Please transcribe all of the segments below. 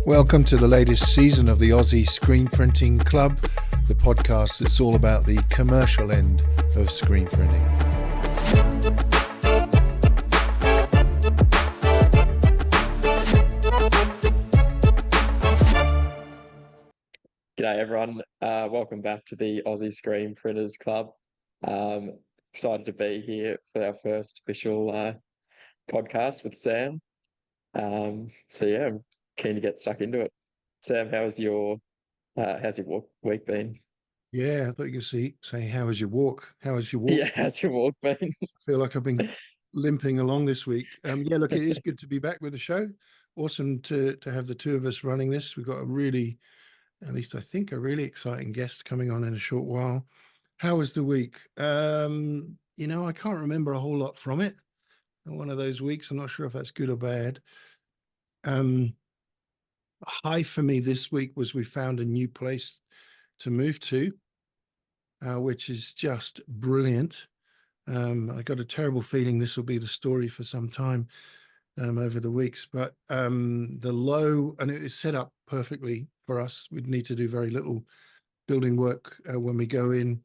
Welcome to the latest season of the Aussie Screen Printing Club, the podcast that's all about the commercial end of screen printing. G'day everyone, welcome back to the Aussie Screen Printers Club. Excited to be here for our first official podcast with Sam. I'm keen to get stuck into it. Sam, how's your week been? Yeah, I thought you could say, how was your walk? How was your walk? Yeah, how's your walk been? I feel like I've been limping along this week. Look, it is good to be back with the show. Awesome to have the two of us running this. We've got a really exciting guest coming on in a short while. How was the week? I can't remember a whole lot from it. One of those weeks, I'm not sure if that's good or bad. High for me this week was we found a new place to move to, which is just brilliant. I got a terrible feeling this will be the story for some time over the weeks, but the low, and it is set up perfectly for us. We'd need to do very little building work when we go in.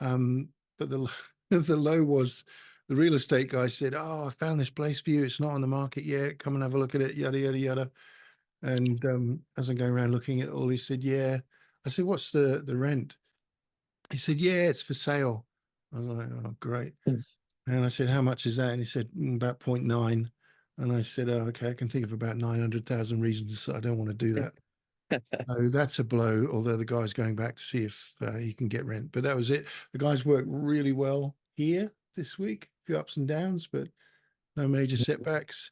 But the the low was the real estate guy said, "Oh, I found this place for you. It's not on the market yet. Come and have a look at it, yada, yada, yada." And as I'm going around looking at it all, he said, "Yeah." I said, "What's the rent?" He said, "Yeah, it's for sale." I was like, "Oh, great." And I said, "How much is that?" And he said, "About 0.9." And I said, "Oh, okay, I can think of about 900,000 reasons I don't want to do that." So that's a blow, although the guy's going back to see if he can get rent. But that was it. The guys worked really well here this week, a few ups and downs, but no major setbacks.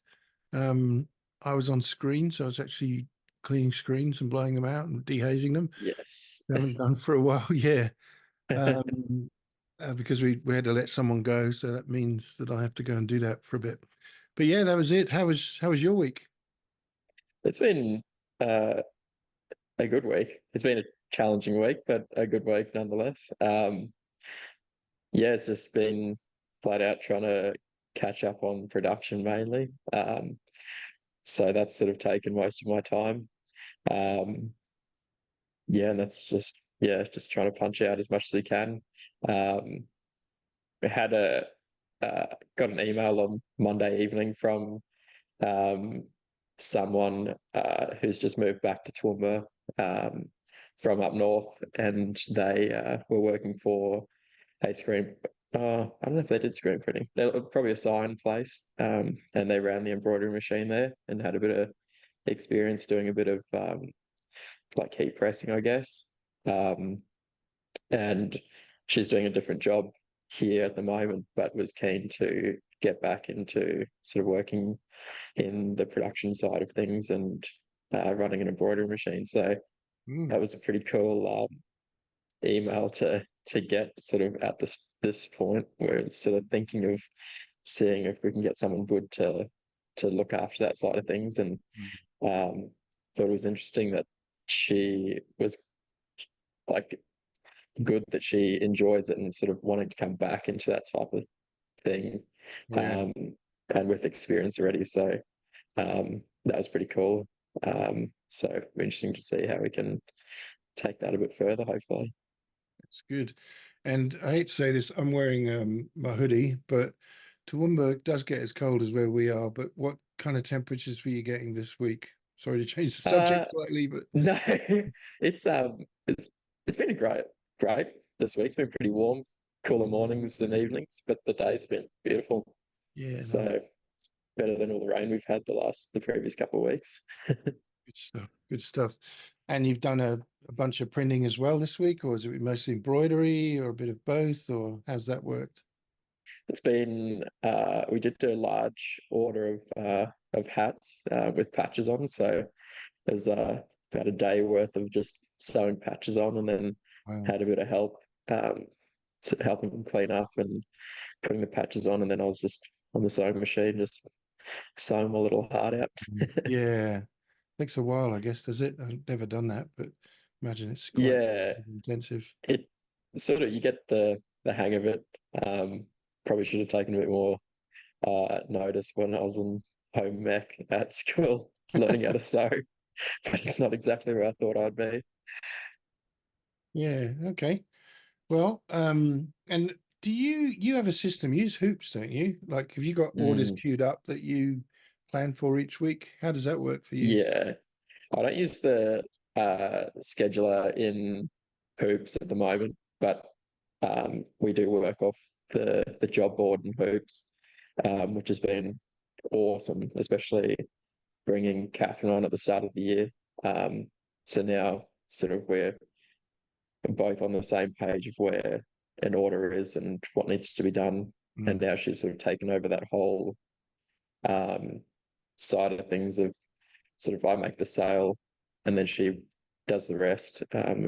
I was on screen, so I was actually cleaning screens and blowing them out and dehazing them. Yes. I haven't done for a while, yeah. Because we had to let someone go, so that means that I have to go and do that for a bit. But yeah, that was it. How was your week? It's been a good week. It's been a challenging week, but a good week nonetheless. It's just been flat out trying to catch up on production mainly. So that's sort of taken most of my time. And that's just trying to punch out as much as you can. I had got an email on Monday evening from someone who's just moved back to Toowoomba from up north, and they were working for a screen. I don't know if they did screen printing. They were probably a sign place, and they ran the embroidery machine there and had a bit of experience doing a bit of like heat pressing, I guess. And she's doing a different job here at the moment, but was keen to get back into sort of working in the production side of things and running an embroidery machine. So that was a pretty cool email to get sort of at this point where it's sort of thinking of seeing if we can get someone good to look after that side of things. And thought it was interesting that she was like good that she enjoys it and sort of wanting to come back into that type of thing. Yeah. And with experience already. So that was pretty cool. So interesting to see how we can take that a bit further, hopefully. That's good. And I hate to say this, I'm wearing my hoodie, but Toowoomba does get as cold as where we are. But what kind of temperatures were you getting this week? Sorry to change the subject slightly, but no, it's been a great this week. It's been pretty warm, cooler mornings and evenings, but the days have been beautiful. yeah, So no, better than all the rain we've had the previous couple of weeks. good stuff. Good stuff. And you've done a bunch of printing as well this week, or is it mostly embroidery or a bit of both, or how's that worked? It's been we did do a large order of hats with patches on, so there's about a day worth of just sewing patches on, and then Wow. had a bit of help helping them clean up and putting the patches on, and then I was just on the sewing machine just sewing my little heart out. Yeah. Takes a while, I guess, does it? I've never done that, but imagine it's quite Yeah, intensive. it sort of you get the hang of it. Probably should have taken a bit more notice when I was on home ec at school learning how to sew. but it's not exactly where I thought I'd be. Yeah. Okay. Well, and do you have a system? You use Hoops, don't you? Like, have you got orders Mm, queued up that you plan for each week? How does that work for you? yeah, I don't use the scheduler in Hoops at the moment, but we do work off the job board in Hoops, which has been awesome, especially bringing Catherine on at the start of the year. Um, so now sort of we're both on the same page of where an order is and what needs to be done. And Mm. now she's sort of taken over that whole um, side of things of sort of I make the sale and then she does the rest,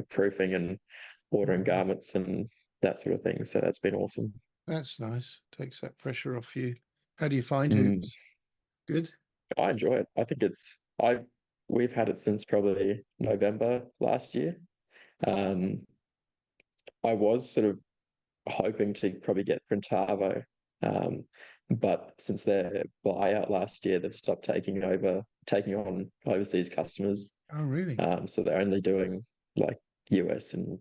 proofing and ordering Mm. garments and that sort of thing. So that's been awesome. That's nice. Takes that pressure off you. How do you find Mm, Hoops? Good. I enjoy it. I think we've had it since probably November last year. Um, I was sort of hoping to probably get Printavo, um, but since their buyout last year, they've stopped taking on overseas customers. Oh, really? So they're only doing like US and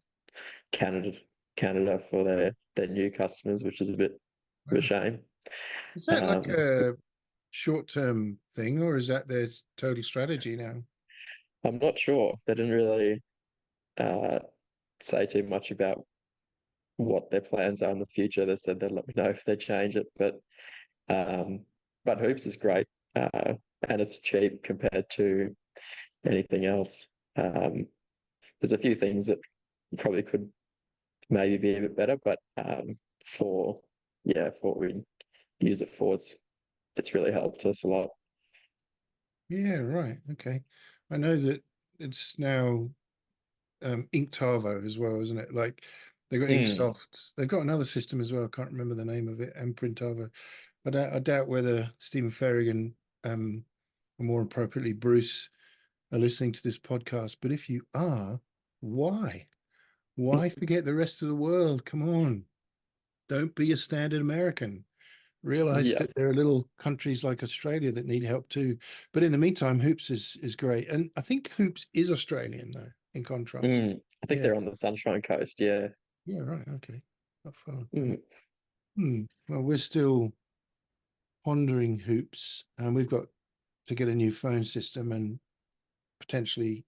Canada, Canada for their new customers, which is a bit of a Wow. shame. Is that like But a short-term thing, or is that their total strategy now? I'm not sure. They didn't really uh, say too much about what their plans are in the future. They said they'd let me know if they change it, um, but Hoops is great, and it's cheap compared to anything else. Um, there's a few things that probably could maybe be a bit better, but for for what we use it for, it's really helped us a lot. Yeah, right. Okay. I know that it's now Inktavo as well, isn't it? Like they've got Mm, Inksoft. They've got another system as well. I can't remember the name of it, and Printavo. I doubt whether Stephen Ferrigan, or more appropriately Bruce, are listening to this podcast. But if you are, why? Why forget the rest of the world? Come on. Don't be a standard American. Realize yeah, that there are little countries like Australia that need help too. But in the meantime, Hoops is great. And I think Hoops is Australian though, in contrast. I think Yeah. they're on the Sunshine Coast. Yeah. Yeah, right. Okay. Not far. Mm, Well, we're still pondering Hoops, and we've got to get a new phone system and potentially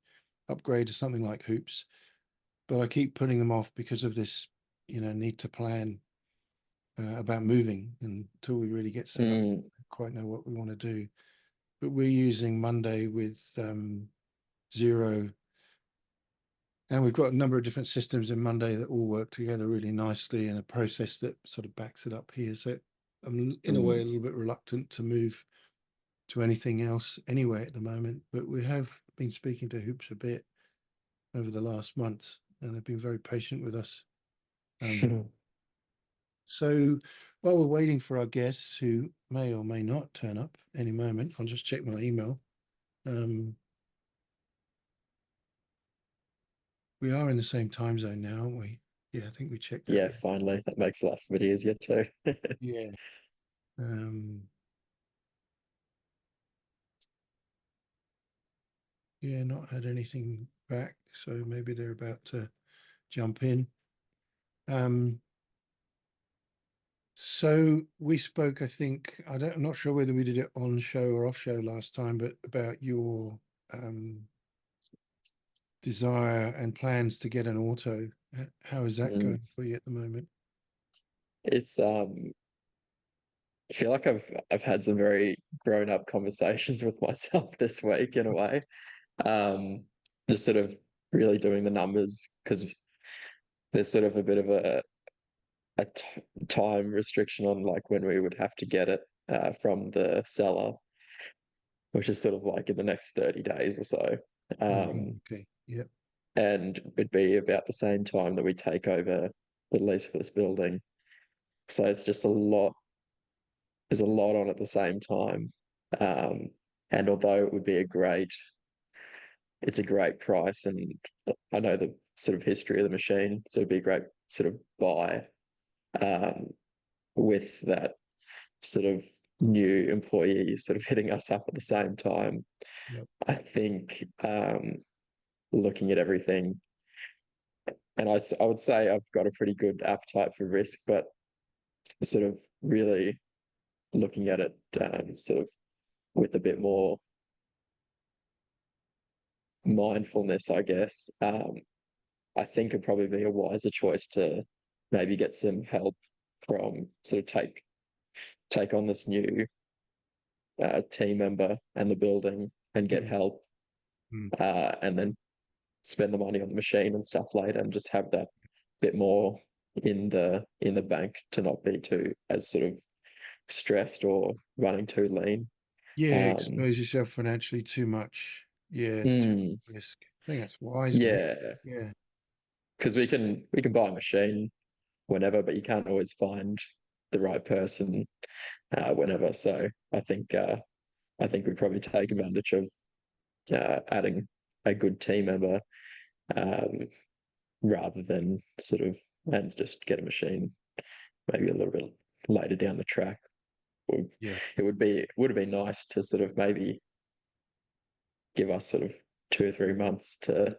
upgrade to something like Hoops. But I keep putting them off because of this, need to plan about moving until we really get set up. mm, Quite know what we want to do. But we're using Monday with Zero, and we've got a number of different systems in Monday that all work together really nicely, and a process that sort of backs it up here. So I'm in a way mm, a little bit reluctant to move to anything else anyway at the moment. But we have been speaking to Hoops a bit over the last months, and they've been very patient with us. Um, so while we're waiting for our guests, who may or may not turn up any moment, I'll just check my email. Um, we are in the same time zone now, aren't we? Yeah, I think we checked that. yeah. Finally, that makes life a bit easier too. Yeah. Um, yeah, not had anything back, so maybe they're about to jump in. Um, so we spoke, I think, I'm not sure whether we did it on show or off show last time, but about your um, desire and plans to get an auto. How is that Mm. going for you at the moment? It's I feel like I've had some very grown up conversations with myself this week in a way. Um, just sort of really doing the numbers because there's sort of a bit of a time restriction on like when we would have to get it from the seller, which is sort of like in the next 30 days or so. Oh, Um, okay. Yep. and it'd be about the same time that we take over the lease for this building. So it's just there's a lot on at the same time. Um, and although it would be it's a great price, and I know the sort of history of the machine, so it'd be a great sort of buy um, with that sort of new employee sort of hitting us up at the same time. Yep. I think looking at everything, and I would say I've got a pretty good appetite for risk, but sort of really looking at it sort of with a bit more mindfulness, I guess. I think it'd probably be a wiser choice to maybe get some help from sort of take on this new team member and the building and get help, Mm. and then spend the money on the machine and stuff later, and just have that bit more in the bank to not be too as sort of stressed or running too lean. Yeah, Um, expose yourself financially too much. Yeah, it's too mm, much risk. I think that's wise, mate. yeah, Yeah. because we can buy a machine whenever, but you can't always find the right person whenever. So I think we'd probably take advantage of adding a good team member, um, rather than sort of and just get a machine maybe a little bit later down the track. Yeah. Would have been nice to sort of maybe give us sort of 2 or 3 months to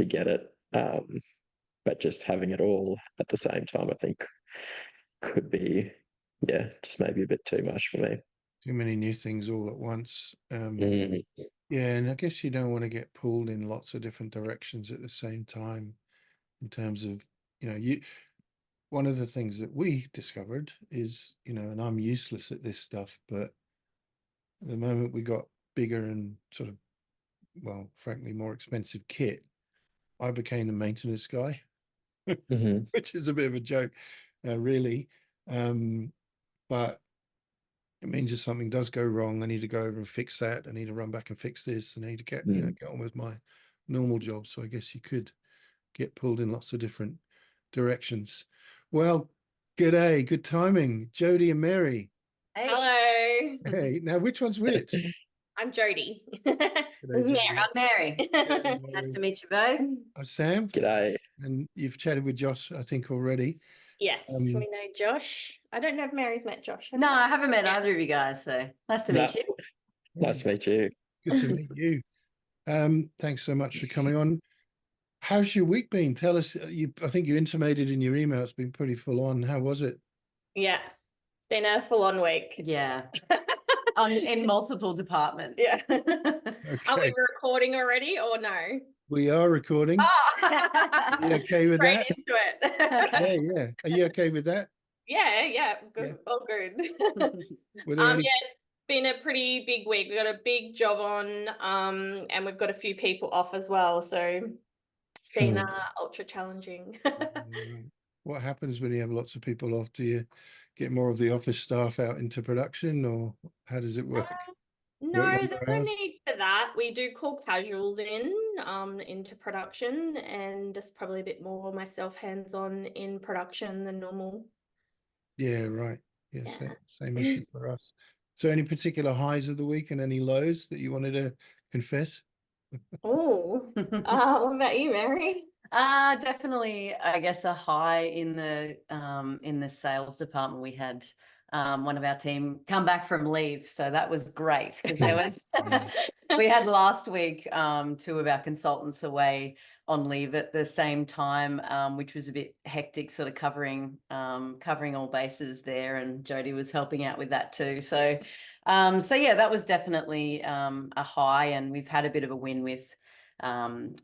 get it. But just having it all at the same time, I think could be, yeah, just maybe a bit too much for me. Too many new things all at once. Mm, Yeah, and I guess you don't want to get pulled in lots of different directions at the same time in terms of, you one of the things that we discovered is, and I'm useless at this stuff, but the moment we got bigger and sort of, well, frankly, more expensive kit, I became the maintenance guy, mhm, which is a bit of a joke, really. But it means if something does go wrong, I need to go over and fix that. I need to run back and fix this. I need to get, mm. get on with my normal job. So I guess you could get pulled in lots of different directions. Well, good day, good timing, Jodi and Mary. Hey. Hello, Hey, now which one's which? I'm Jodi. G'day, This is Jodi. I'm Mary. G'day, Nice Mary. to meet you both. I'm Sam, G'day. and you've chatted with Josh, I think, already. Yes, Um, we know Josh. I don't know if Mary's met Josh. No, I haven't met Yeah. either of you guys, so nice to No, meet you. nice to meet you. Good to meet you. Thanks so much for coming on. How's your week been? Tell us. I think you intimated in your email it's been pretty full on. How was it? Yeah, it's been a full-on week. Yeah, in multiple departments. Yeah. Are Okay, we recording already or no? we are recording. Are you okay with Straight that? into it. Yeah, yeah. Are you okay with that? Yeah, good, Yeah. all good. Were there any? Yeah, it's been a pretty big week. We've got a big job on, and we've got a few people off as well. So it's been ultra challenging. What happens when you have lots of people off? Do you get more of the office staff out into production, or how does it work? No, Work there's longer no hours? need for that. We do call casuals into production, and just probably a bit more myself hands-on in production than normal. Yeah, right. Yeah, Yeah. same issue for us. So any particular highs of the week and any lows that you wanted to confess? Oh, what about you, Mary? Definitely, I guess a high in the sales department. We had one of our team come back from leave, so that was great because there was we had last week two of our consultants away on leave at the same time, which was a bit hectic, sort of covering all bases there, and Jodi was helping out with that too. So yeah, that was definitely a high, and we've had a bit of a win with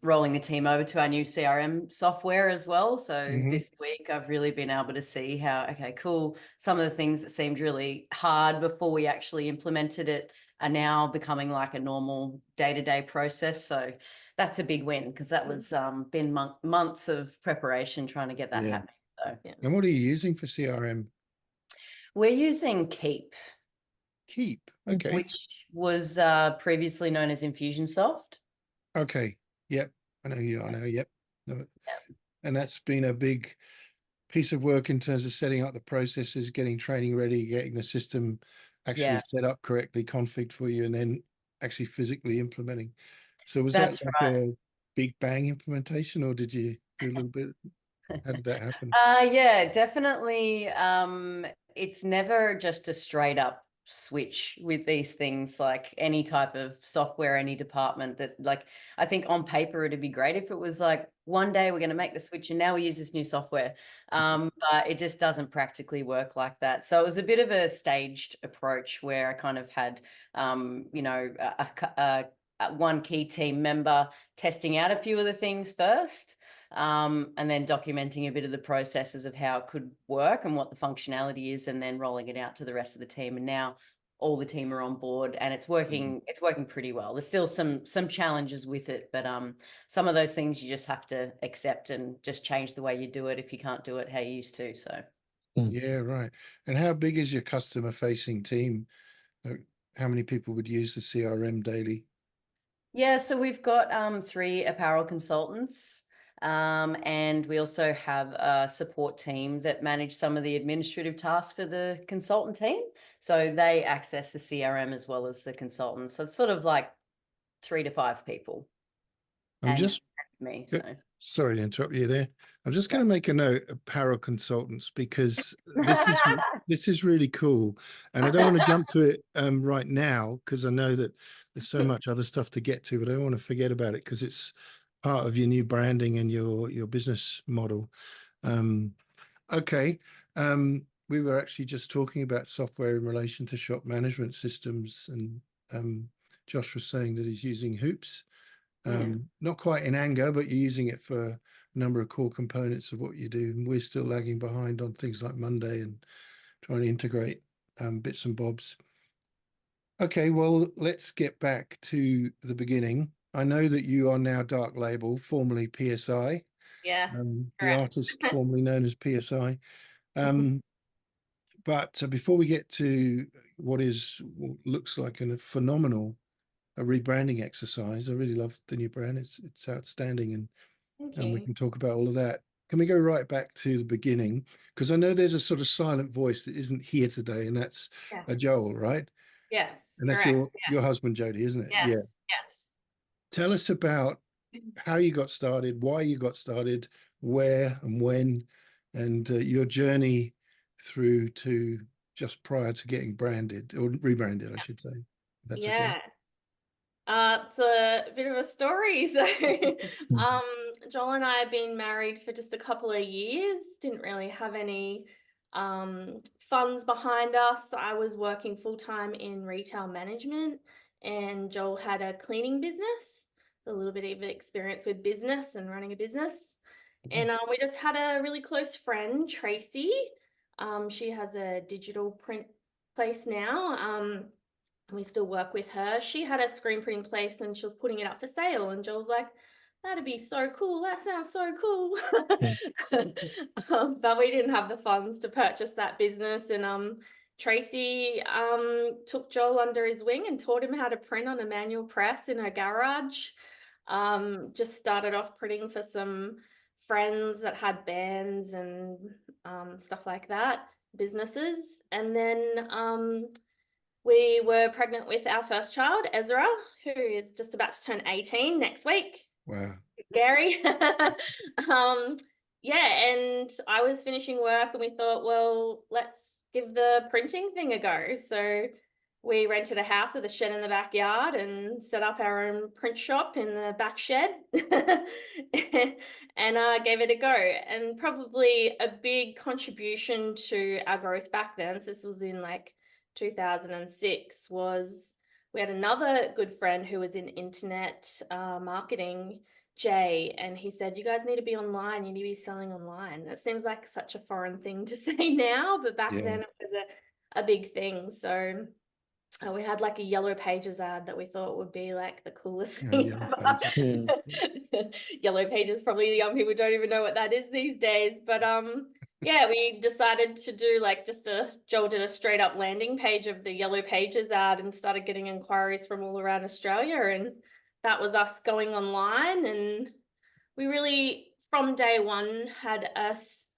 rolling the team over to our new CRM software as well. So this week I've really been able to see how, okay, cool, some of the things that seemed really hard before we actually implemented it are now becoming like a normal day-to-day process. So that's a big win because that was been months of preparation trying to get that happening. So yeah. And what are you using for CRM? We're using Keep. Keep. Okay. Which was previously known as Infusionsoft. Okay. Yep. I know you. I know. Yep. Yep. And that's been a big piece of work in terms of setting up the processes, getting training ready, getting the system actually set up correctly, configured for you, and then actually physically implementing. So was that That's like right. a big bang implementation, or did you do a little bit? How did that happen? Yeah, definitely. It's never just a straight up switch with these things, like any type of software, any department that, like, I think on paper it'd be great if it was like one day we're going to make the switch and now we use this new software, but it just doesn't practically work like that. So it was a bit of a staged approach where I kind of had you know, one key team member testing out a few of the things first, and then documenting a bit of the processes of how it could work and what the functionality is, and then rolling it out to the rest of the team. And now all the team are on board, and it's working pretty well. There's still some challenges with it, but some of those things you just have to accept and just change the way you do it if you can't do it how you used to. So Yeah, right. And how big is your customer facing team? How many people would use the CRM daily? yeah, so we've got 3 apparel consultants, and we also have a support team that manage some of the administrative tasks for the consultant team. So they access the CRM as well as the consultants. So it's sort of like 3 to 5 people. I'm And just me. So sorry to interrupt you there. I'm just Sorry. going to make a note, Apparel Consultants, because this is really cool, and I don't want to jump to it right now because I know that there's so much other stuff to get to, but I don't want to forget about it because it's part of your new branding and your business model. Okay. We were actually just talking about software in relation to shop management systems, and Josh was saying that he's using Hoops. Not quite in anger, but you're using it for a number of core components of what you do. And we're still lagging behind on things like Monday and trying to integrate bits and bobs. Okay, well, let's get back to the beginning. I know that you are now Dark Label, formerly PSI. Yes, The correct. artist formerly known as PSI. But before we get to what looks like a phenomenal rebranding exercise, I really love the new brand. It's outstanding, and Thank we you. can talk about all of that. Can we go right back to the beginning? Because I know there's a sort of silent voice that isn't here today, and that's Yes, Joel, right? yes, And that's correct. your husband, Jodi, isn't it? Yes, Yeah. yes. Tell us about how you got started, why you got started, where and when, and your journey through to just prior to getting branded or rebranded, I should say. That's okay. Yeah. It's a bit of a story. So, Joel and I have been married for just a couple of years. Didn't really have any funds behind us. I was working full-time in retail management, and Joel had a cleaning business. So a little bit of experience with business and running a business. And we just had a really close friend, Tracy. She has a digital print place now. We still work with her. She had a screen printing place and she was putting it up for sale. And Joel's like, that'd be so cool. That sounds so cool. But we didn't have the funds to purchase that business. And Tracy took Joel under his wing and taught him how to print on a manual press in her garage. Just started off printing for some friends that had bands and stuff like that, businesses. And then we were pregnant with our first child, Ezra, who is just about to turn 18 next week. Wow. Scary. Yeah, and I was finishing work and we thought, well, let's give the printing thing a go. So we rented a house with a shed in the backyard and set up our own print shop in the back shed and gave it a go. And probably a big contribution to our growth back then, so this was in like 2006, was we had another good friend who was in internet marketing, Jay, and he said, you guys need to be online, you need to be selling online. It seems like such a foreign thing to say now, but back then it was a big thing. So we had like a Yellow Pages ad that we thought would be like the coolest thing ever. Yellow Pages, probably the young people don't even know what that is these days. But yeah, we decided to do like Joel did a straight up landing page of the Yellow Pages ad and started getting inquiries from all around Australia. And that was us going online. And we really, from day one, had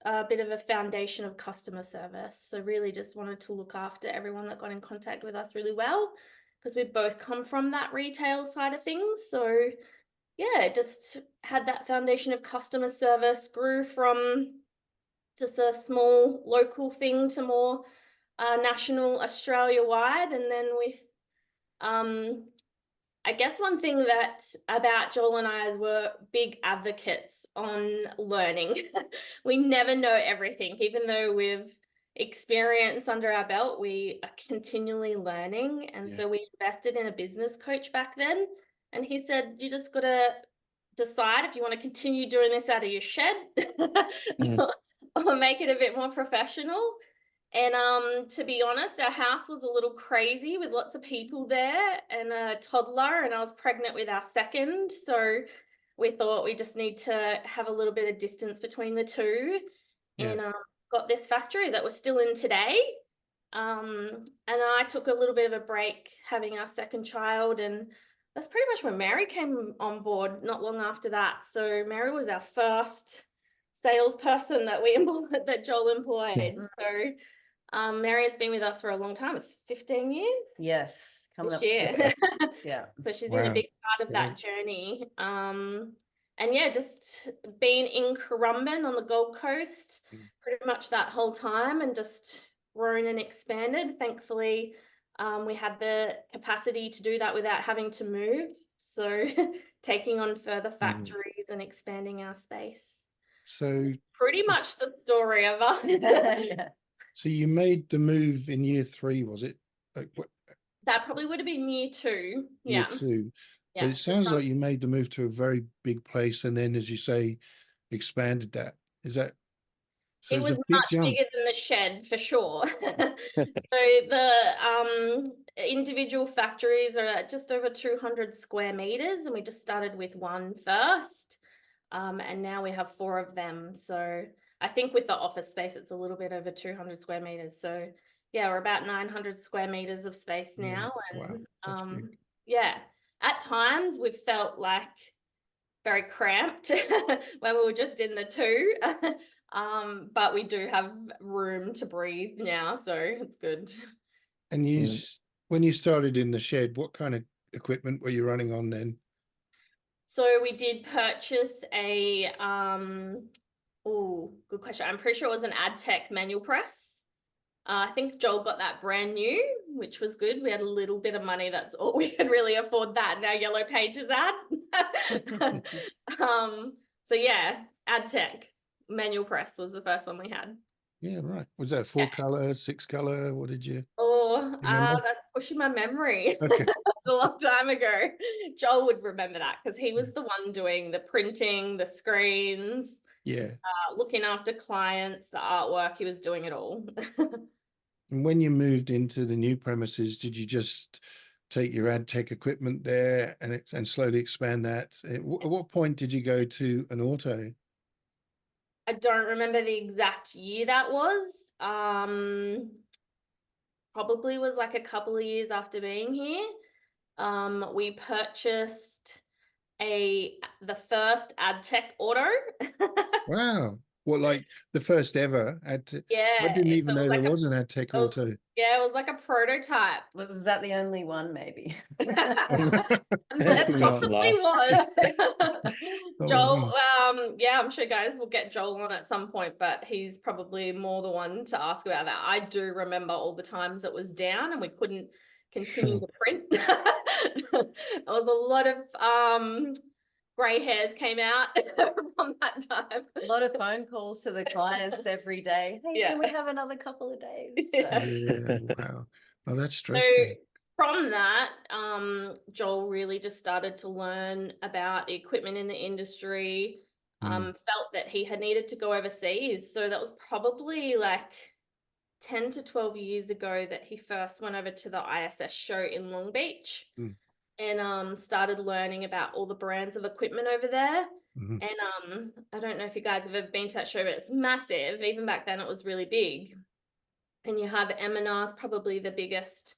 a bit of a foundation of customer service. So really just wanted to look after everyone that got in contact with us really well, because we both come from that retail side of things. So yeah, just had that foundation of customer service, grew from just a small local thing to more national Australia-wide, and then with I guess one thing that about Joel and I is we're big advocates on learning. We never know everything, even though we've experience under our belt, we are continually learning. And so we invested in a business coach back then. And he said, you just got to decide if you want to continue doing this out of your shed or make it a bit more professional. And to be honest, our house was a little crazy with lots of people there and a toddler, and I was pregnant with our second. So we thought we just need to have a little bit of distance between the two. And got this factory that we're still in today. And I took a little bit of a break having our second child, and that's pretty much when Mary came on board not long after that. So Mary was our first salesperson that we employed, that Joel employed. So Mary has been with us for a long time. It's 15 years. Yes, coming this up. year. Yeah. So she's been a big part of that journey. And yeah, just being in Currumbin on the Gold Coast pretty much that whole time, and just grown and expanded. Thankfully, we had the capacity to do that without having to move. So taking on further factories and expanding our space. So pretty much the story of us. So you made the move in year 3, was it? That probably would have been year 2. Year 2. Yeah. But it sounds like you made the move to a very big place, and then, as you say, expanded that. Is that? So it was much bigger than the shed, for sure. So the individual factories are just over 200 square meters, and we just started with one first. And now we have 4 of them. So I think with the office space, it's a little bit over 200 square meters. So yeah, we're about 900 square meters of space now. And yeah, at times we've felt like very cramped when we were just in the 2. But we do have room to breathe now, so it's good. And when you started in the shed, what kind of equipment were you running on then? So we did purchase a good question. I'm pretty sure it was an AdTech manual press. I think Joel got that brand new, which was good. We had a little bit of money. That's all we could really afford that in our Yellow Pages ad. So yeah, AdTech manual press was the first one we had. Yeah, right. Was that 4 color, 6 color? What did you? That's pushing my memory. Okay. That's a long time ago. Joel would remember that because he was the one doing the printing, the screens, looking after clients, the artwork. He was doing it all. And when you moved into the new premises, did you just take your AdTech equipment there and slowly expand that? At what point did you go to an auto? I don't remember the exact year that was. Probably was like a couple of years after being here. We purchased the first AdTech auto. Wow. Well, like the first ever AdTech. Yeah. I didn't even know there was an AdTech auto. Yeah, it was like a prototype. Was that the only one, maybe? It possibly was. Joel, yeah, I'm sure guys will get Joel on at some point, but he's probably more the one to ask about that. I do remember all the times it was down and we couldn't continue the print. There was a lot of grey hairs came out from that time. A lot of phone calls to the clients every day. Hey, can we have another couple of days? Yeah, wow. Oh, that's stressful. So from that, Joel really just started to learn about equipment in the industry, felt that he had needed to go overseas. So that was probably like 10 to 12 years ago that he first went over to the ISS show in Long Beach. And started learning about all the brands of equipment over there. And I don't know if you guys have ever been to that show, but it's massive. Even back then it was really big. And you have M&R's probably the biggest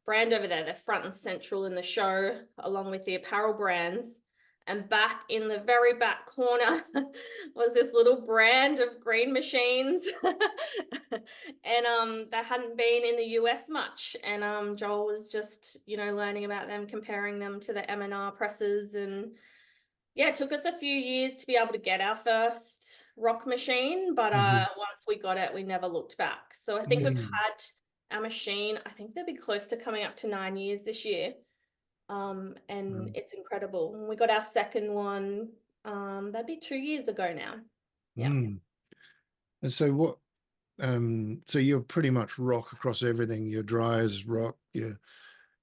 brand over there. They're front and central in the show, along with the apparel brands. And back in the very back corner was this little brand of green machines. And they hadn't been in the US much. And Joel was just, learning about them, comparing them to the M&R presses. And yeah, it took us a few years to be able to get our first rock machine. But once we got it, we never looked back. So I think we've had our machine, I think they'll be close to coming up to 9 years this year. And it's incredible. And we got our second one, that'd be 2 years ago now. Yeah. And so what, so you're pretty much rock across everything, your dryers rock, your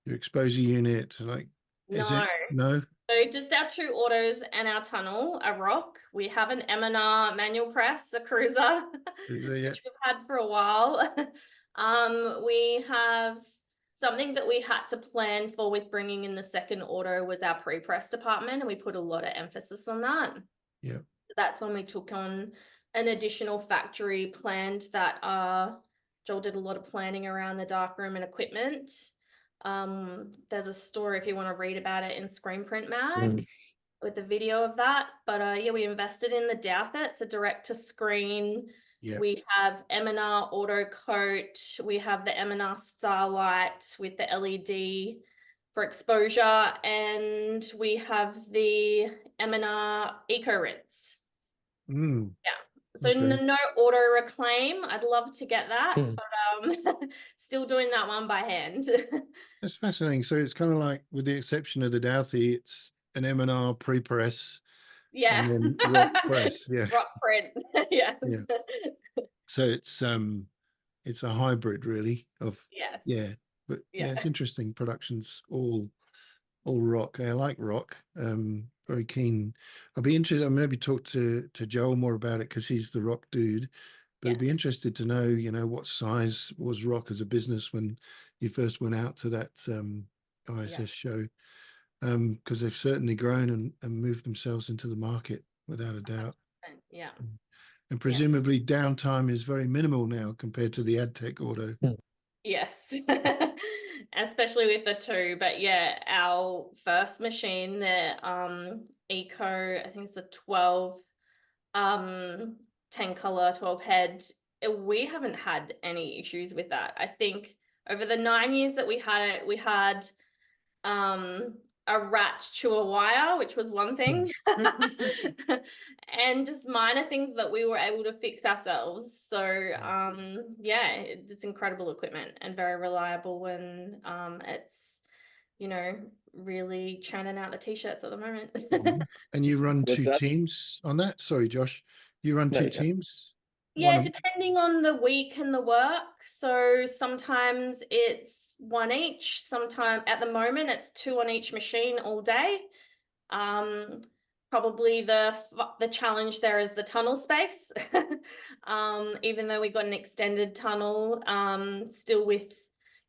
exposure unit, like, is No. it? No? So just our 2 autos and our tunnel are rock. We have an M&R manual press, a cruiser, Is there yet? which we've had for a while. We have something that we had to plan for with bringing in the second auto was our pre-press department, and we put a lot of emphasis on that. Yeah. That's when we took on an additional factory planned that Joel did a lot of planning around the darkroom and equipment. There's a story if you want to read about it in Screen Print Mag with the video of that. But yeah, we invested in the Douthat. It's a direct to screen. Yeah. We have M&R auto coat. We have the M&R Starlight with the LED for exposure, and we have the M&R Eco Rinse. Yeah. So Okay. no auto reclaim. I'd love to get that, but still doing that one by hand. That's fascinating. So it's kind of like, with the exception of the Douthie, it's an M&R pre-press. Yeah. And then rock press. Yeah. Rock print. Yeah. So it's a hybrid really of, Yes. yeah. But yeah, it's interesting. Production's all rock. I like rock. Very keen. I'll be interested. I'll maybe talk to Joel more about it because he's the rock dude. But I'd be interested to know, you know, what size was rock as a business when you first went out to that ISS show. Because they've certainly grown and moved themselves into the market without a doubt. Yeah. And presumably downtime is very minimal now compared to the AdTech auto. Yes, especially with the 2. But yeah, our first machine, the Eco, I think it's a 12, 10 color, 12 head. We haven't had any issues with that. I think over the 9 years that we had it, we had a rat chew a wire, which was one thing, and just minor things that we were able to fix ourselves. So yeah, it's incredible equipment and very reliable when it's, you know, really churning out the t-shirts at the moment. And you run Was 2 that- teams on that? Sorry, Josh. You run No, 2 you go. teams? Yeah, depending on the week and the work. So sometimes it's 1 each. Sometimes at the moment it's 2 on each machine all day. Probably the challenge there is the tunnel space. Even though we got an extended tunnel, still with,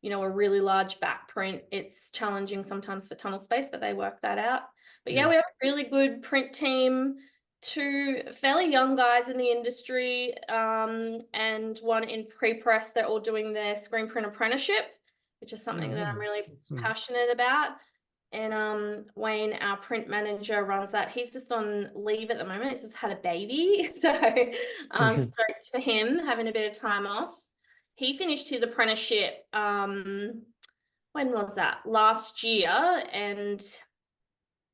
you know, a really large back print, it's challenging sometimes for tunnel space, but they work that out. But yeah, we have a really good print team. 2 fairly young guys in the industry, and 1 in pre-press. They're all doing their screen print apprenticeship, which is something that I'm really passionate about. And Wayne, our print manager, runs that. He's just on leave at the moment. He's just had a baby. So stoked for him having a bit of time off. He finished his apprenticeship, when was that? Last year, and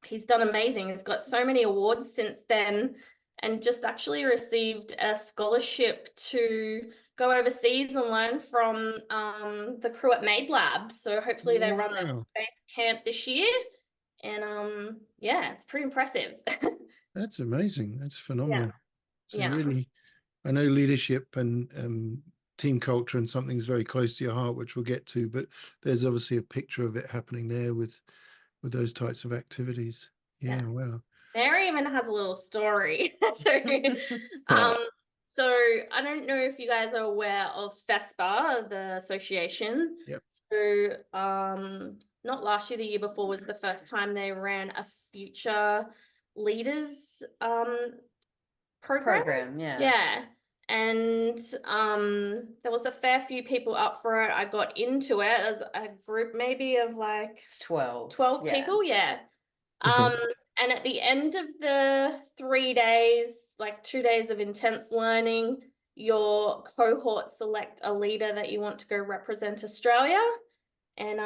he's done amazing. He's got so many awards since then, and just actually received a scholarship to go overseas and learn from the crew at Made Lab. So hopefully they run that base camp this year. And yeah, it's pretty impressive. That's amazing. That's phenomenal. So Yeah. really, I know leadership and team culture and something's very close to your heart, which we'll get to, but there's obviously a picture of it happening there with those types of activities. Yeah. Wow. Mary even has a little story too. So I don't know if you guys are aware of FESPA, the association. Yep. So not last year, the year before was the first time they ran a future leaders program. Yeah. And there was a fair few people up for it. I got into it as a group maybe of like It's 12 people. Yeah. And at the end of the 3 days, like 2 days of intense learning, your cohort select a leader that you want to go represent Australia. And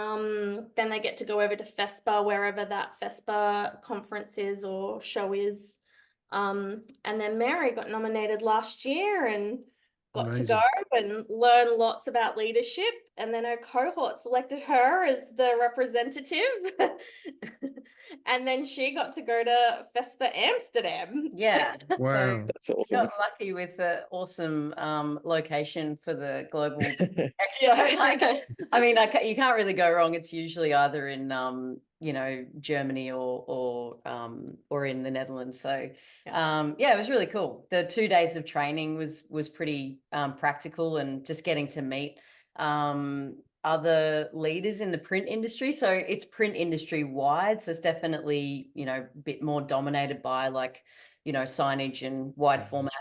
then they get to go over to FESPA, wherever that FESPA conference is or show is. And then Mary got nominated last year and got to go and learn lots about leadership. and then her cohort selected her as the representative. And then she got to go to FESPA Amsterdam. Yeah. So Wow. That's we awesome. got lucky with an awesome location for the global expo. Yeah. Like, I mean, you can't really go wrong. It's usually either in you know, Germany or in the Netherlands. So yeah, it was really cool. The 2 days of training was pretty practical, and just getting to meet other leaders in the print industry. So it's print industry wide. So it's definitely, you know, a bit more dominated by, like, you know, signage and wide format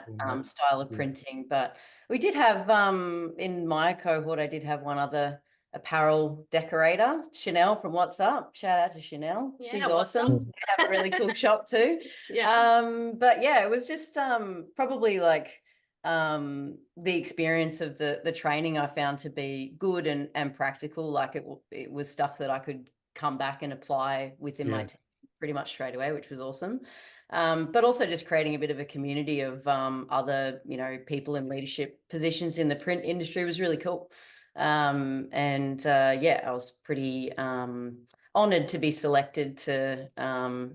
style of printing. But we did have in my cohort, I did have one other apparel decorator, Chanel from What's Up. Shout out to Chanel. Yeah, She's What's Up. awesome. They have a really cool shop too. Yeah. But yeah, it was just probably like the experience of the training I found to be good and practical. Like it was stuff that I could come back and apply within my team pretty much straight away, which was awesome. But also just creating a bit of a community of other, you know, people in leadership positions in the print industry was really cool. Yeah, I was pretty honored to be selected to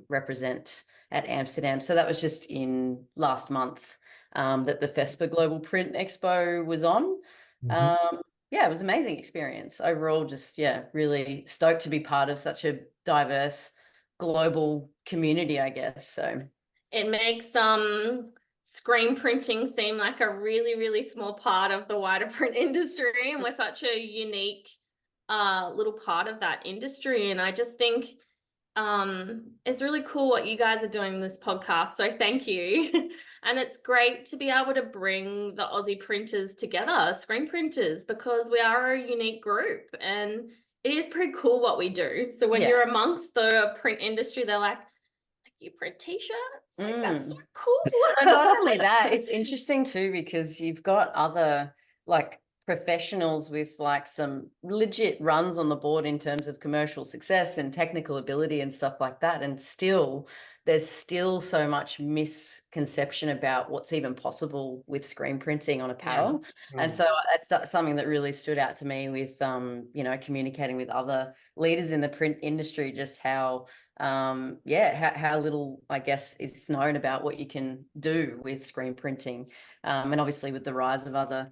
represent at Amsterdam. So that was just in last month that the FESPA Global Print Expo was on. Yeah, it was an amazing experience overall. Just, yeah, really stoked to be part of such a diverse global community, I guess. So it makes screen printing seem like a really, really small part of the wider print industry, and we're such a unique little part of that industry. And I just think it's really cool what you guys are doing in this podcast, so thank you. And it's great to be able to bring the Aussie printers together, screen printers, because we are a unique group, and it is pretty cool what we do. So when you're amongst the print industry, they're like, you print t-shirts? Like, that's so cool. And not only that, it's interesting too, because you've got other like professionals with like some legit runs on the board in terms of commercial success and technical ability and stuff like that, and still there's still so much misconception about what's even possible with screen printing on apparel. And so that's something that really stood out to me with you know, communicating with other leaders in the print industry, just how how little, I guess, is known about what you can do with screen printing. And obviously with the rise of other,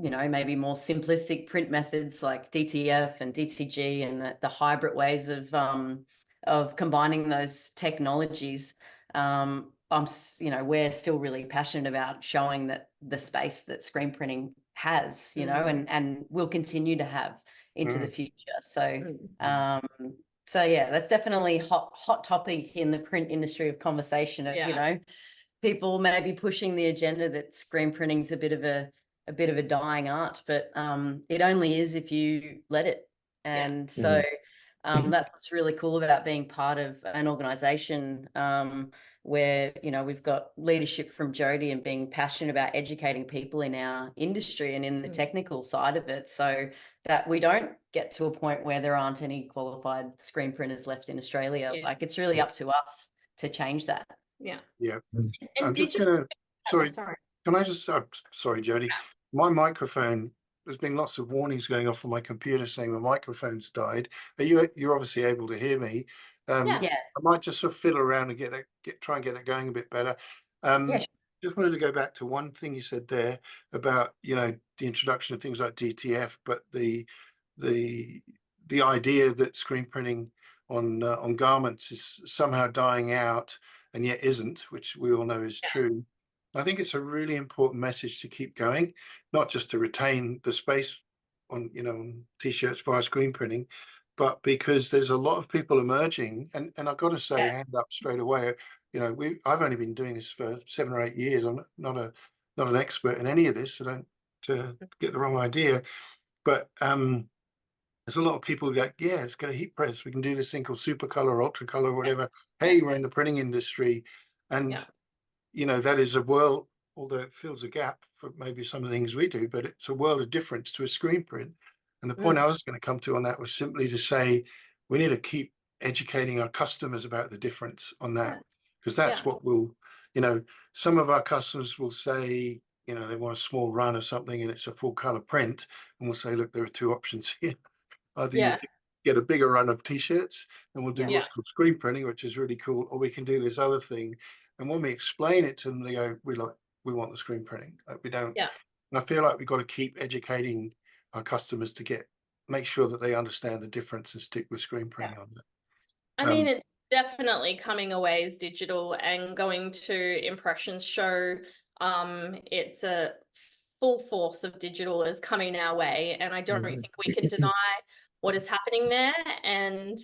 you know, maybe more simplistic print methods like DTF and DTG and the hybrid ways of combining those technologies, you know, we're still really passionate about showing that the space that screen printing has, you know, and will continue to have into the future. So so yeah, that's definitely hot topic in the print industry of conversation of, you know, people maybe pushing the agenda that screen printing is a bit of a dying art, but it only is if you let it. And so that's what's really cool about being part of an organization where, you know, we've got leadership from Jodi and being passionate about educating people in our industry and in the technical side of it, so that we don't get to a point where there aren't any qualified screen printers left in Australia. Like, it's really up to us to change that. Yeah. And I'm just you... gonna sorry, sorry. can I just sorry, Jodi, my microphone, there's been lots of warnings going off on my computer saying the microphone's died. You're obviously able to hear me. I might just sort of fiddle around and try and get that going a bit better. Just wanted to go back to one thing you said there about, you know, the introduction of things like DTF, but the idea that screen printing on garments is somehow dying out and yet isn't, which we all know is true. I think it's a really important message to keep going, not just to retain the space on, you know, on t-shirts via screen printing, but because there's a lot of people emerging, and I've got to say, hand up straight away, you know, I've only been doing this for 7 or 8 years. I'm not an expert in any of this, so don't get the wrong idea. But there's a lot of people who go, yeah, it's got a heat press. We can do this thing called super color, ultra color, whatever. Hey, we're in the printing industry, and you know, that is a world, although it fills a gap for maybe some of the things we do, but it's a world of difference to a screen print. And the point I was going to come to on that was simply to say we need to keep educating our customers about the difference on that, because that's what will, you know, some of our customers will say, you know, they want a small run of something and it's a full color print, and we'll say, look, there are two options here. Either you get a bigger run of t-shirts, and we'll do what's called screen printing, which is really cool, or we can do this other thing. And when we explain it to them, they go, we want the screen printing. Like, we don't. And I feel like we've got to keep educating our customers to make sure that they understand the difference and stick with screen printing on that. I mean, it's definitely coming away as digital, and going to Impressions show, it's a full force of digital is coming our way, and I don't think we can deny what is happening there. And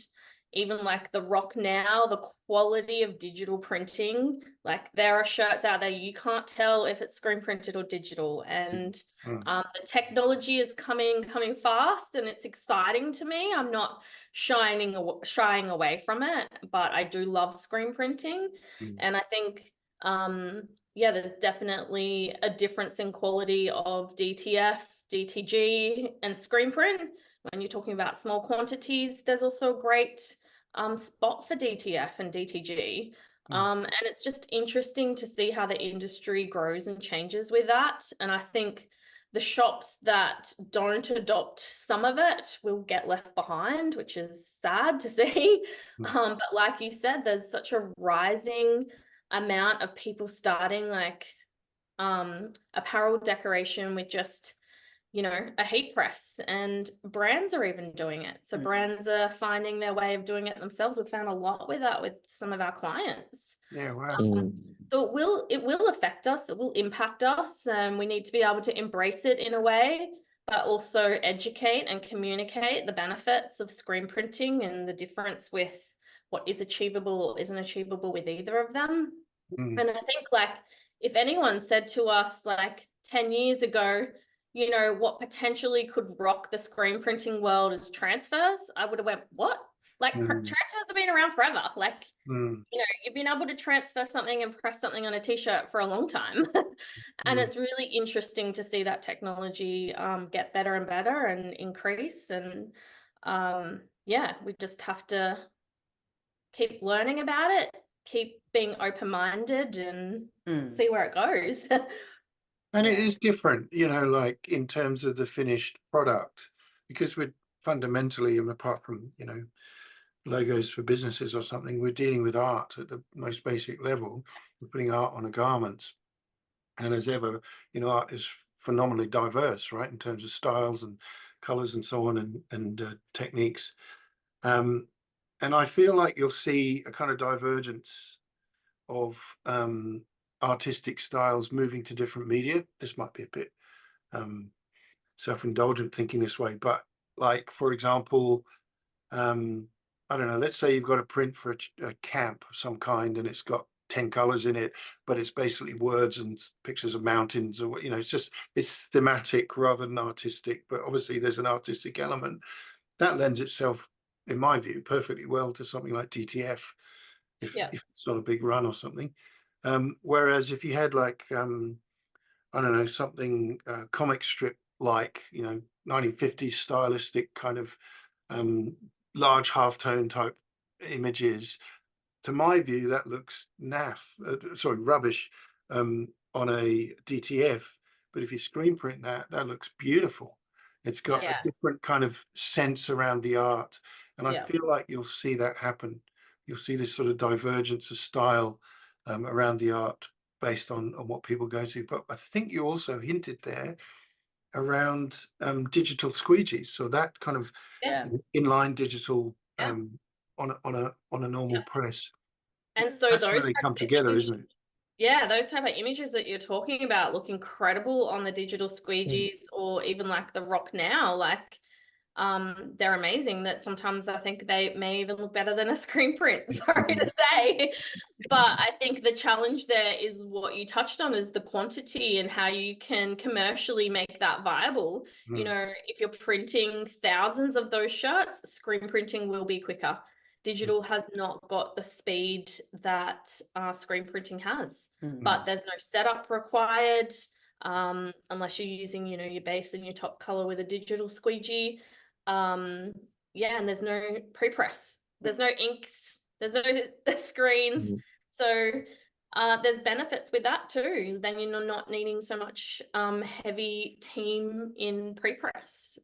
even like the Rock Now, the quality of digital printing, like there are shirts out there you can't tell if it's screen printed or digital, and the technology is coming fast, and it's exciting to me. I'm not shying away from it, but I do love screen printing. And I think there's definitely a difference in quality of DTF, DTG, and screen print. When you're talking about small quantities, there's also a great spot for DTF and DTG. And it's just interesting to see how the industry grows and changes with that. And I think the shops that don't adopt some of it will get left behind, which is sad to see. But like you said, there's such a rising amount of people starting like apparel decoration with just, you know, a heat press, and brands are even doing it. So brands are finding their way of doing it themselves. We've found a lot with that with some of our clients. Yeah, wow. So it will affect us, it will impact us, and we need to be able to embrace it in a way, but also educate and communicate the benefits of screen printing and the difference with what is achievable or isn't achievable with either of them. And I think, like, if anyone said to us like 10 years ago, you know, what potentially could rock the screen printing world is transfers, I would have went, what? Like, transfers have been around forever. Like, you know, you've been able to transfer something and press something on a t-shirt for a long time. And it's really interesting to see that technology get better and better and increase. And we just have to keep learning about it, keep being open-minded, and see where it goes. And it is different, you know, like in terms of the finished product, because we're fundamentally, and apart from, you know, logos for businesses or something, we're dealing with art at the most basic level. We're putting art on a garment. And as ever, you know, art is phenomenally diverse, right, in terms of styles and colors and so on, and techniques. And I feel like you'll see a kind of divergence of artistic styles moving to different media. This might be a bit self-indulgent thinking this way, but like, for example, I don't know, let's say you've got a print for a camp of some kind, and it's got 10 colors in it, but it's basically words and pictures of mountains, or, you know, it's thematic rather than artistic, but obviously there's an artistic element that lends itself, in my view, perfectly well to something like DTF, if it's not a big run or something. Whereas if you had like, I don't know, something comic strip like, you know, 1950s stylistic kind of large halftone type images, to my view, that looks rubbish on a DTF. But if you screen print that, that looks beautiful. It's got a different kind of sense around the art. And I feel like you'll see that happen. You'll see this sort of divergence of style around the art based on what people go to. But I think you also hinted there around digital squeegees. So that kind of inline digital on a normal press. And so that's those where they come together, isn't it? Yeah, those type of images that you're talking about look incredible on the digital squeegees, or even like the Rock Now. Like, they're amazing. That sometimes I think they may even look better than a screen print. Sorry to say, but I think the challenge there is what you touched on, is the quantity and how you can commercially make that viable. You know, if you're printing thousands of those shirts, screen printing will be quicker. Digital has not got the speed that screen printing has, but there's no setup required unless you're using, you know, your base and your top color with a digital squeegee. And there's no pre-press, there's no inks, there's no screens. So there's benefits with that too. Then you're not needing so much heavy team in pre-press.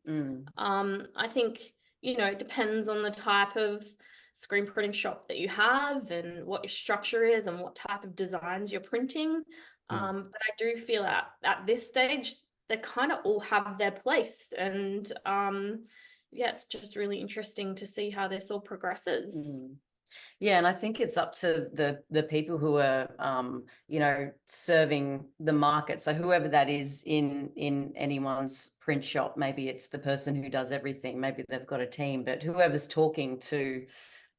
I think, you know, it depends on the type of screen printing shop that you have and what your structure is and what type of designs you're printing. But I do feel at this stage, they kind of all have their place. And yeah, it's just really interesting to see how this all progresses. Yeah, and I think it's up to the people who are, you know, serving the market. So whoever that is in anyone's print shop, maybe it's the person who does everything. Maybe they've got a team, but whoever's talking to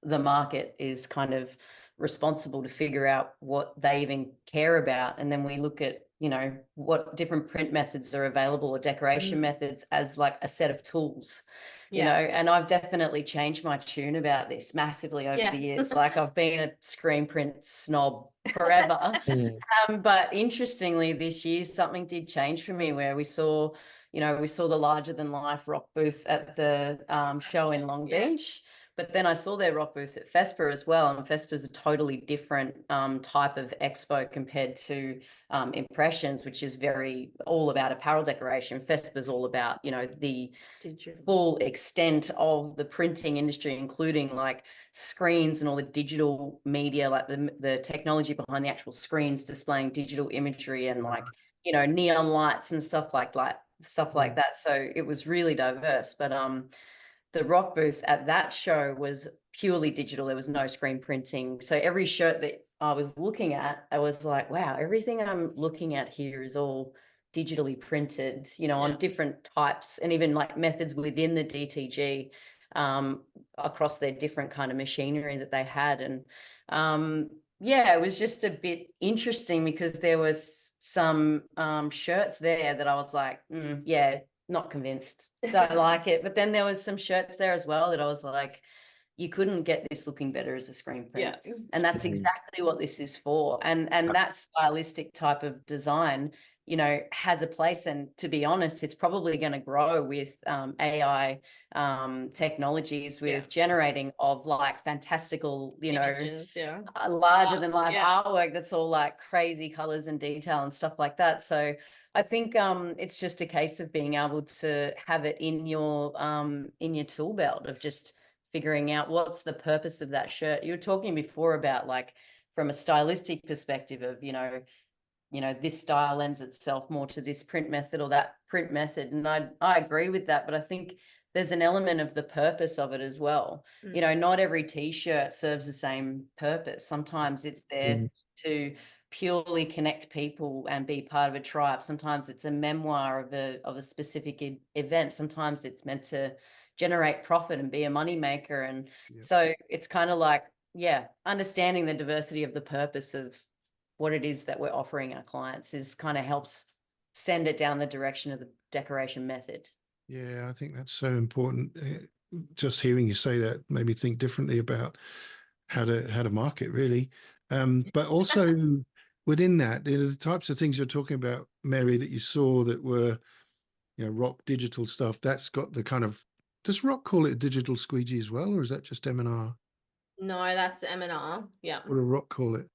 the market is kind of responsible to figure out what they even care about. And then we look at, you know, what different print methods are available or decoration methods as like a set of tools. You know, and I've definitely changed my tune about this massively over the years. Like I've been a screen print snob forever. But interestingly, this year something did change for me where we saw, you know, we saw the larger than life rock booth at the show in Long Beach. But then I saw their rock booth at FESPA as well, and FESPA is a totally different type of expo compared to Impressions, which is all about apparel decoration. FESPA is all about, you know, the full extent of the printing industry, including like screens and all the digital media, like the technology behind the actual screens displaying digital imagery and like, you know, neon lights and stuff like that. So it was really diverse, but the rock booth at that show was purely digital. There was no screen printing. So every shirt that I was looking at, I was like, wow, everything I'm looking at here is all digitally printed, you know, on different types and even like methods within the DTG across their different kind of machinery that they had. And yeah, it was just a bit interesting because there was some shirts there that I was like, yeah, not convinced, don't like it. But then there was some shirts there as well that I was like, you couldn't get this looking better as a screen print. And that's exactly what this is for. And that stylistic type of design, you know, has a place. And to be honest, it's probably going to grow with AI technologies, with generating of like fantastical, you Images, know, larger than life artwork that's all like crazy colors and detail and stuff like that. So I think it's just a case of being able to have it in your tool belt of just figuring out what's the purpose of that shirt. You were talking before about like from a stylistic perspective of, you know, this style lends itself more to this print method or that print method. And I agree with that, but I think there's an element of the purpose of it as well. You know, not every T-shirt serves the same purpose. Sometimes it's there to purely connect people and be part of a tribe. Sometimes it's a memoir of a specific event. Sometimes it's meant to generate profit and be a money maker. And so it's kind of like, understanding the diversity of the purpose of what it is that we're offering our clients is kind of helps send it down the direction of the decoration method. Yeah, I think that's so important. Just hearing you say that made me think differently about how to market, really. But also within that, you know, the types of things you're talking about, Mary, that you saw that were, you know, rock digital stuff. That's got the kind of, does rock call it a digital squeegee as well, or is that just M&R? No, that's M&R. Yeah. What do rock call it?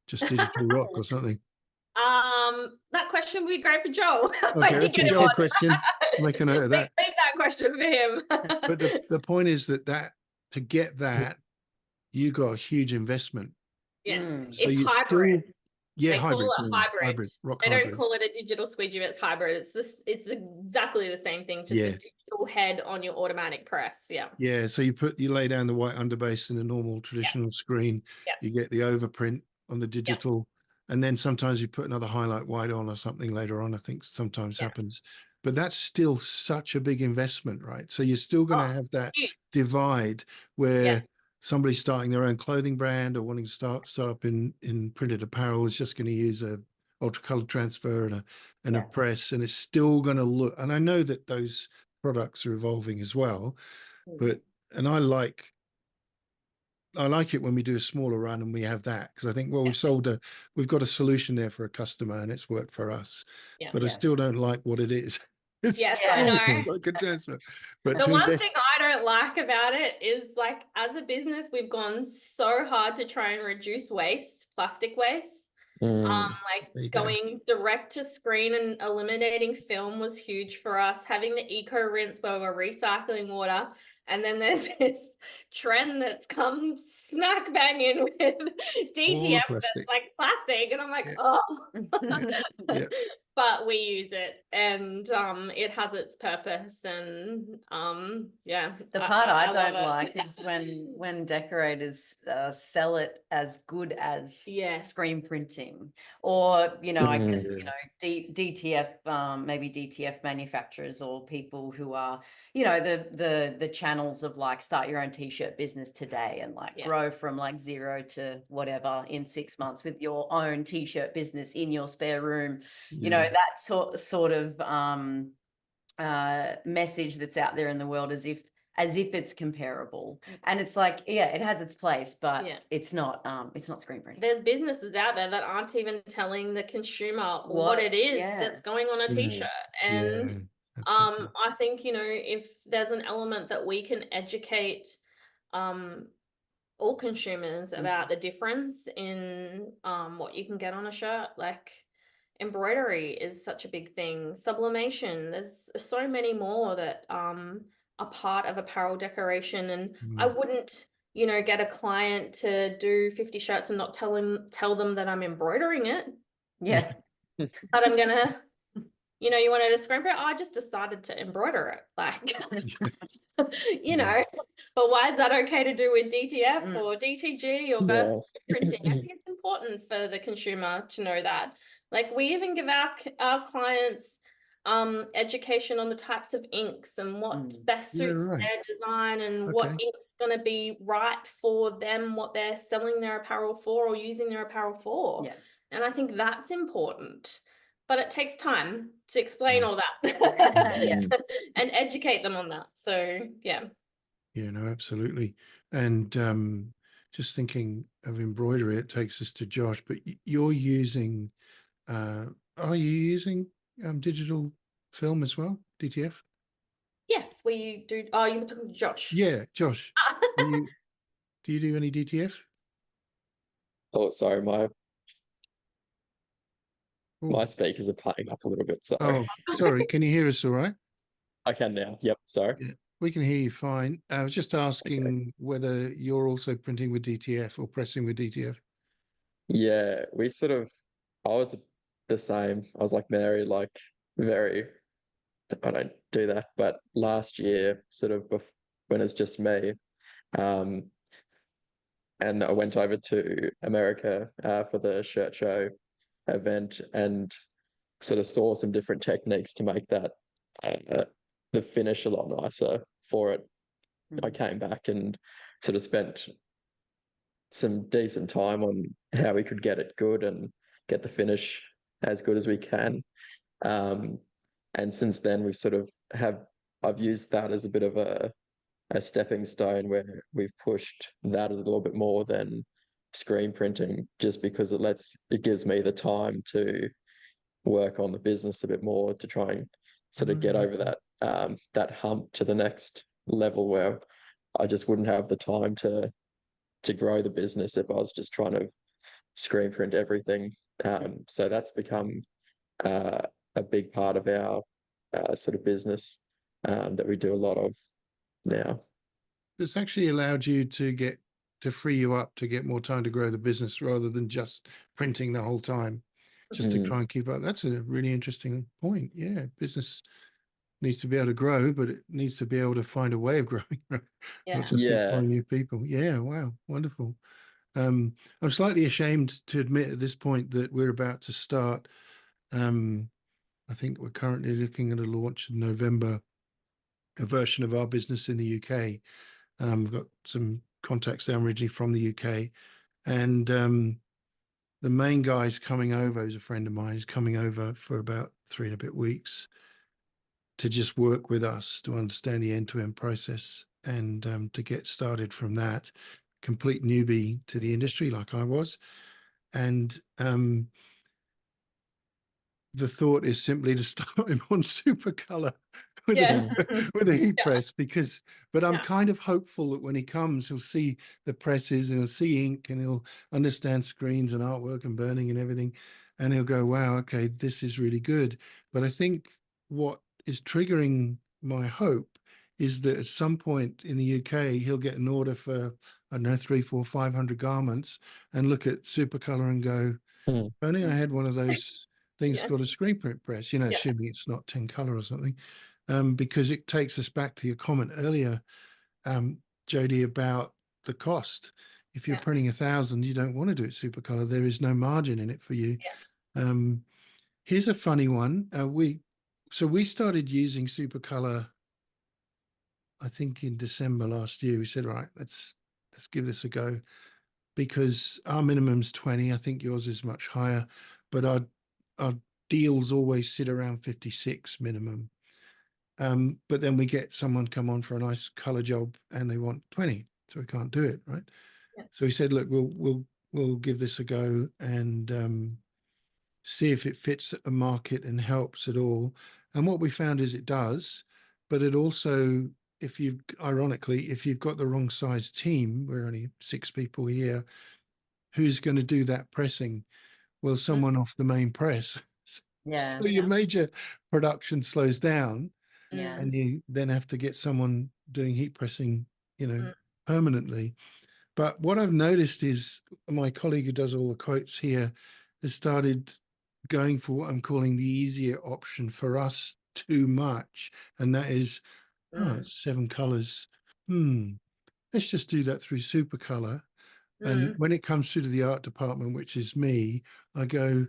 Just digital rock or something? That question would be great for Joel. Okay, that's a Joel question. Make a note of that. Leave that question for him. But the point is that to get that, you got a huge investment. So it's you hybrid. They hybrid, call it hybrid. rock They hybrid. don't call it a digital squeegee, but it's hybrid. It's exactly the same thing, just a digital head on your automatic press. Yeah, so you lay down the white underbase in a normal traditional screen. You get the overprint on the digital, and then sometimes you put another highlight white on or something later on. I think sometimes happens, but that's still such a big investment, right? So you're still going to have that divide where somebody starting their own clothing brand or wanting to start up in printed apparel is just going to use a ultra color transfer and a press, and it's still going to look. And I know that those products are evolving as well, but I like it when we do a smaller run and we have that, because I think, well, we've got a solution there for a customer and it's worked for us, but I still don't like what it is. It's Yes, I know. like a transfer. But The to one invest, thing I don't like about it is, like, as a business, we've gone so hard to try and reduce waste, plastic waste. Mm. Like there you go. going direct to screen and eliminating film was huge for us. Having the eco rinse where we're recycling water. And then there's this trend that's come smack bang in with DTF that's plastic. like plastic. And I'm like, Yeah. oh. Yeah. But we use it, and it has its purpose, and yeah. The part I love don't it. like is when decorators sell it as good as Yes. screen printing, or I guess Mm. DTF, maybe DTF manufacturers or people who are the channels of like start your own t-shirt business today and like grow from like 0 to whatever in 6 months with your own t-shirt business in your spare room. That sort of message that's out there in the world as if it's comparable, and it's like, it has its place, but it's not screen printing. There's businesses out there that aren't even telling the consumer what it is that's going on a t-shirt. And I think, if there's an element that we can educate all consumers about the difference in what you can get on a shirt, like embroidery is such a big thing, sublimation, there's so many more that are part of apparel decoration. And I wouldn't get a client to do 50 shirts and not tell them that I'm embroidering it, but I'm gonna you wanted a screen print, I just decided to embroider it, like but why is that okay to do with DTF or DTG or versus printing? I think it's important for the consumer to know that. Like, we even give our clients education on the types of inks and what best suits their design and what ink's going to be right for them, what they're selling their apparel for or using their apparel for. And I think that's important. But it takes time to explain all that and educate them on that. So, yeah. Yeah, no, absolutely. And just thinking of embroidery, it takes us to Josh, but you're using, are you using digital film as well, DTF? Yes, we do. Oh, you were talking to Josh. Yeah, Josh. do you do any DTF? Oh, sorry, my speakers are playing up a little bit. Sorry. Oh, sorry. Can you hear us all right? I can now. Yep. Sorry. Yeah, we can hear you fine. I was just asking whether you're also printing with DTF or pressing with DTF. Yeah, I was the same. I was like Mary, like I don't do that. But last year, when it's just me, and I went over to America for the shirt show event and sort of saw some different techniques to make that the finish a lot nicer for it. I came back and sort of spent some decent time on how we could get it good and get the finish as good as we can. And since then, I've used that as a bit of a stepping stone where we've pushed that a little bit more than screen printing, just because it gives me the time to work on the business a bit more to try and sort of get over that hump to the next level where I just wouldn't have the time to grow the business if I was just trying to screen print everything. So that's become a big part of our sort of business that we do a lot of now. It's actually allowed you to free you up to get more time to grow the business rather than just printing the whole time, just to try and keep up. That's a really interesting point. Yeah, business needs to be able to grow, but it needs to be able to find a way of growing, right? Not just employing new people. Yeah, wow, wonderful. I'm slightly ashamed to admit at this point that we're about to start. I think we're currently looking at a launch in November, a version of our business in the UK. We've got some contacts there originally from the UK, and the main guy's coming over, who's a friend of mine, is coming over for about 3 and a bit weeks to just work with us to understand the end-to-end process and to get started from that. Complete newbie to the industry like I was. And the thought is simply to start him on super color with Yes. with a heat Yeah. press, but I'm Yeah. kind of hopeful that when he comes, he'll see the presses and he'll see ink and he'll understand screens and artwork and burning and everything. And he'll go, wow, okay, this is really good. But I think what is triggering my hope is that at some point in the UK, he'll get an order for, I don't know, 300, 400, 500 garments and look at Supercolor and go, Hmm. if only I had one of those things Yeah. called a screen print press, you know, Yeah. assuming it's not 10 color or something. Because it takes us back to your comment earlier, Jodi, about the cost. If you're Yeah. printing 1,000, you don't want to do it super color. There is no margin in it for you. Yeah. Here's a funny one. We started using super color, I think in December last year. We said, right, let's give this a go, because our minimum's 20. I think yours is much higher, but our deals always sit around 56 minimum. But then we get someone come on for a nice color job and they want 20, so we can't do it, right? Yeah. So we said, look, we'll give this a go and see if it fits a market and helps at all. And what we found is it does, but it also, ironically, if you've got the wrong size team, we're only 6 people here, who's going to do that pressing? Well, someone off the main press. Yeah. So your major production slows down, Yeah. and you then have to get someone doing heat pressing, Mm. permanently. But what I've noticed is my colleague who does all the quotes here has started going for what I'm calling the easier option for us too much. And that is, it's 7 colors. Let's just do that through super color. And when it comes through to the art department, which is me, I go,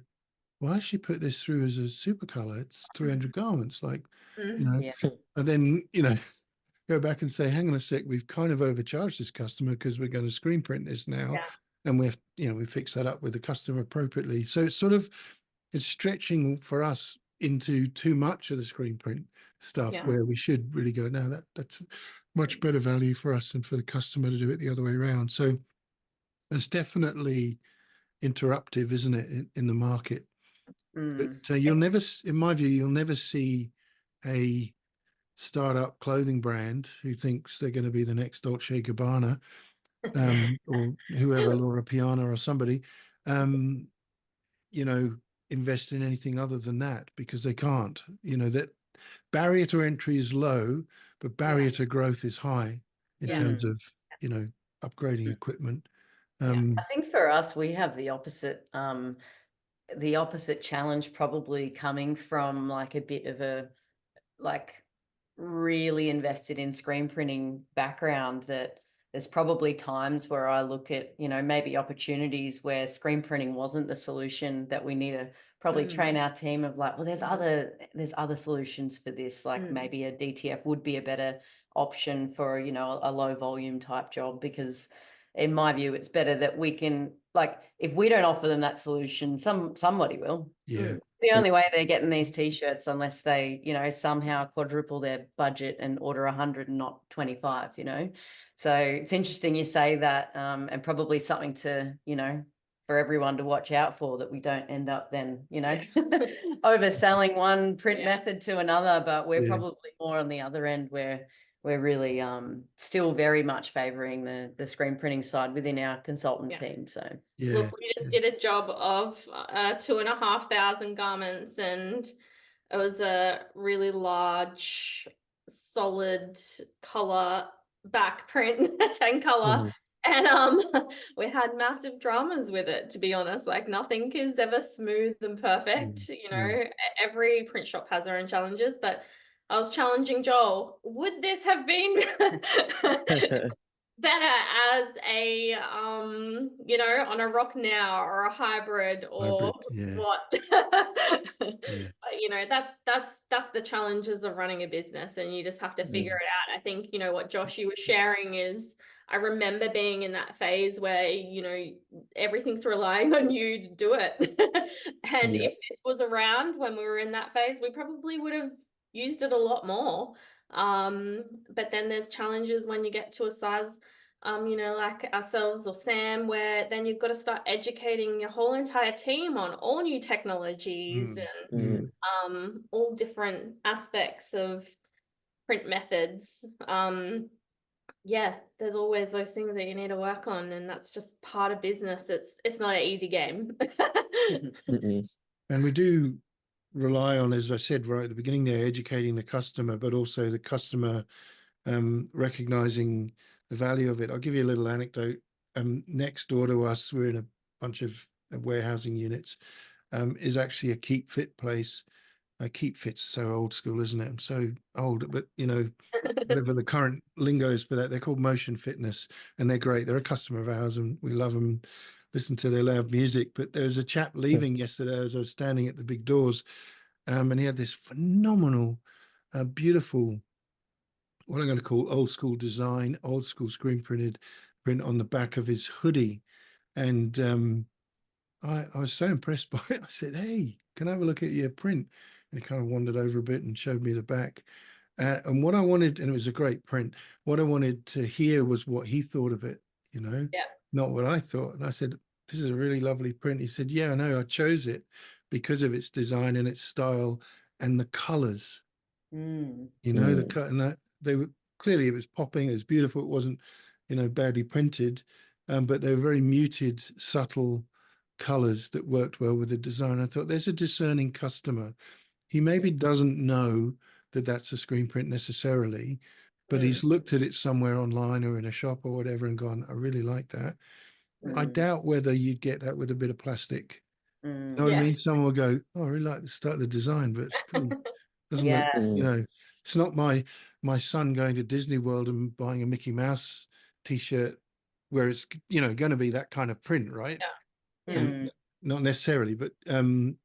why should she put this through as a super color? It's 300 garments, like, Yeah. and then, go back and say, hang on a sec, we've kind of overcharged this customer because we're going to screen print this now. Yeah. And we fix that up with the customer appropriately. So it's stretching for us into too much of the screen print stuff, Yeah. where we should really go, no, that's much better value for us than for the customer to do it the other way around. So it's definitely interruptive, isn't it, in the market? But you'll never, in my view, you'll never see a startup clothing brand who thinks they're going to be the next Dolce & Gabbana, or whoever, Laura Piana or somebody, invest in anything other than that, because they can't. That barrier to entry is low, but barrier to growth is high in Yeah. terms of, upgrading equipment. I think for us, we have the opposite challenge, probably coming from like a bit of a really invested in screen printing background, that there's probably times where I look at, maybe opportunities where screen printing wasn't the solution, that we need to probably train our team of like, well, there's other solutions for this. Like maybe a DTF would be a better option for, a low volume type job, because in my view, it's better that we can, like, if we don't offer them that solution, somebody will. Yeah. It's the only way they're getting these t-shirts, unless they, somehow quadruple their budget and order 100 and not 25, So it's interesting you say that, and probably something to, for everyone to watch out for, that we don't end up then, overselling one print method to another. But we're probably more on the other end, where we're really still very much favouring the screen printing side within our consultant team. So Look, we just did a job of 2,500 garments, and it was a really large, solid colour back print, 10 colour. And we had massive dramas with it, to be honest. Like, nothing is ever smooth and perfect. Every print shop has their own challenges, but I was challenging Joel. Would this have been better as a on a rock now, or a hybrid, or what? But, that's the challenges of running a business, and you just have to figure it out. I think what Joshy was sharing is, I remember being in that phase where everything's relying on you to do it. And if this was around when we were in that phase, we probably would have used it a lot more. But then there's challenges when you get to a size like ourselves or Sam, where then you've got to start educating your whole entire team on all new technologies and all different aspects of print methods. Yeah, there's always those things that you need to work on, and that's just part of business. It's not an easy game. And we do rely on, as I said right at the beginning there, educating the customer, but also the customer recognizing the value of it. I'll give you a little anecdote. Next door to us, we're in a bunch of warehousing units, is actually a Keep Fit place. Keep Fit's so old school, isn't it? I'm so old, but whatever the current lingo is for that, they're called Motion Fitness, and they're great. They're a customer of ours, and we love them. Listen to their loud music. But there was a chap leaving yesterday as I was standing at the big doors, and he had this phenomenal, beautiful, what I'm going to call old school design, old school screen printed print on the back of his hoodie, and I was so impressed by it. I said, "Hey, can I have a look at your print?" And he kind of wandered over a bit and showed me the back. And what I wanted, and it was a great print, what I wanted to hear was what he thought of it, Yeah. not what I thought. And I said, "This is a really lovely print." He said, "Yeah, I know. I chose it because of its design and its style and the colors, the cut, and that they were clearly, it was popping, it was beautiful. It wasn't, badly printed, but they were very muted, subtle colors that worked well with the design." I thought, there's a discerning customer. He maybe doesn't know that that's a screen print necessarily, but he's looked at it somewhere online or in a shop or whatever and gone, "I really like that." I doubt whether you'd get that with a bit of plastic. You know what I mean? Someone will go, "Oh, I really like the start of the design, but it's pretty, doesn't look, it's not my son going to Disney World and buying a Mickey Mouse t-shirt where it's, going to be that kind of print, right?" And not necessarily, but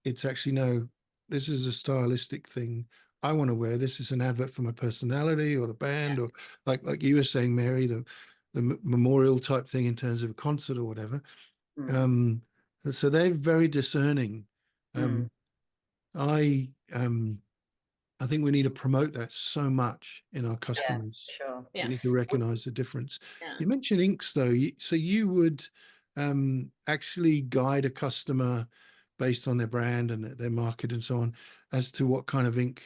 it's actually, no, this is a stylistic thing I want to wear. This is an advert for my personality or the band, or like you were saying, Mary, the memorial type thing in terms of a concert or whatever. So they're very discerning. I think we need to promote that so much in our customers. Sure. We need to recognize the difference. Yeah. You mentioned inks, though. So you would actually guide a customer based on their brand and their market and so on as to what kind of ink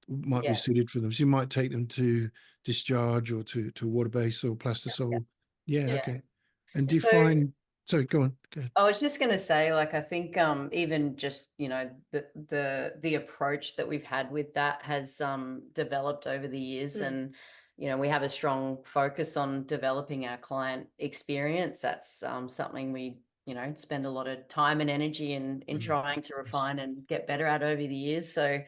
might be suited for them. So you might take them to Discharge or to water-based or Plastisol. Yeah, okay. And do you find... Sorry, go on. Go ahead. I was just going to say, like, I think even just, the approach that we've had with that has developed over the years. And, we have a strong focus on developing our client experience. That's something we, spend a lot of time and energy in trying to refine and get better at over the years. So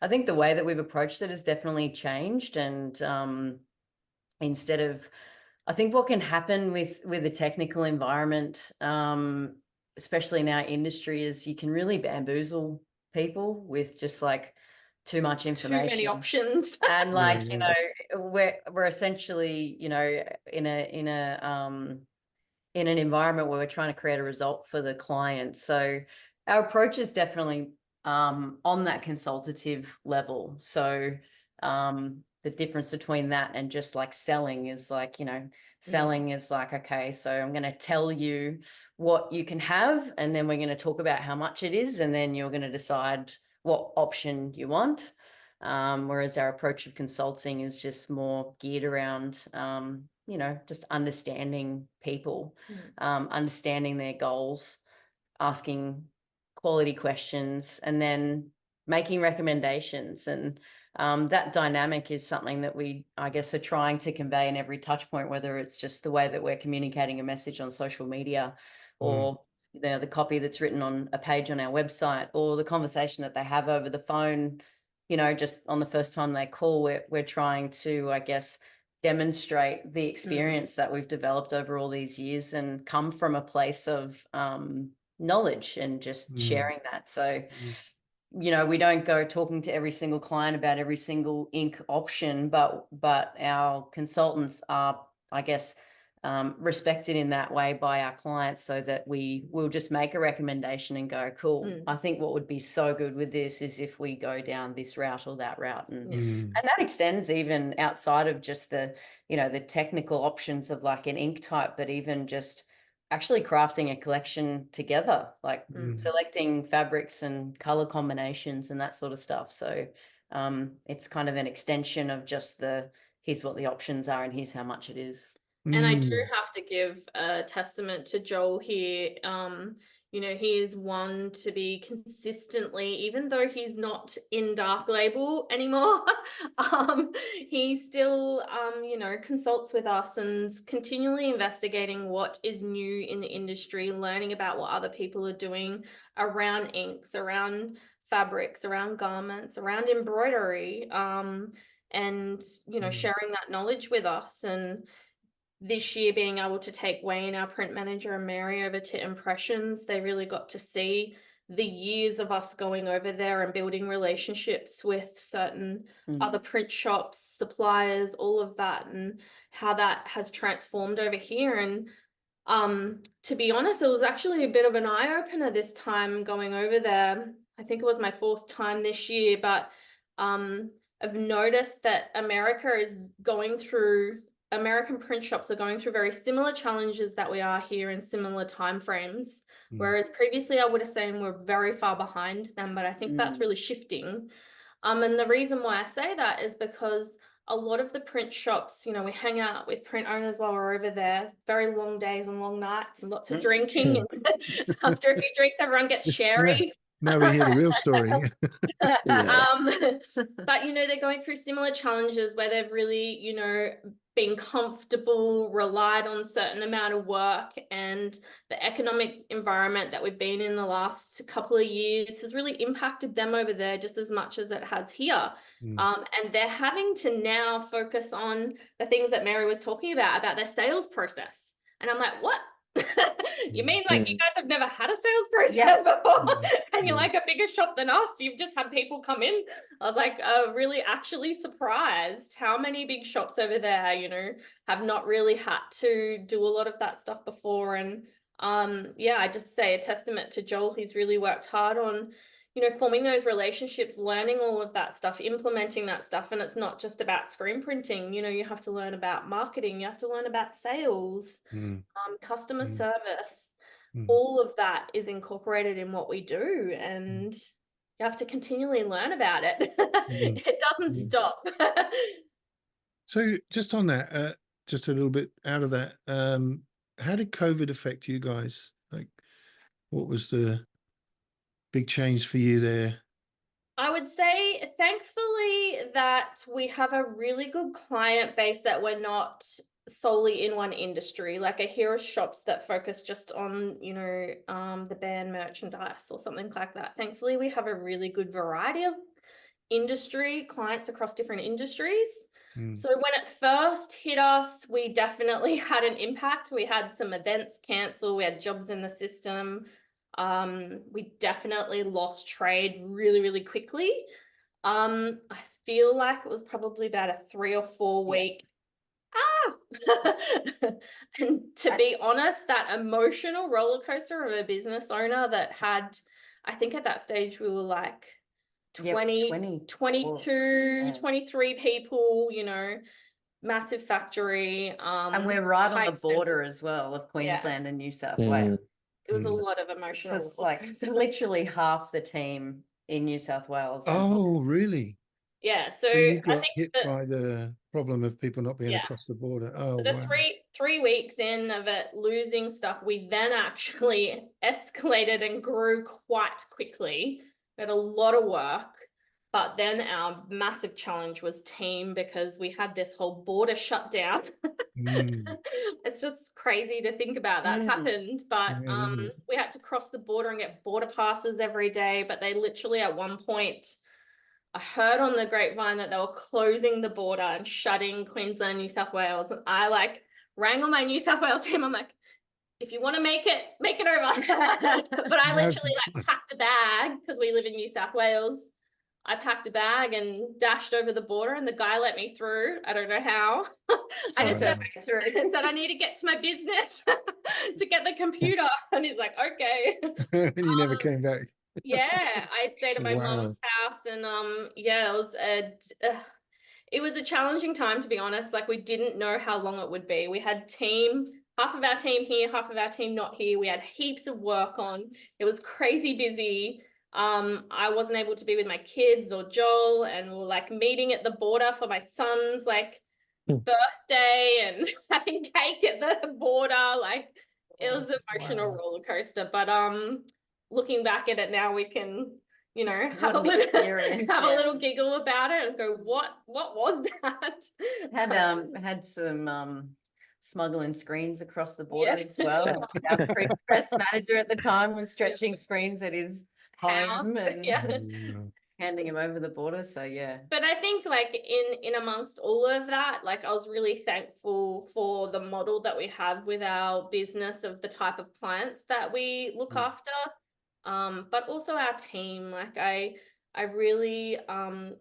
I think the way that we've approached it has definitely changed. And instead of... I think what can happen with the technical environment, especially in our industry, is you can really bamboozle people with just like too much information, too many options, and like we're essentially in an environment where we're trying to create a result for the client. So our approach is definitely on that consultative level. So the difference between that and just like selling is like, selling is like, okay, so I'm going to tell you what you can have, and then we're going to talk about how much it is, and then you're going to decide what option you want. Whereas our approach of consulting is just more geared around, just understanding people, understanding their goals, asking quality questions, and then making recommendations. And that dynamic is something that we, I guess, are trying to convey in every touch point, whether it's just the way that we're communicating a message on social media, or the copy that's written on a page on our website, or the conversation that they have over the phone, just on the first time they call. We're trying to, I guess, demonstrate the experience that we've developed over all these years and come from a place of knowledge and just sharing that. So we don't go talking to every single client about every single ink option, but our consultants are, I guess, respected in that way by our clients, so that we will just make a recommendation and go, cool, I think what would be so good with this is if we go down this route or that route. And that extends even outside of just the, you know, the technical options of like an ink type, but even just actually crafting a collection together, like selecting fabrics and color combinations and that sort of stuff. So it's kind of an extension of just the, here's what the options are and here's how much it is. And I do have to give a testament to Joel here. You know, he is one to be consistently, even though he's not in Dark Label anymore, he still, you know, consults with us and continually investigating what is new in the industry, learning about what other people are doing around inks, around fabrics, around garments, around embroidery, and, you know, sharing that knowledge with us. And this year being able to take Wayne, our print manager, and Mary over to Impressions, they really got to see the years of us going over there and building relationships with certain other print shops, suppliers, all of that, and how that has transformed over here. And to be honest, it was actually a bit of an eye-opener this time going over there. I think it was my 4th time this year, but I've noticed that American print shops are going through very similar challenges that we are here in similar timeframes. Whereas previously I would have said we're very far behind them, but I think that's really shifting. And the reason why I say that is because a lot of the print shops, you know, we hang out with print owners while we're over there, very long days and long nights and lots of drinking. And after a few drinks, everyone gets sherry. Now we hear the real story. But, you know, they're going through similar challenges where they've really, you know, been comfortable, relied on a certain amount of work, and the economic environment that we've been in the last couple of years has really impacted them over there just as much as it has here. And they're having to now focus on the things that Mary was talking about their sales process. And I'm like, what? You mean like you guys have never had a sales process before? And you're like a bigger shop than us? You've just had people come in? I was like, really actually surprised how many big shops over there, you know, have not really had to do a lot of that stuff before. And yeah, I just say a testament to Joel. He's really worked hard on, you know, forming those relationships, learning all of that stuff, implementing that stuff. And it's not just about screen printing. You know, you have to learn about marketing, you have to learn about sales, customer service. All of that is incorporated in what we do, and you have to continually learn about it. It doesn't stop. So just on that, just a little bit out of that, how did COVID affect you guys? Like, what was the big change for you there? I would say, thankfully, that we have a really good client base that we're not solely in one industry. Like I hear of shops that focus just on, you know, the band merchandise or something like that. Thankfully, we have a really good variety of industry clients across different industries. So when it first hit us, we definitely had an impact. We had some events cancel, we had jobs in the system. We definitely lost trade really, really quickly. I feel like it was probably about a 3 or 4 week. And to be honest, that emotional roller coaster of a business owner that had, I think at that stage we were like 22, 23 people, you know, massive factory. And we're right on the border as well of Queensland and New South Wales. It was a lot of emotional. So it's like literally half the team in New South Wales. Oh, really? Yeah. So you got I think hit by the problem of people not being across the border. Oh, the wow. three weeks in of it losing stuff, we then actually escalated and grew quite quickly. We had a lot of work, but then our massive challenge was team, because we had this whole border shut down. It's just crazy to think about that happened, but we had to cross the border and get border passes every day. But they literally at one point, I heard on the grapevine that they were closing the border and shutting Queensland, New South Wales. And I like rang on my New South Wales team. I'm like, if you want to make it over. But I literally like packed a bag because we live in New South Wales. I packed a bag and dashed over the border, and the guy let me through. I don't know how. I just said, I need to get to my business to get the computer. And he's like, okay. And you never came back. Yeah, I stayed at my Wow. mom's house, and yeah, it was a challenging time, to be honest. Like, we didn't know how long it would be. We had half of our team here, half of our team not here. We had heaps of work on. It was crazy busy. I wasn't able to be with my kids or Joel, and we were like meeting at the border for my son's like birthday and having cake at the border. Like, it was an emotional roller coaster. But looking back at it now, we can, you know, have a little giggle about it and go, what was that? Had some smuggling screens across the border as well. Our press manager at the time was stretching screens at his home and handing him over the border. So yeah. But I think like in amongst all of that, like, I was really thankful for the model that we have with our business, of the type of clients that we look after. But also our team. Like, I really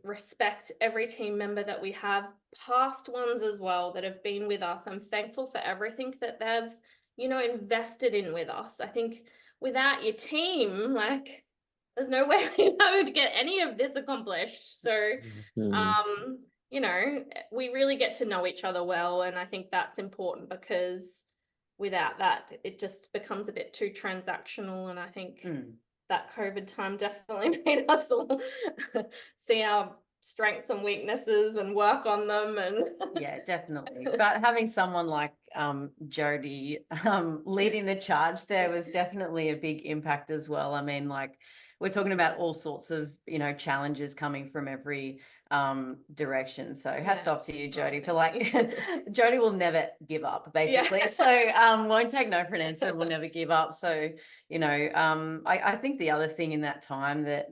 respect every team member that we have, past ones as well, that have been with us. I'm thankful for everything that they've, you know, invested in with us. I think without your team, like, there's no way we would get any of this accomplished. So, you know, we really get to know each other well. And I think that's important, because without that, it just becomes a bit too transactional. And I think that COVID time definitely made us all see our strengths and weaknesses and work on them. And yeah, definitely. But having someone like Jodi leading the charge there was definitely a big impact as well. I mean, like, we're talking about all sorts of, you know, challenges coming from every direction. So hats off to you, Jodi, for like, Jodi will never give up, basically. So won't take no for an answer, will never give up. So, you know, I think the other thing in that time that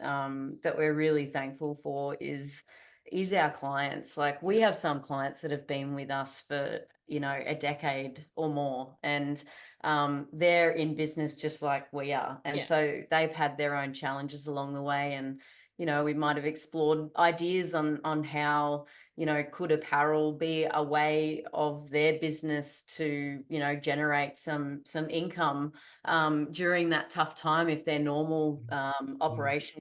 that we're really thankful for is our clients. Like, we have some clients that have been with us for, you know, a decade or more, and they're in business just like we are. And so they've had their own challenges along the way. And, you know, we might have explored ideas on how, you know, could apparel be a way of their business to, you know, generate some income during that tough time, if their normal operation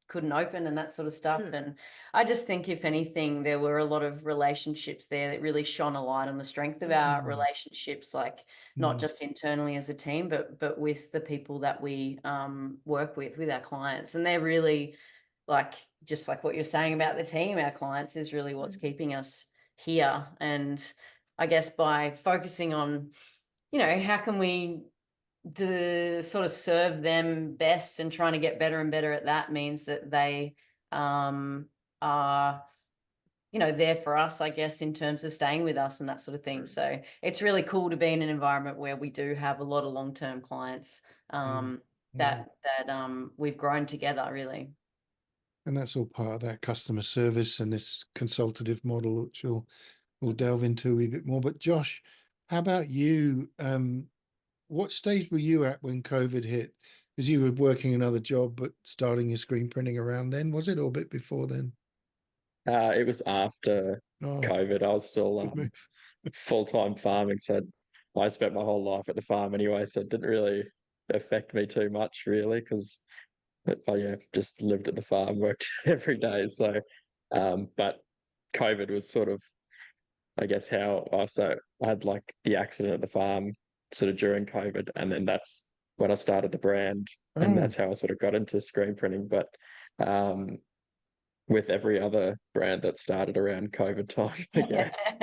couldn't open and that sort of stuff. And I just think, if anything, there were a lot of relationships there that really shone a light on the strength of our relationships, like not just internally as a team, but with the people that we work with our clients. And they're really, like, just like what you're saying about the team, our clients is really what's keeping us here. And I guess by focusing on, you know, how can we sort of serve them best, and trying to get better and better at that, means that they are, you know, there for us, I guess, in terms of staying with us and that sort of thing. So it's really cool to be in an environment where we do have a lot of long-term clients that we've grown together, really. And that's all part of that customer service and this consultative model, which we'll delve into a wee bit more. But Josh, how about you? What stage were you at when COVID hit? Because you were working another job, but starting your screen printing around then, was it, or a bit before then? It was after COVID. I was still full-time farming, so I spent my whole life at the farm anyway, so it didn't really affect me too much, really, because I just lived at the farm, worked every day. So, but COVID was sort of, I guess, how I had like the accident at the farm sort of during COVID, and then that's when I started the brand, and that's how I sort of got into screen printing. But with every other brand that started around COVID time, I guess.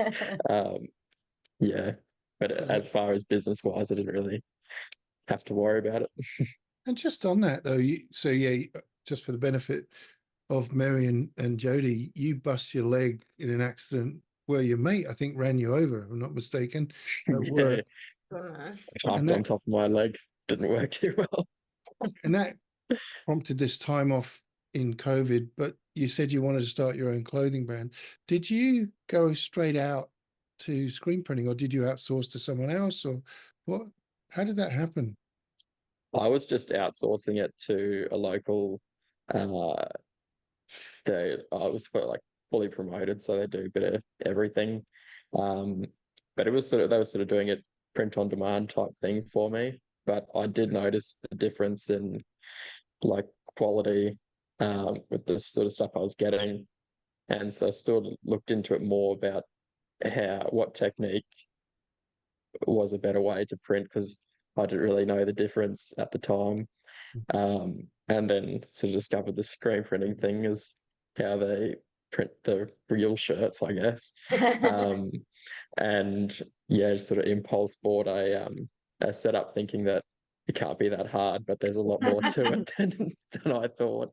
But as far as business wise, I didn't really have to worry about it. And just on that though, just for the benefit of Mary and Jodi, you bust your leg in an accident where your mate, I think, ran you over, if I'm not mistaken, at work. Hopped on top of my leg, didn't work too well. And that prompted this time off in COVID, but you said you wanted to start your own clothing brand. Did you go straight out to screen printing, or did you outsource to someone else, or what? How did that happen? I was just outsourcing it to a local I was like fully promoted, so they do a bit of everything. But it was they were sort of doing it print on demand type thing for me. But I did notice the difference in like quality with the sort of stuff I was getting. And so I still looked into it more about what technique was a better way to print, because I didn't really know the difference at the time. And then sort of discovered the screen printing thing is how they print the real shirts, I guess. And yeah, just sort of impulse bought a setup thinking that it can't be that hard, but there's a lot more to it than I thought.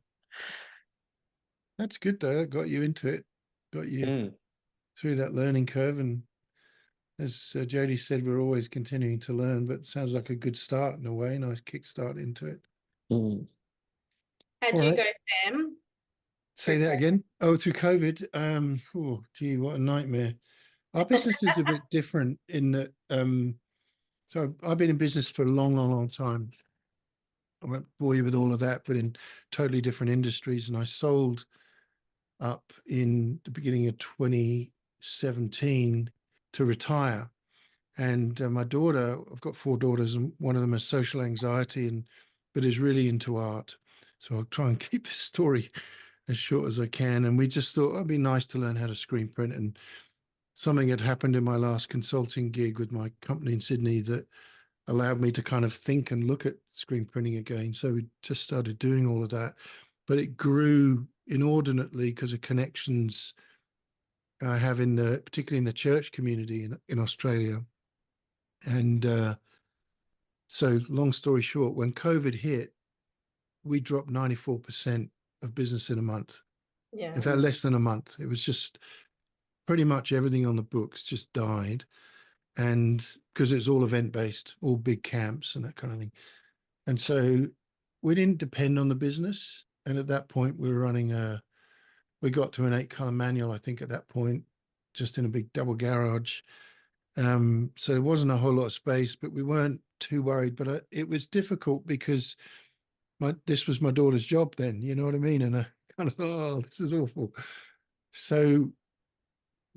That's good though. That got you into it, got you through that learning curve. And as Jodi said, we're always continuing to learn, but it sounds like a good start in a way, nice kickstart into it. How'd All you right. go, Sam? Say that again. Oh, through COVID. Oh, gee, what a nightmare. Our business is a bit different in that. So I've been in business for a long, long, long time. I won't bore you with all of that, but in totally different industries. And I sold up in the beginning of 2017 to retire. And my daughter, I've got 4 daughters, and one of them has social anxiety, but is really into art. So I'll try and keep this story as short as I can. And we just thought it'd be nice to learn how to screen print. And something had happened in my last consulting gig with my company in Sydney that allowed me to kind of think and look at screen printing again. So we just started doing all of that. But it grew inordinately because of connections I have particularly in the church community in Australia. And so long story short, when COVID hit, we dropped 94% of business in a month. Yeah. In fact, less than a month. It was just pretty much everything on the books just died. And because it's all event-based, all big camps and that kind of thing. And so we didn't depend on the business. And at that point, we were we got to an 8-color manual, I think, at that point, just in a big double garage. So there wasn't a whole lot of space, but we weren't too worried. But it was difficult because this was my daughter's job then, you know what I mean? And I kind of thought, oh, this is awful. So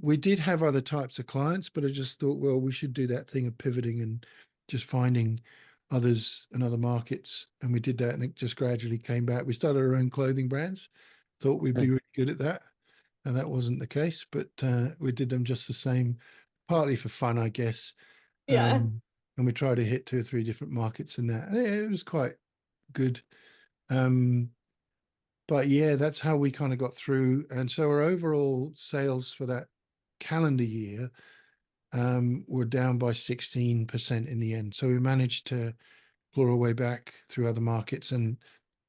we did have other types of clients, but I just thought, well, we should do that thing of pivoting and just finding others and other markets. And we did that, and it just gradually came back. We started our own clothing brands, thought we'd be really good at that. And that wasn't the case, but we did them just the same, partly for fun, I guess. Yeah. And we tried to hit 2 or 3 different markets in that. And it was quite good. But yeah, that's how we kind of got through. And so our overall sales for that calendar year were down by 16% in the end. So we managed to claw our way back through other markets, and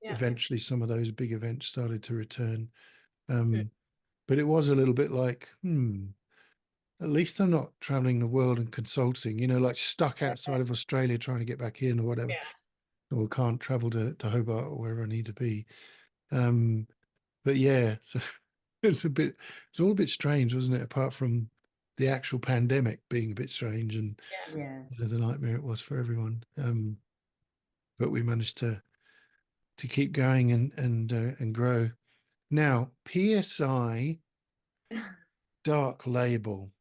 eventually some of those big events started to return. But it was a little bit like, at least I'm not traveling the world and consulting, like stuck outside of Australia trying to get back in or whatever. Or can't travel to Hobart or wherever I need to be. But yeah, so it's all a bit strange, wasn't it? Apart from the actual pandemic being a bit strange and the nightmare it was for everyone. But we managed to keep going and grow. Now, PSI Dark Label.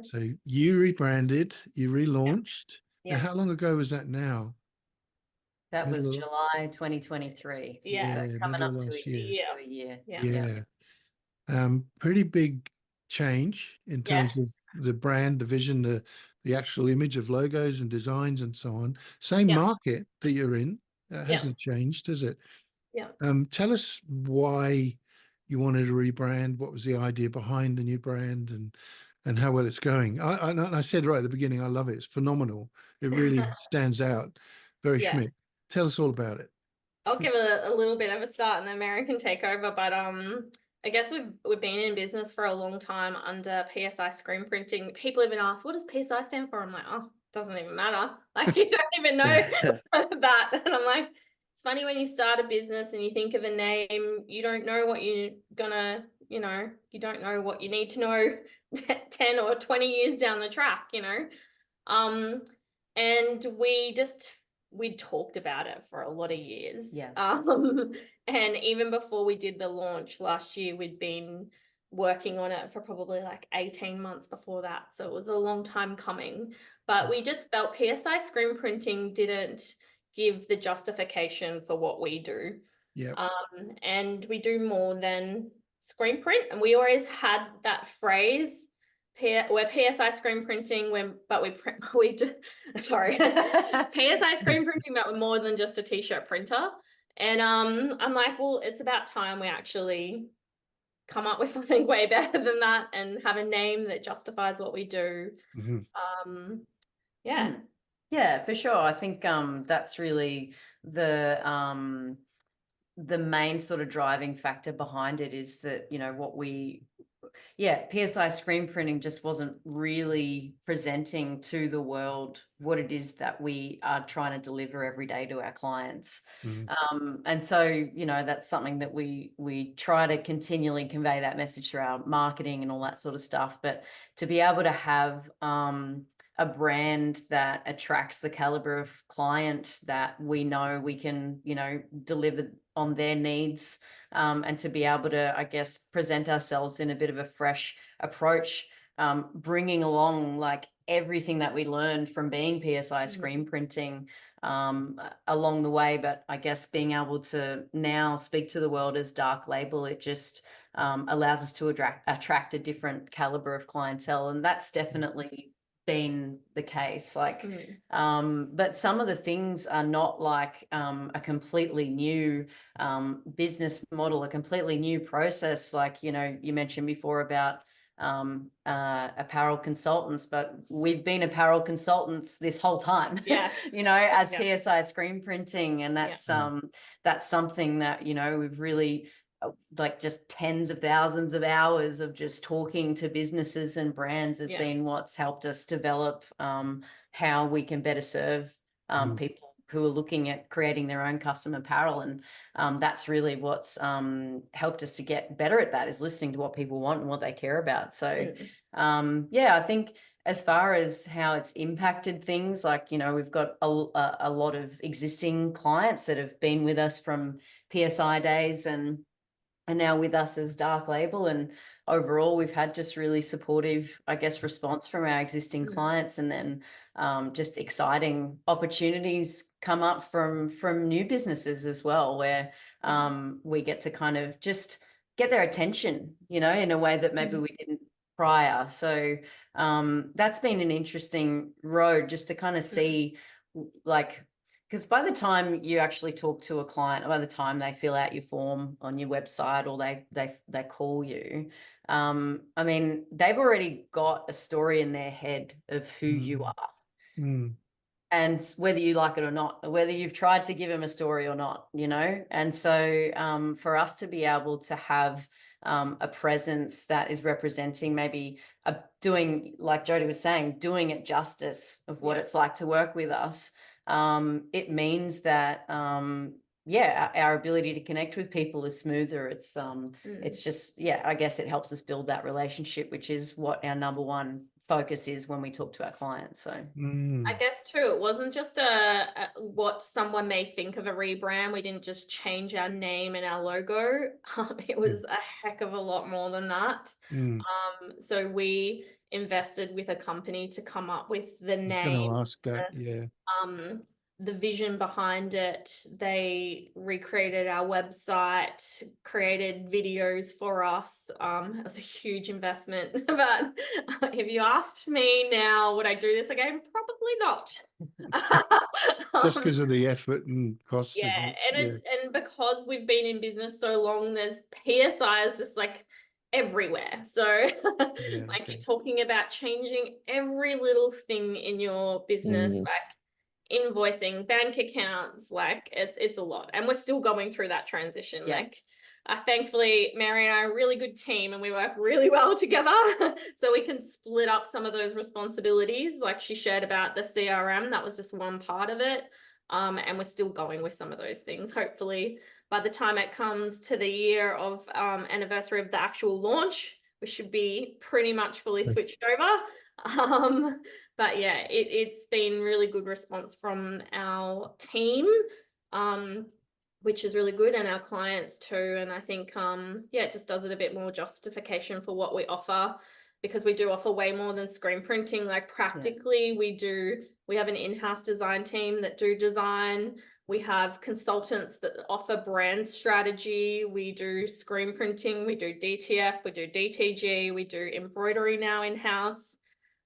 So you rebranded, you relaunched. Now, how long ago was that now? That was July 2023. Coming up to a year. Yeah. Pretty big change in terms of the brand, the vision, the actual image of logos and designs and so on. Same market that you're in. Hasn't changed, has it? Yeah. Tell us why you wanted to rebrand. What was the idea behind the new brand, and how well it's going? I said right at the beginning, I love it. It's phenomenal. It really stands out. Very Schmick. Tell us all about it. I'll give a little bit of a start and then Mary can take over. But I guess we've been in business for a long time under PSI screen printing. People even ask, what does PSI stand for? I'm like, oh, it doesn't even matter. Like, you don't even know that. And I'm like, it's funny when you start a business and you think of a name, you don't know what you're gonna, you don't know what you need to know 10 or 20 years down the track, And we just we'd talked about it for a lot of years. Yeah. And even before we did the launch last year, we'd been working on it for probably like 18 months before that. So it was a long time coming. But we just felt PSI screen printing didn't give the justification for what we do. Yeah. And we do more than screen print. And we always had that phrase, we're PSI screen printing, we do, sorry, PSI screen printing, but we're more than just a t-shirt printer. And I'm like, well, it's about time we actually come up with something way better than that and have a name that justifies what we do. Yeah. Yeah, for sure. I think that's really the main sort of driving factor behind it is that, you know, PSI screen printing just wasn't really presenting to the world what it is that we are trying to deliver every day to our clients. And so, you know, that's something that we try to continually convey that message through our marketing and all that sort of stuff. But to be able to have a brand that attracts the caliber of client that we know we can, you know, deliver on their needs, and to be able to, I guess, present ourselves in a bit of a fresh approach, bringing along like everything that we learned from being PSI screen printing along the way. But I guess being able to now speak to the world as Dark Label, it just allows us to attract a different caliber of clientele. And that's definitely been the case, like but some of the things are not like a completely new business model, a completely new process. Like, you know, you mentioned before about Apparel Consultants, but we've been Apparel Consultants this whole time, you know, as PSI screen printing. And that's that's something that, you know, we've really like just tens of thousands of hours of just talking to businesses and brands has been what's helped us develop how we can better serve people who are looking at creating their own custom apparel. And that's really what's helped us to get better at that, is listening to what people want and what they care about. So I think as far as how it's impacted things, like, you know, we've got a lot of existing clients that have been with us from PSI days and now with us as Dark Label. And overall, we've had just really supportive, I guess, response from our existing clients. And then just exciting opportunities come up from new businesses as well, where we get to kind of just get their attention, you know, in a way that maybe we didn't prior. So that's been an interesting road just to kind of see, like, because by the time you actually talk to a client, by the time they fill out your form on your website or they call you, I mean, they've already got a story in their head of who you are. And whether you like it or not, whether you've tried to give them a story or not, you know. And so for us to be able to have a presence that is representing maybe doing, like Jodi was saying, doing it justice of what it's like to work with us, it means that our ability to connect with people is smoother. It's just, I guess it helps us build that relationship, which is what our number one focus is when we talk to our clients. So I guess too, it wasn't just what someone may think of a rebrand. We didn't just change our name and our logo. It was a heck of a lot more than that. So we invested with a company to come up with the name. I'm gonna ask that, the vision behind it. They recreated our website, created videos for us. It was a huge investment, but if you asked me now, would I do this again? Probably not. just because of the effort and cost. And because we've been in business so long, there's PSI is just like everywhere. So you're talking about changing every little thing in your business, like invoicing, bank accounts, like it's a lot. And we're still going through that transition. Like thankfully, Mary and I are a really good team and we work really well together. So we can split up some of those responsibilities. Like she shared about the CRM, that was just one part of it. And we're still going with some of those things. Hopefully, by the time it comes to the year of anniversary of the actual launch, we should be pretty much fully switched over. But yeah, it's been really good response from our team, which is really good, and our clients too. And I think, yeah, it just does it a bit more justification for what we offer, because we do offer way more than screen printing. Like practically we have an in-house design team that do design. We have consultants that offer brand strategy. We do screen printing, we do DTF, we do DTG, we do embroidery now in-house.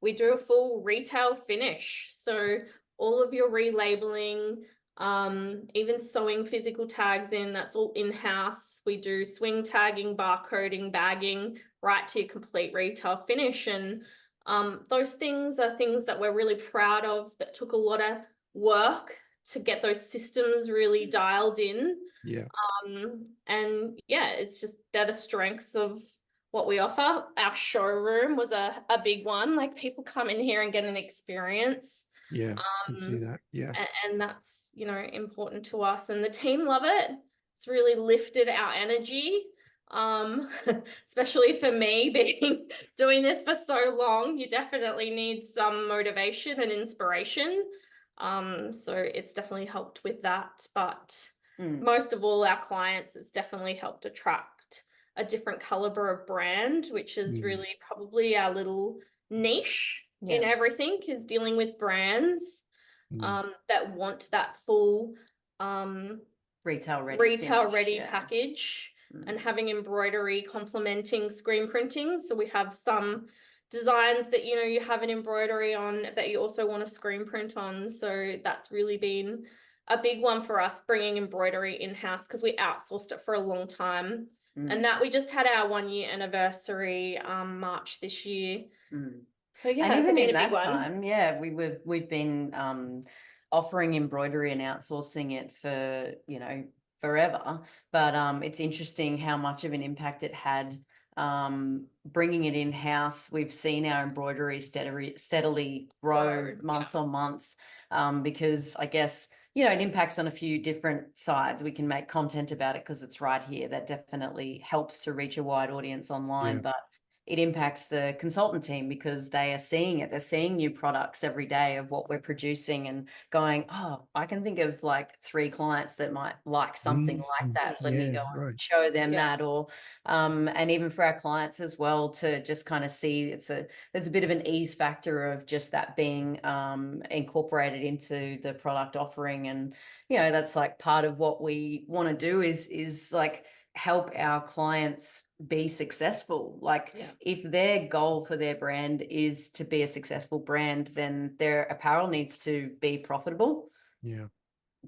We do a full retail finish. So all of your relabeling, even sewing physical tags in, that's all in-house. We do swing tagging, barcoding, bagging, right to your complete retail finish. And those things are things that we're really proud of, that took a lot of work to get those systems really dialed in. Yeah. And yeah, it's just, they're the strengths of what we offer. Our showroom was a big one. Like, people come in here and get an experience. Yeah, I see that. Yeah. And that's, you know, important to us, and the team love it. It's really lifted our energy. Especially for me, doing this for so long, you definitely need some motivation and inspiration. So it's definitely helped with that. But most of all, our clients, it's definitely helped attract a different caliber of brand, which is really probably our little niche in everything, is dealing with brands that want that full retail ready package, and having embroidery complementing screen printing. So we have some designs that, you know, you have an embroidery on that you also want to screen print on. So that's really been a big one for us, bringing embroidery in-house, because we outsourced it for a long time. And that we just had our 1 year anniversary March this year. So yeah, and even been in a big that one. time, we've been offering embroidery and outsourcing it for, you know, forever. But it's interesting how much of an impact it had bringing it in house. We've seen our embroidery steadily grow month on month, because I guess, you know, it impacts on a few different sides. We can make content about it because it's right here. That definitely helps to reach a wide audience online, but it impacts the consultant team because they are seeing it. They're seeing new products every day of what we're producing and going, oh, I can think of like 3 clients that might like something like that. Let me go and show them that. Or and even for our clients as well, to just kind of see there's a bit of an ease factor of just that being incorporated into the product offering. And, you know, that's like part of what we want to do is like help our clients be successful. Like, if their goal for their brand is to be a successful brand, then their apparel needs to be profitable,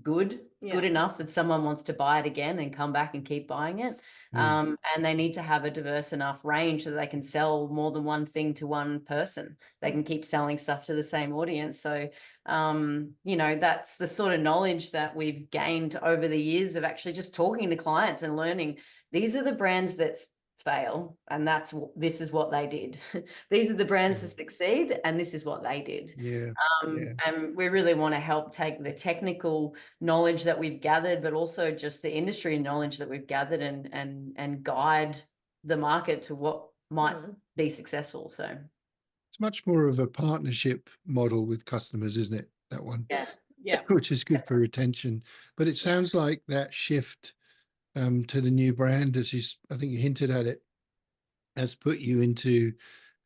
good enough that someone wants to buy it again and come back and keep buying it. And they need to have a diverse enough range so that they can sell more than one thing to one person. They can keep selling stuff to the same audience. So you know, that's the sort of knowledge that we've gained over the years of actually just talking to clients and learning, these are the brands that fail, and this is what they did. These are the brands that succeed, and this is what they did. And we really want to help take the technical knowledge that we've gathered, but also just the industry knowledge that we've gathered, and guide the market to what might be successful. So it's much more of a partnership model with customers, isn't it? That one, which is good for retention. But it sounds like that shift to the new brand, I think you hinted at it, has put you into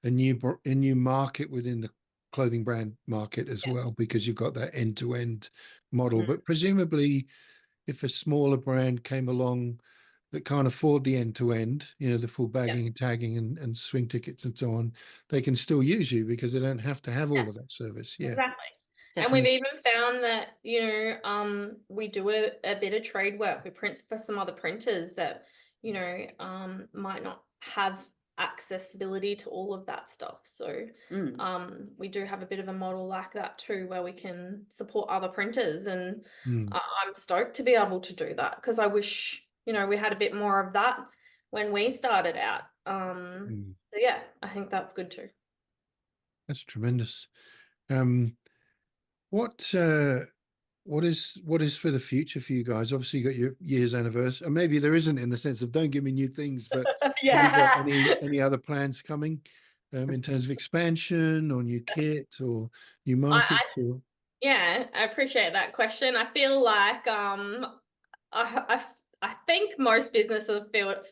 a new market within the clothing brand market as well, because you've got that end-to-end model. But presumably, if a smaller brand came along that can't afford the end-to-end, you know, the full bagging and tagging and swing tickets and so on, they can still use you because they don't have to have all of that service. Exactly. And we've even found that, you know, we do a bit of trade work. We print for some other printers that, you know, might not have accessibility to all of that stuff. So we do have a bit of a model like that too, where we can support other printers. And I'm stoked to be able to do that, because I wish, you know, we had a bit more of that when we started out. So yeah, I think that's good too. That's tremendous. What is for the future for you guys? Obviously, you got your year's anniversary, or maybe there isn't, in the sense of don't give me new things, but have you got any other plans coming? in terms of expansion or new kit or new I markets? Or yeah, I appreciate that question. I feel like I think most businesses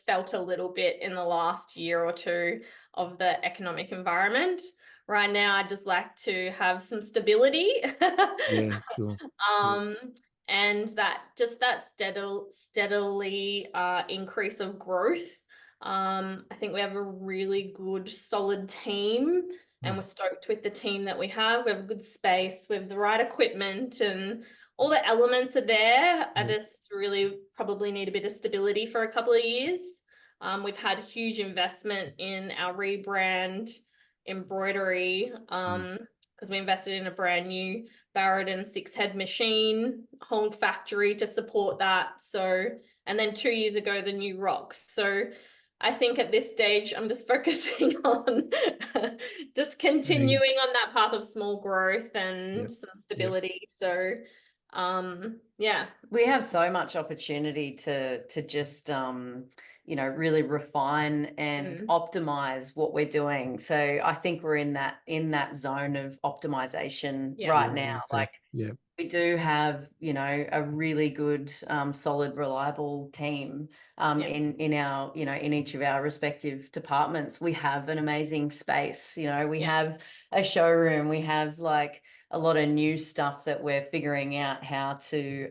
felt a little bit in the last year or two of the economic environment. Right now, I just like to have some stability. yeah, sure. And that steadily increase of growth. I think we have a really good, solid team, and we're stoked with the team that we have. We have a good space, we have the right equipment, and all the elements are there. I just really probably need a bit of stability for a couple of years. We've had huge investment in our rebrand embroidery, because we invested in a brand new Barrett 6-head machine, whole factory to support that. So, and then 2 years ago, the new rocks. So I think at this stage, I'm just focusing on just continuing on that path of small growth and some stability. So, yeah. We have so much opportunity to just really refine and optimize what we're doing. So I think we're in that zone of optimization right now. Okay. Like we do have, a really good, solid, reliable team in our, in each of our respective departments. We have an amazing space. We have a showroom. We have like a lot of new stuff that we're figuring out how to,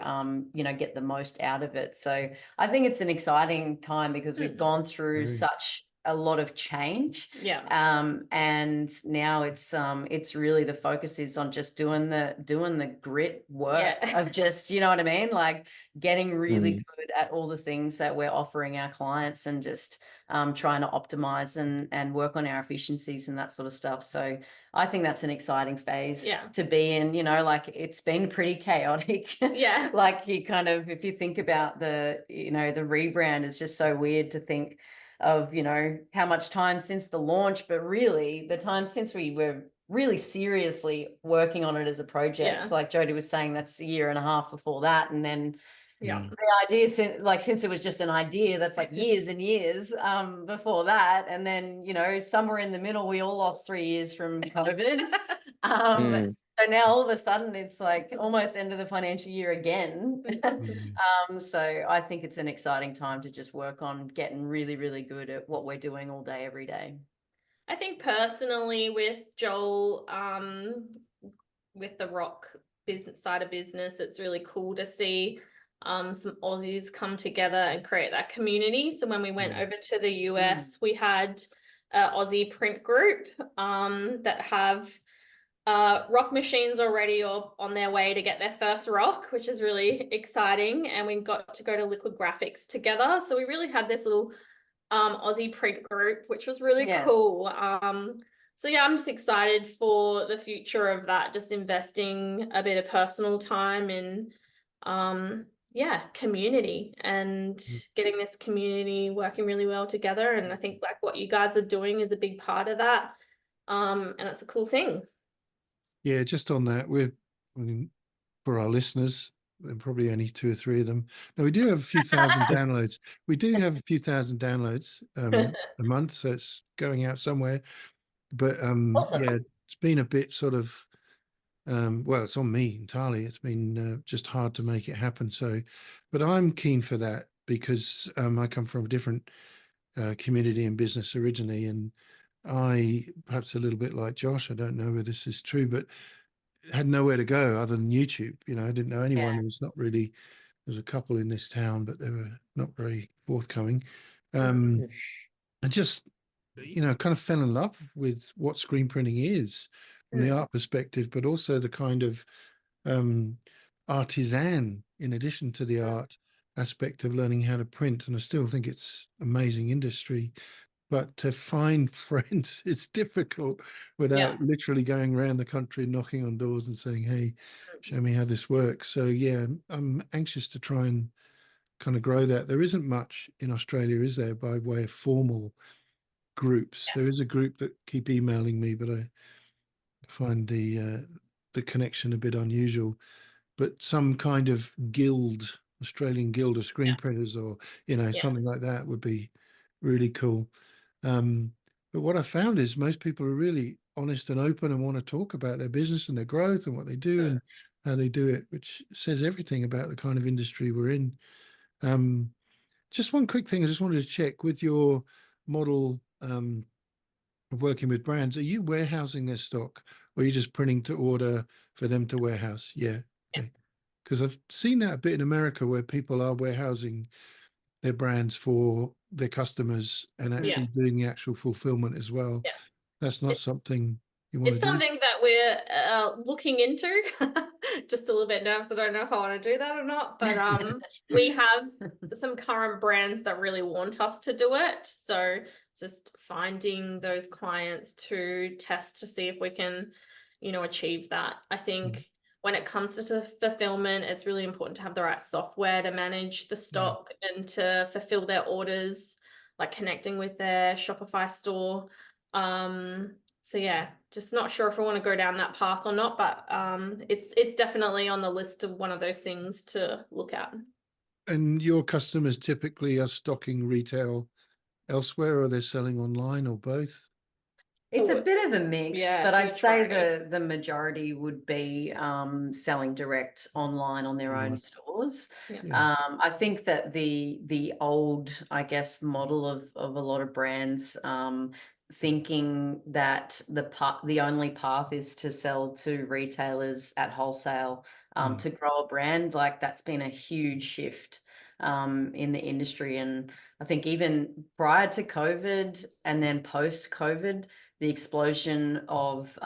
get the most out of it. So I think it's an exciting time because we've gone through such a lot of change. And now it's really the focus is on just doing the grit work of just, you know what I mean? Like getting really good at all the things that we're offering our clients and just trying to optimize and work on our efficiencies and that sort of stuff. So I think that's an exciting phase to be in, like it's been pretty chaotic. Like you kind of, if you think about the rebrand, it's just so weird to think of, how much time since the launch, but really the time since we were really seriously working on it as a project. Like Jodi was saying, that's a year and a half before that. And then the idea, since it was just an idea, that's like years and years before that. And then, somewhere in the middle, we all lost 3 years from COVID. So now all of a sudden it's like almost end of the financial year again. So I think it's an exciting time to just work on getting really, really good at what we're doing all day, every day. I think personally with Joel, with the rock business side of business, it's really cool to see some Aussies come together and create that community. So when we went over to the US, we had an Aussie print group that have rock machines already or on their way to get their first rock, which is really exciting. And we got to go to Liquid Graphics together. So we really had this little Aussie print group, which was really cool. So yeah, I'm just excited for the future of that, just investing a bit of personal time in community and getting this community working really well together. And I think like what you guys are doing is a big part of that. And it's a cool thing. Yeah, just on that, for our listeners, and probably only 2 or 3 of them. Now we do have a few thousand downloads. We do have a few thousand downloads a month, so it's going out somewhere. But Awesome. it's been a bit sort of it's on me entirely. It's been just hard to make it happen. So, but I'm keen for that because I come from a different community and business originally, and I, perhaps a little bit like Josh, I don't know whether this is true, but had nowhere to go other than YouTube. I didn't know anyone. There's not really, there's a couple in this town, but they were not very forthcoming. And just, kind of fell in love with what screen printing is from the art perspective, but also the kind of artisan in addition to the art aspect of learning how to print. And I still think it's amazing industry. But to find friends is difficult without literally going around the country, knocking on doors and saying, hey, show me how this works. So, yeah, I'm anxious to try and kind of grow that. There isn't much in Australia, is there, by way of formal groups? There is a group that keep emailing me, but I find the connection a bit unusual. But some kind of guild, Australian Guild of Screen Printers or, something like that would be really cool. But what I found is most people are really honest and open and want to talk about their business and their growth and what they do and how they do it, which says everything about the kind of industry we're in. Just one quick thing, I just wanted to check with your model of working with brands. Are you warehousing their stock, or are you just printing to order for them to warehouse? Yeah. Because I've seen that a bit in America where people are warehousing their brands for their customers and actually doing the actual fulfillment as well. Yeah. That's not something you want to It's do. something that we're looking into. Just a little bit nervous. I don't know if I want to do that or not, but we have some current brands that really want us to do it. So just finding those clients to test to see if we can, achieve that. I think when it comes to fulfillment, it's really important to have the right software to manage the stock and to fulfill their orders, like connecting with their Shopify store. So yeah, just not sure if I want to go down that path or not, but it's definitely on the list of one of those things to look at. And your customers typically are stocking retail elsewhere, or they're selling online, or both? It's a bit of a mix, but I'd say majority. the majority would be selling direct online on their own stores. I think that the old, I guess, model of a lot of brands thinking that the only path is to sell to retailers at wholesale to grow a brand, like that's been a huge shift in the industry. And I think even prior to COVID and then post COVID, the explosion of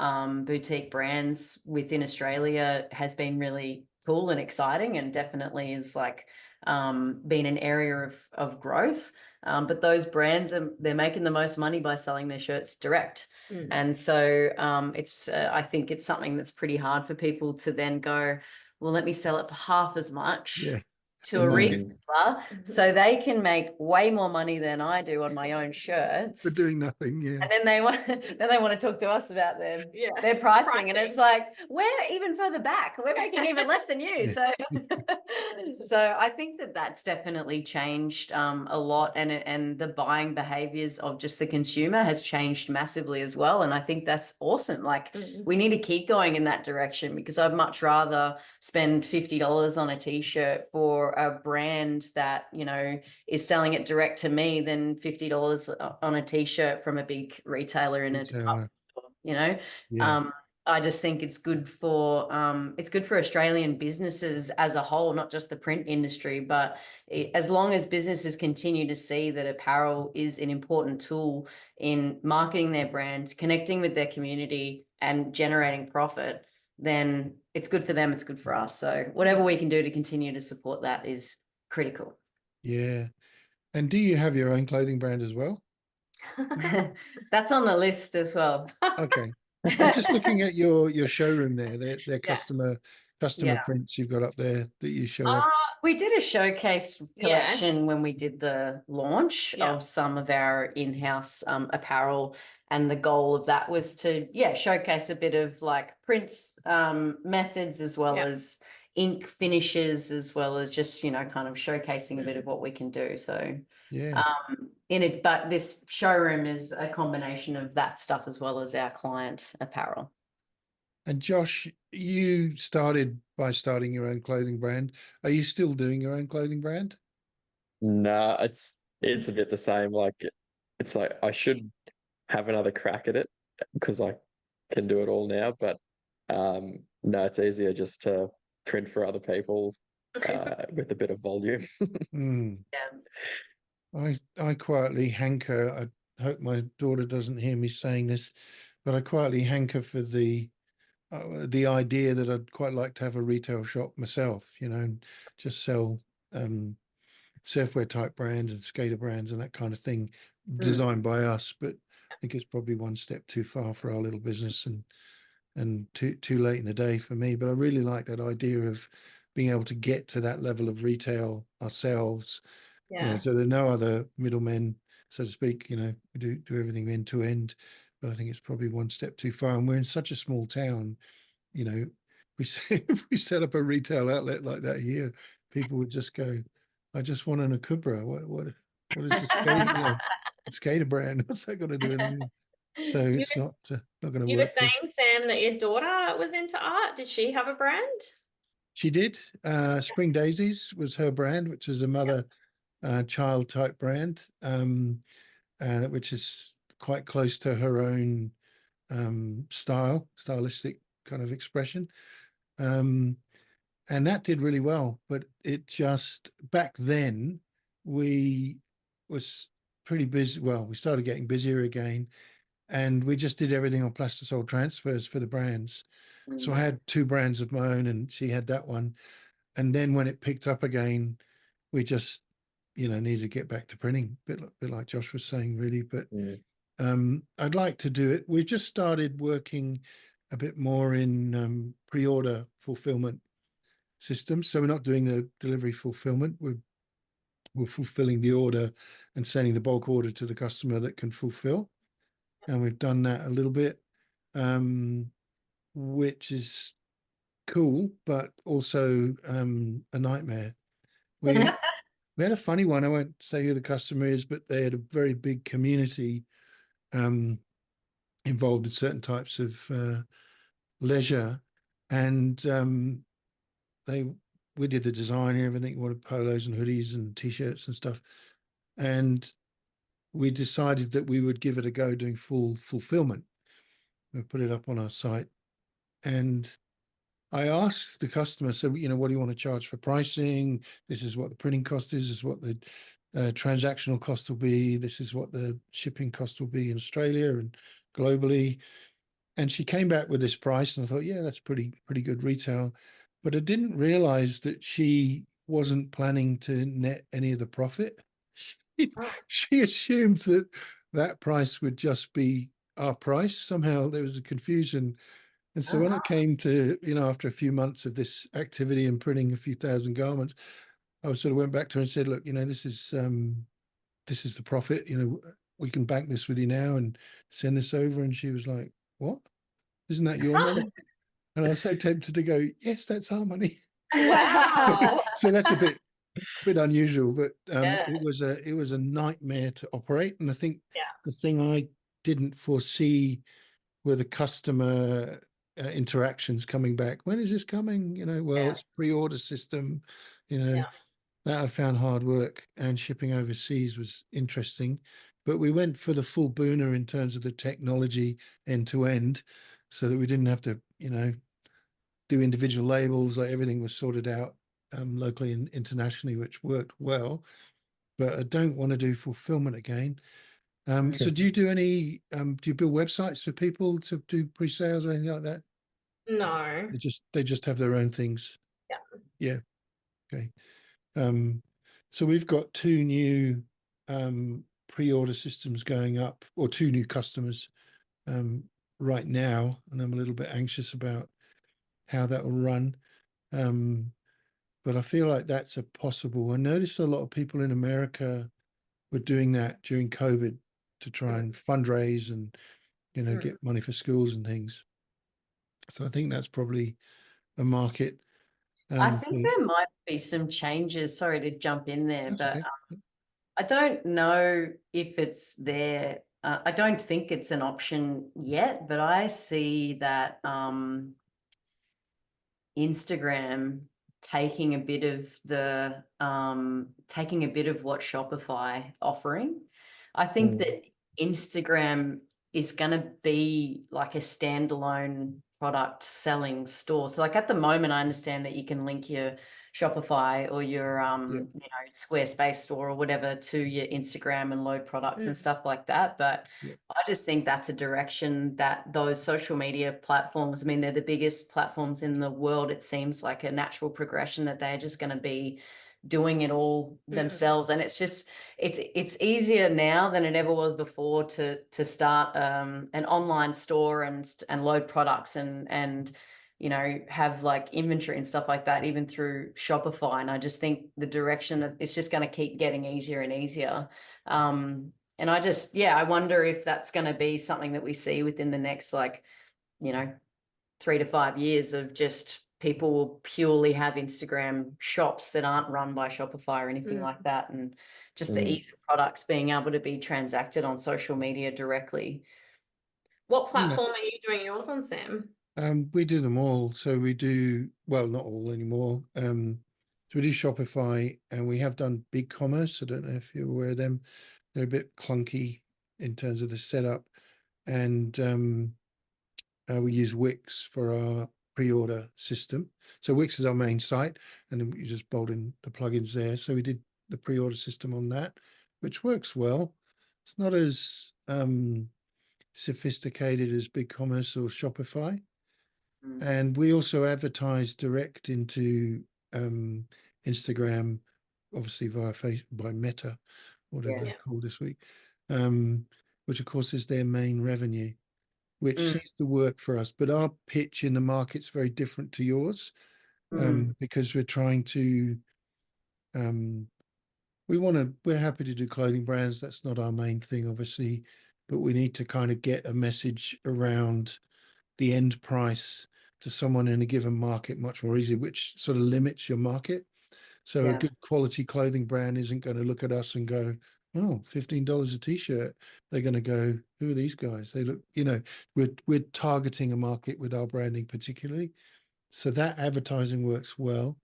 boutique brands within Australia has been really cool and exciting, and definitely is like been an area of growth. But those brands they're making the most money by selling their shirts direct. And so I think it's something that's pretty hard for people to then go, well, let me sell it for half as much to a retailer so they can make way more money than I do on my own shirts For doing nothing. and then they want to talk to us about their pricing. And it's like, we're even further back, we're making even less than you. So so I think that that's definitely changed a lot, and the buying behaviors of just the consumer has changed massively as well. And I think that's awesome. Like we need to keep going in that direction, because I'd much rather spend $50 on a t-shirt for a brand that is selling it direct to me than $50 on a t-shirt from a big retailer in a department store, I just think it's good for Australian businesses as a whole, not just the print industry, but as long as businesses continue to see that apparel is an important tool in marketing their brand, connecting with their community and generating profit, then it's good for them, it's good for us. So whatever we can do to continue to support that is critical. Yeah. And do you have your own clothing brand as well? That's on the list as well. Okay. I'm just looking at your showroom there. They're customer prints you've got up there that you show off. We did a showcase collection when we did the launch of some of our in-house apparel, and the goal of that was to showcase a bit of like prints methods, as well as ink finishes, as well as just kind of showcasing a bit of what we can do. So but this showroom is a combination of that stuff as well as our client apparel. And Josh, you started by starting your own clothing brand. Are you still doing your own clothing brand? No, it's a bit the same. Like it's like I should have another crack at it because I can do it all now. But no, it's easier just to print for other people with a bit of volume. I quietly hanker. I hope my daughter doesn't hear me saying this, but I quietly hanker for the idea that I'd quite like to have a retail shop myself, and just sell surfwear type brands and skater brands and that kind of thing, designed by us. But I think it's probably one step too far for our little business and too late in the day for me. But I really like that idea of being able to get to that level of retail ourselves. So there are no other middlemen, so to speak. We do everything end to end. But I think it's probably one step too far. And we're in such a small town, if we set up a retail outlet like that here, people would just go, I just want an Akubra. What is this? skater brand. What's that got to do with anything? So You it's not going to You were work. for us. saying, Sam, that your daughter was into art. Did she have a brand? She did. Spring Daisies was her brand, which is a mother child type brand, which is quite close to her own stylistic kind of expression. And that did really well, but it just, back then, we was pretty busy. Well, we started getting busier again, and we just did everything on plastisol transfers for the brands. So I had 2 brands of my own, and she had that one. And then when it picked up again, we just, needed to get back to printing, bit like Josh was saying, really. But I'd like to do it. We've just started working a bit more in pre-order fulfillment systems. So we're not doing the delivery fulfillment. We're fulfilling the order and sending the bulk order to the customer that can fulfill. And we've done that a little bit, which is cool, but also a nightmare. We had a funny one. I won't say who the customer is, but they had a very big community involved in certain types of leisure, and we did the design and everything. We wanted polos and hoodies and t-shirts and stuff, and we decided that we would give it a go doing full fulfillment. We put it up on our site, and I asked the customer, so, what do you want to charge for pricing? This is what the printing cost is. This is what the transactional cost will be. This is what the shipping cost will be in Australia and globally. And she came back with this price, and I thought, yeah, that's pretty good retail. But I didn't realize that she wasn't planning to net any of the profit. She assumed that price would just be our price. Somehow there was a confusion. And so when it came to, after a few months of this activity and printing a few thousand garments, I sort of went back to her and said, look, this is the profit, we can bank this with you now and send this over. And she was like, what? Isn't that your money? And I was so tempted to go, yes, that's our money. Wow. So that's a bit unusual, but Yeah. it was a nightmare to operate. And I think Yeah. the thing I didn't foresee were the customer interactions coming back. When is this coming? It's pre-order system, that I found hard work, and shipping overseas was interesting. But we went for the full booner in terms of the technology end to end, so that we didn't have to, do individual labels. Like, everything was sorted out locally and internationally, which worked well. But I don't want to do fulfillment again. So do you do any, do you build websites for people to do pre-sales or anything like that? No. They just have their own things. Yeah. Okay. So we've got 2 new pre-order systems going up, or 2 new customers right now, and I'm a little bit anxious about how that will run. But I feel like that's a possible. I noticed a lot of people in America were doing that during COVID to try and fundraise and, get money for schools and things. So I think that's probably a market. I think there might be some changes. Sorry to jump in there, but okay. I don't know if it's there. I don't think it's an option yet, but I see that Instagram taking a bit of what Shopify offering. I think that Instagram is going to be like a standalone product selling store. So like at the moment, I understand that you can link your Shopify or your Squarespace store or whatever to your Instagram and load products and stuff like that. But I just think that's a direction that those social media platforms, I mean, they're the biggest platforms in the world. It seems like a natural progression that they're just going to be doing it all themselves. And it's just, it's easier now than it ever was before to start an online store and load products and have like inventory and stuff like that, even through Shopify. And I just think the direction that it's just going to keep getting easier and easier. And I just, I wonder if that's going to be something that we see within the next 3 to 5 years of just people will purely have Instagram shops that aren't run by Shopify or anything Mm. like that, and just the Mm. ease of products being able to be transacted on social media directly. What Yeah. platform are you doing yours on, Sam? We do them all. So we do, well, not all anymore. So we do Shopify, and we have done BigCommerce. I don't know if you're aware of them. They're a bit clunky in terms of the setup. And we use Wix for our pre-order system. So Wix is our main site, and then you just bolt in the plugins there. So we did the pre-order system on that, which works well. It's not as sophisticated as BigCommerce or Shopify. Mm. And we also advertise direct into Instagram, obviously by Meta, whatever Yeah. they're called this week, which of course is their main revenue, which Mm. seems to work for us. But our pitch in the market's very different to yours, Mm. because we're trying to, we're happy to do clothing brands. That's not our main thing, obviously, but we need to kind of get a message around the end price to someone in a given market much more easily, which sort of limits your market. So a Yeah. good quality clothing brand isn't going to look at us and go, oh, $15 a t-shirt. They're going to go, who are these guys? They look, we're targeting a market with our branding particularly. So that advertising works well.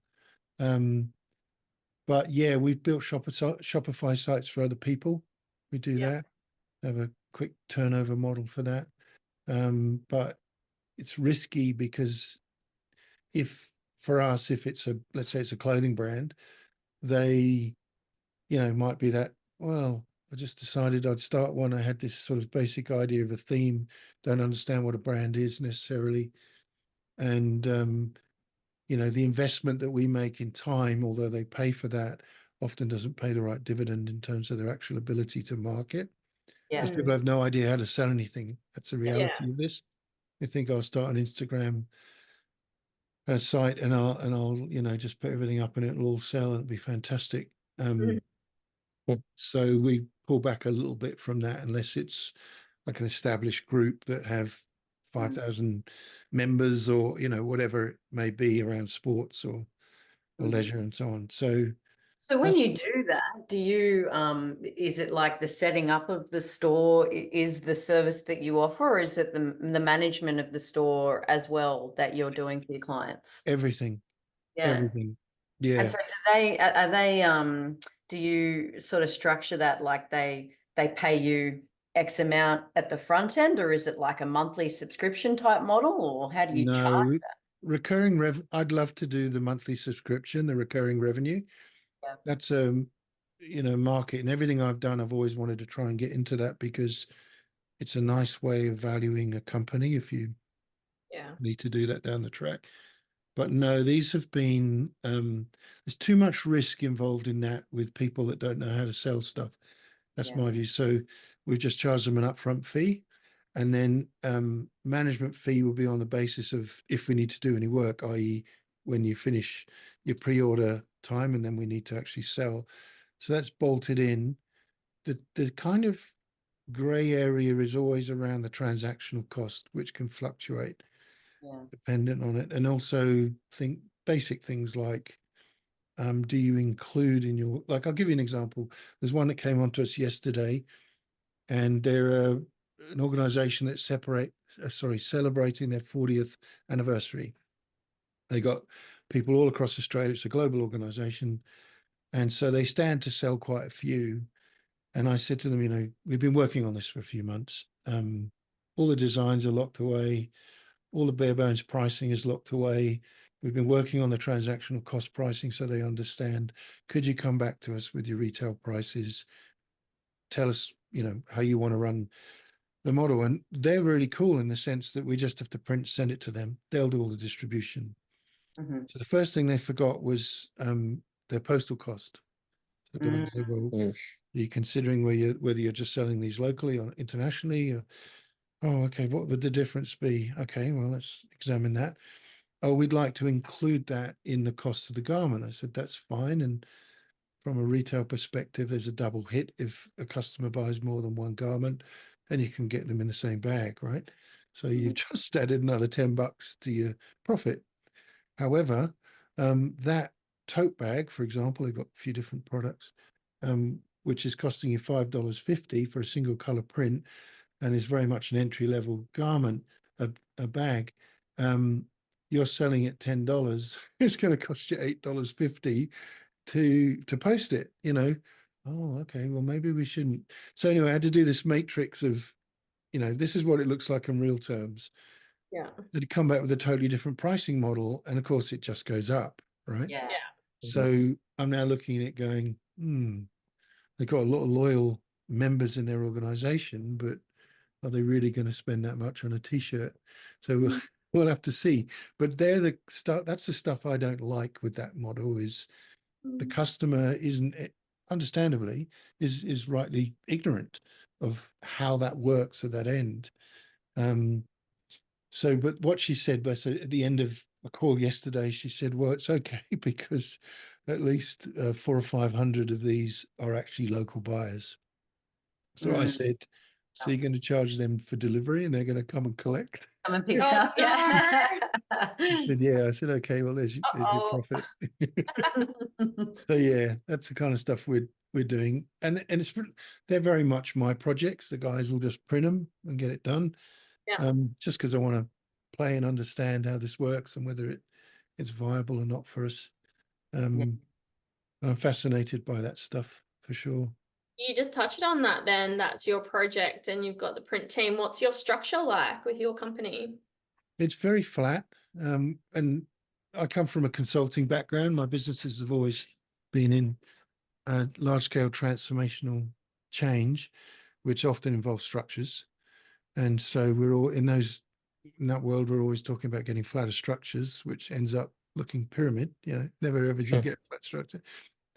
But yeah, we've built Shopify sites for other people. We do Yeah. that. Have a quick turnover model for that. But it's risky because for us, if let's say it's a clothing brand, they, might be that, well, I just decided I'd start one. I had this sort of basic idea of a theme, don't understand what a brand is necessarily. And, the investment that we make in time, although they pay for that, often doesn't pay the right dividend in terms of their actual ability to market. Yeah. Because people have no idea how to sell anything. That's the reality Yeah. of this. They think I'll start an Instagram site and I'll just put everything up and it'll all sell and it'll be fantastic. Mm. So we pull back a little bit from that unless it's like an established group that have 5,000 members or whatever it may be around sports or leisure and so on. So So when that's you do that, do you is it like the setting up of the store is the service that you offer, or is it the management of the store as well that you're doing for your clients? everything. Yeah. Everything. Yeah. And so are they do you sort of structure that like they pay you X amount at the front end, or is it like a monthly subscription type model, or how do you charge No, that? recurring I'd love to do the monthly subscription, the recurring revenue. Yeah. That's market, and everything I've done, I've always wanted to try and get into that because it's a nice way of valuing a company if you Yeah. need to do that down the track. But no, these have been there's too much risk involved in that with people that don't know how to sell stuff. That's Yeah. my view. So we've just charged them an upfront fee, and then management fee will be on the basis of if we need to do any work, i.e. when you finish your pre-order time and then we need to actually sell. So that's bolted in. The kind of gray area is always around the transactional cost, which can fluctuate Yeah. dependent on it. And also basic things like, do you include in your, like, I'll give you an example. There's one that came onto us yesterday, and they're an organization that celebrating their 40th anniversary. They got people all across Australia. It's a global organization. And so they stand to sell quite a few. And I said to them, we've been working on this for a few months. All the designs are locked away. All the bare bones pricing is locked away. We've been working on the transactional cost pricing so they understand. Could you come back to us with your retail prices? Tell us, how you want to run the model. And they're really cool in the sense that we just have to print, send it to them. They'll do all the distribution. Mm-hmm. So the first thing they forgot was their postal cost. So the guy said, well, Mm. are you considering whether you're just selling these locally or internationally? Oh, okay. What would the difference be? Okay, well, let's examine that. Oh, we'd like to include that in the cost of the garment. I said, that's fine. And from a retail perspective, there's a double hit. If a customer buys more than one garment, then you can get them in the same bag, right? So you've just added another $10 to your profit. However, that tote bag, for example, they've got a few different products, which is costing you $5.50 for a single color print, and is very much an entry level garment, a bag. You're selling at $10. It's going to cost you $8.50 to post it. You know, oh, okay, well maybe we shouldn't. So anyway, I had to do this matrix of, you know, this is what it looks like in real terms. Yeah. To come back with a totally different pricing model, and of course it just goes up, right? Yeah. So I'm now looking at it going, they've got a lot of loyal members in their organization, but are they really going to spend that much on a t-shirt? So we'll have to see. But they're the stuff, that's the stuff I don't like with that model, is the customer isn't, understandably, is rightly ignorant of how that works at that end. So, but what she said, but at the end of a call yesterday, she said, well, it's okay because at least 400 or 500 of these are actually local buyers. So I said, so you're going to charge them for delivery and they're going to come and collect? Come and pick Oh, up. Yeah. She said, yeah. I said, okay, well, there's your profit. So yeah, that's the kind of stuff we're doing. And they're very much my projects. The guys will just print them and get it done. Yeah. Just because I want to play and understand how this works and whether it's viable or not for us. I'm fascinated by that stuff for sure. You just touched on that then. That's your project and you've got the print team. What's your structure like with your company? It's very flat. And I come from a consulting background. My businesses have always been in large scale transformational change, which often involves structures. And so we're all in that world, we're always talking about getting flatter structures, which ends up looking pyramid, you know, never ever do you get a flat structure.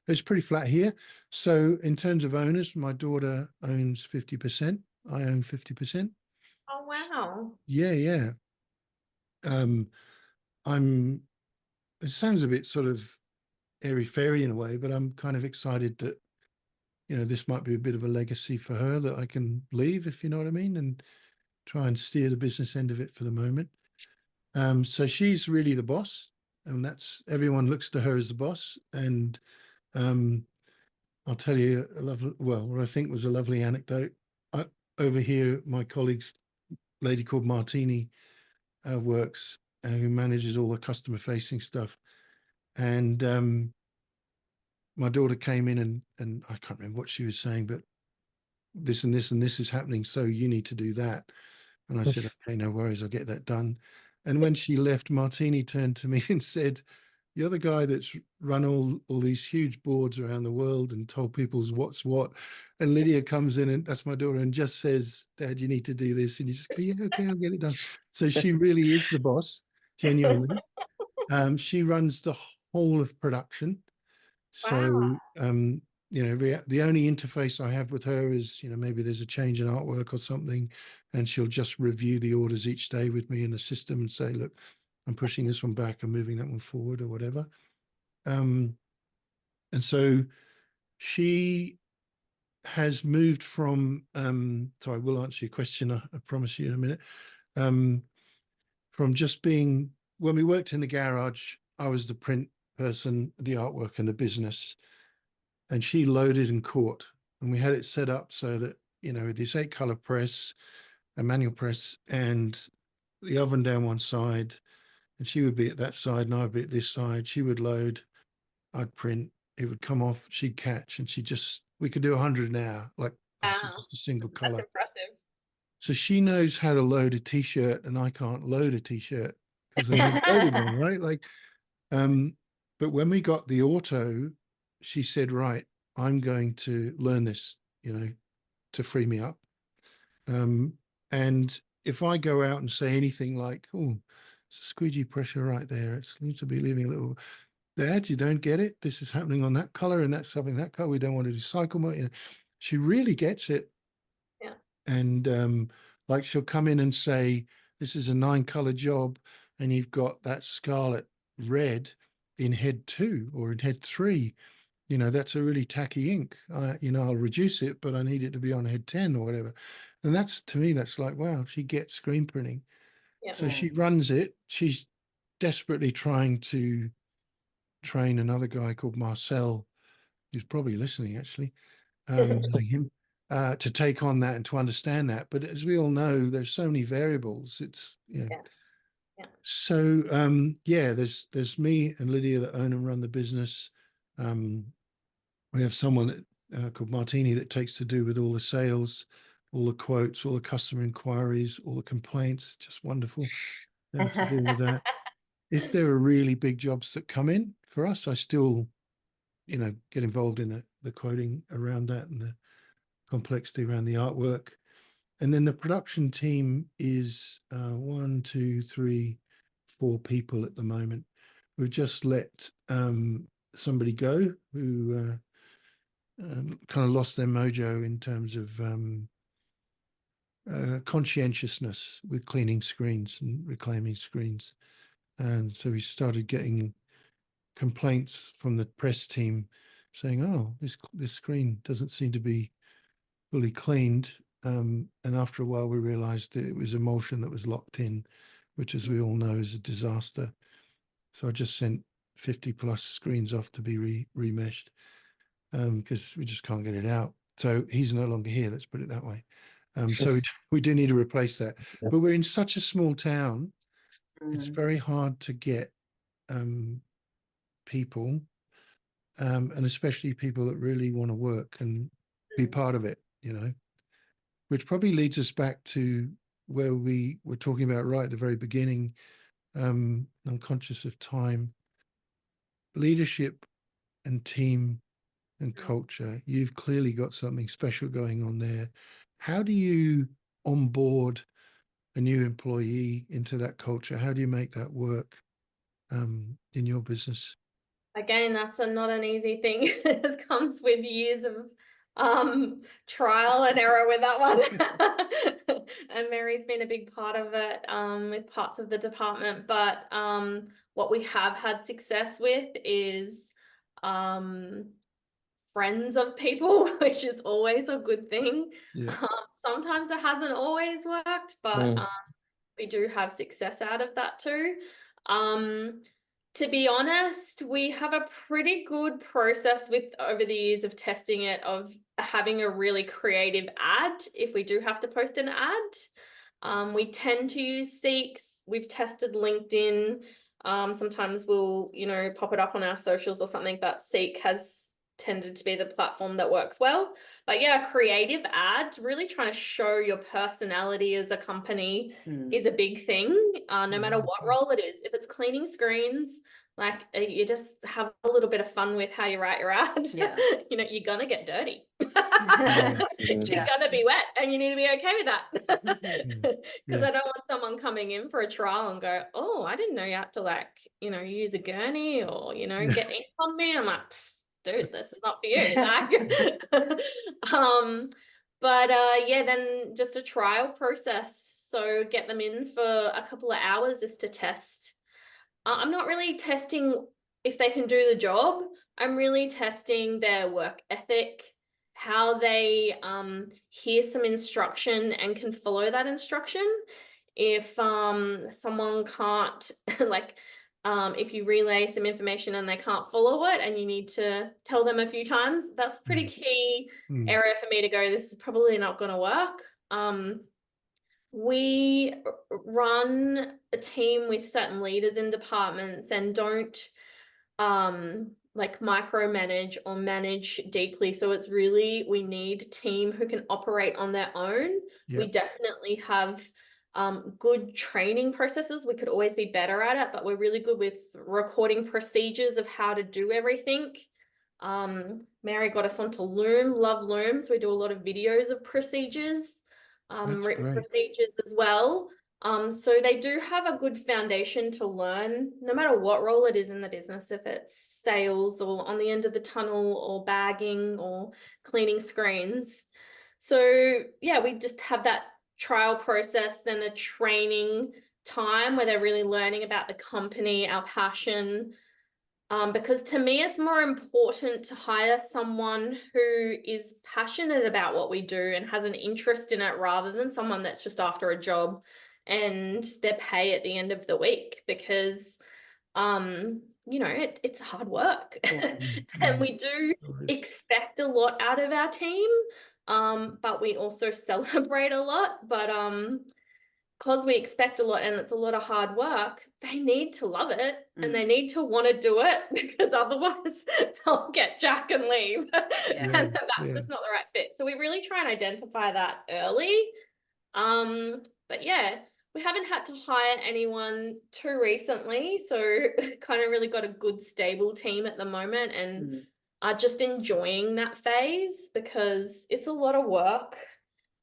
It's pretty flat here. So in terms of owners, my daughter owns 50%. I own 50%. Oh, wow. Yeah. It sounds a bit sort of airy-fairy in a way, but I'm kind of excited that, you know, this might be a bit of a legacy for her that I can leave, if you know what I mean, and try and steer the business end of it for the moment. So she's really the boss, and everyone looks to her as the boss. And I'll tell you what I think was a lovely anecdote. Over here, my colleague's lady called Martini works, who manages all the customer facing stuff. And my daughter came in and I can't remember what she was saying, but this and this and this is happening, so you need to do that. And I said, okay, no worries, I'll get that done. And when she left, Martini turned to me and said, you're the guy that's run all these huge boards around the world and told people what's what. And Lydia comes in, and that's my daughter, and just says, Dad, you need to do this. And you just go, yeah, okay, I'll get it done. So she really is the boss, genuinely. She runs the whole of production. So, you know, the only interface I have with her is, you know, maybe there's a change in artwork or something, and she'll just review the orders each day with me in the system and say, look, I'm pushing this one back, I'm moving that one forward or whatever. And so she has moved from, so I will answer your question, I promise you in a minute, from just being, when we worked in the garage, I was the print person, the artwork and the business. And she loaded and caught, and we had it set up so that, you know, this 8-color press, a manual press, and the oven down one side, and she would be at that side and I'd be at this side. She would load, I'd print, it would come off, she'd catch, and we could do 100 an hour, like obviously just a single color. That's impressive. So she knows how to load a t-shirt, and I can't load a t-shirt because I never loaded one, right? Like, but when we got the auto, she said, right, I'm going to learn this, you know, to free me up. And if I go out and say anything like, oh, it's a squeegee pressure right there, it seems to be leaving a little, Dad, you don't get it. This is happening on that color and that's something that color. We don't want to do cycle mode. You know, she really gets it. Yeah. And like she'll come in and say, this is a 9-color job and you've got that scarlet red in head 2 or in head 3. You know, that's a really tacky ink. You know, I'll reduce it, but I need it to be on head 10 or whatever. And that's, to me, that's like, wow, she gets screen printing. Yeah. So she runs it. desperately trying to train another guy called Marcel, who's probably listening actually, him, to take on that and to understand that. But as we all know, there's so many variables. It's, you know, Yeah. so yeah, there's me and Lydia that own and run the business. We have someone that, called Martini that takes to do with all the sales, all the quotes, all the customer inquiries, all the complaints. Just wonderful to deal with that. If there are really big jobs that come in for us, I still, you know, get involved in the quoting around that and the complexity around the artwork. And then the production team is 1, 2, 3, 4 people at the moment. We've just let somebody go who kind of lost their mojo in terms of conscientiousness with cleaning screens and reclaiming screens. And so we started getting complaints from the press team saying, oh, this screen doesn't seem to be fully cleaned. And after a while, we realized that it was emulsion that was locked in, which, as we all know, is a disaster. So I just sent 50 plus screens off to be remeshed because we just can't get it out. So he's no longer here, let's put it that way. So we do need to replace that. Yeah. But we're in such a small town, it's Mm. very hard to get people, and especially people that really want to work and be part of it, you know, which probably leads us back to where we were talking about right at the very beginning. I'm conscious of time. Leadership and team and culture. You've clearly got something special going on there. How do you onboard a new employee into that culture? How do you make that work in your business? Again, that's not an easy thing. It comes with years of trial and error with that one. And Mary's been a big part of it with parts of the department. But what we have had success with is friends of people, which is always a good thing. Yeah. Sometimes it hasn't always worked, but we do have success out of that too. To be honest, we have a pretty good process with over the years of testing it, of having a really creative ad if we do have to post an ad. We tend to use Seek. We've tested LinkedIn. Sometimes we'll, you know, pop it up on our socials or something, but Seek has tended to be the platform that works well. But yeah, creative ad, really trying to show your personality as a company is a big thing, no matter what role it is. If it's cleaning screens, like you just have a little bit of fun with how you write your ad. Yeah. You know, you're gonna get dirty. Yeah. You're gonna be wet, and you need to be okay with that. Because Yeah. I don't want someone coming in for a trial and go, oh, I didn't know you had to, like, you know, use a gurney or, you know, get ink on me. I'm like, dude, this is not for you. Like, but yeah, then just a trial process. So get them in for a couple of hours just to test. I'm not really testing if they can do the job. I'm really testing their work ethic, how they hear some instruction and can follow that instruction. If someone can't, like, if you relay some information and they can't follow it and you need to tell them a few times, that's a pretty key area for me to go, this is probably not going to work. We run a team with certain leaders in departments and don't like micromanage or manage deeply. So it's really, we need a team who can operate on their own. Yep. We definitely have good training processes. We could always be better at it, but we're really good with recording procedures of how to do everything. Mary got us onto Loom, love Loom. So we do a lot of videos of procedures, written procedures as well. So they do have a good foundation to learn, no matter what role it is in the business, if it's sales or on the end of the tunnel or bagging or cleaning screens. So yeah, we just have that trial process, then a training time where they're really learning about the company, our passion. Because to me, it's more important to hire someone who is passionate about what we do and has an interest in it rather than someone that's just after a job and their pay at the end of the week, because you know, it's hard work. And we do expect a lot out of our team, but we also celebrate a lot. But because we expect a lot and it's a lot of hard work, they need to love it and they need to want to do it, because otherwise they'll get jack and leave. And that's just not the right fit. So we really try and identify that early. But yeah, we haven't had to hire anyone too recently, so kind of really got a good stable team at the moment, and are just enjoying that phase, because it's a lot of work.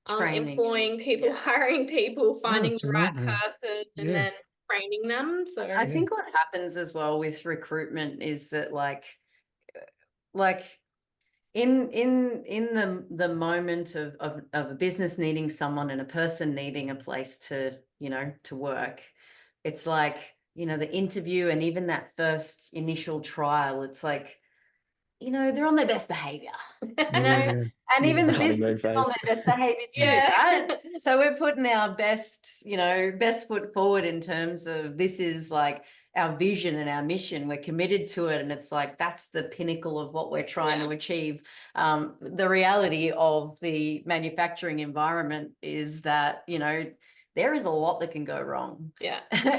Employing people, hiring people, finding the right person, and then training them. So I think what happens as well with recruitment is that like in the moment of a business needing someone and a person needing a place to, you know, to work, it's like, you know, the interview and even that first initial trial, it's like, you know, they're on their best behavior, you know, and even the business is on their best behavior too, right? So we're putting our best, you know, best foot forward in terms of this is like our vision and our mission. We're committed to it, and it's like that's the pinnacle of what we're trying to achieve. The reality of the manufacturing environment is that, you know, there is a lot that can go wrong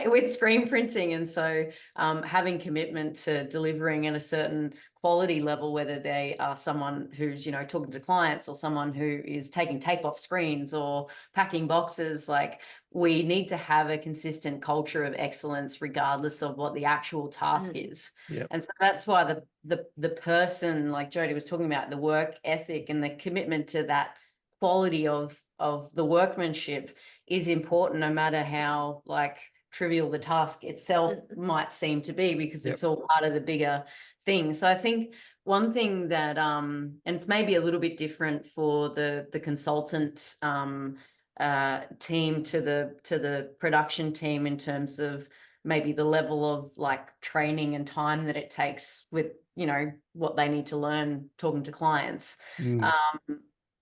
with screen printing. And so having commitment to delivering at a certain quality level, whether they are someone who's, you know, talking to clients or someone who is taking tape off screens or packing boxes, like we need to have a consistent culture of excellence regardless of what the actual task is. And so that's why the person, like Jodi was talking about, the work ethic and the commitment to that quality of the workmanship is important, no matter how like trivial the task itself might seem to be, because it's all part of the bigger thing. So I think one thing that and it's maybe a little bit different for the consultant team to the production team in terms of maybe the level of like training and time that it takes with, you know, what they need to learn talking to clients.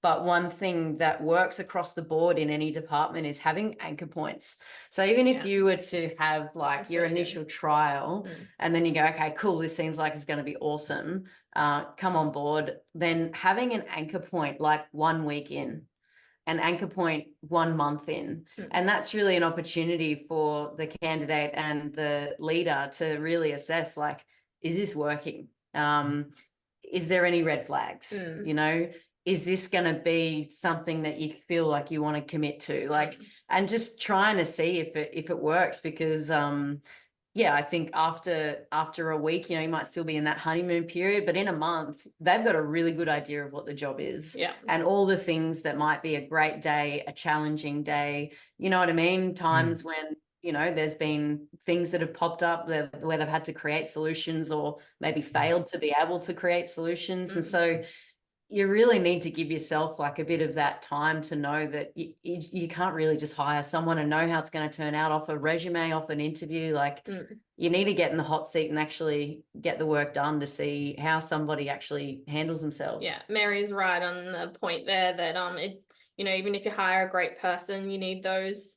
But one thing that works across the board in any department is having anchor points. So even if you were to have like your initial trial and then you go, okay, cool, this seems like it's going to be awesome, come on board, then having an anchor point like 1 week in, an anchor point 1 month in. And that's really an opportunity for the candidate and the leader to really assess, like, is this working? Is there any red flags? You know, is this going to be something that you feel like you want to commit to? Like, and just trying to see if it works, because I think after a week, you know, you might still be in that honeymoon period, but in a month, they've got a really good idea of what the job is and all the things that might be a great day, a challenging day, you know what I mean? Times when, you know, there's been things that have popped up where they've had to create solutions or maybe failed to be able to create solutions. And so you really need to give yourself like a bit of that time to know that you can't really just hire someone and know how it's going to turn out off a resume, off an interview. Like you need to get in the hot seat and actually get the work done to see how somebody actually handles themselves. Yeah, Mary's right on the point there that you know, even if you hire a great person, you need those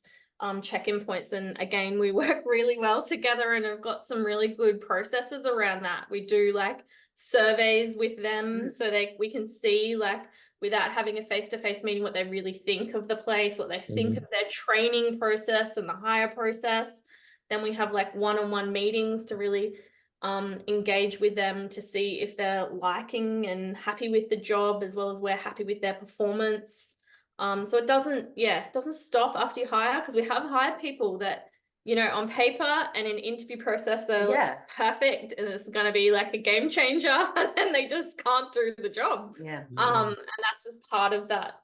check-in points. And again, we work really well together and have got some really good processes around that. We do like surveys with them so we can see, like, without having a face-to-face meeting, what they really think of the place, what they think of their training process and the hire process. Then we have like one-on-one meetings to really engage with them to see if they're liking and happy with the job, as well as we're happy with their performance. So it doesn't stop after you hire, because we have hired people that, you know, on paper and in interview process, they're perfect and it's going to be like a game changer, and they just can't do the job. And that's just part of that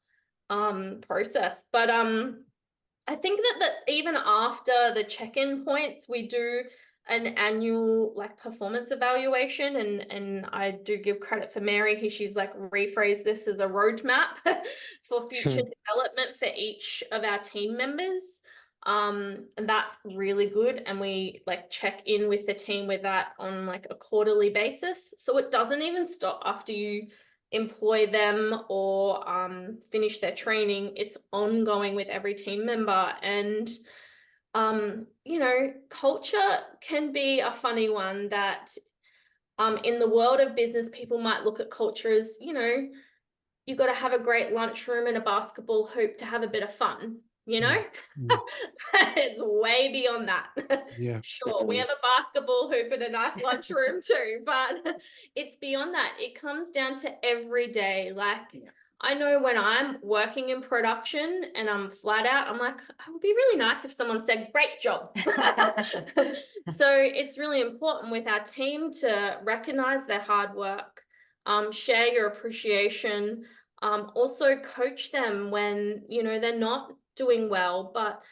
process. But I think that even after the check-in points, we do an annual like performance evaluation, and I do give credit for Mary, who she's like rephrased this as a roadmap for future development for each of our team members. And that's really good, and we like check in with the team with that on like a quarterly basis, so it doesn't even stop after you employ them or finish their training. It's ongoing with every team member. And you know, culture can be a funny one that in the world of business, people might look at culture as, you know, you've got to have a great lunchroom and a basketball hoop to have a bit of fun, you know? Mm. It's way beyond that. Yeah. Sure, we have a basketball hoop and a nice lunchroom too, but it's beyond that. It comes down to every day. Like, I know when I'm working in production and I'm flat out, I'm like, it would be really nice if someone said, great job. So it's really important with our team to recognize their hard work, share your appreciation, also coach them when, you know, they're not doing well, but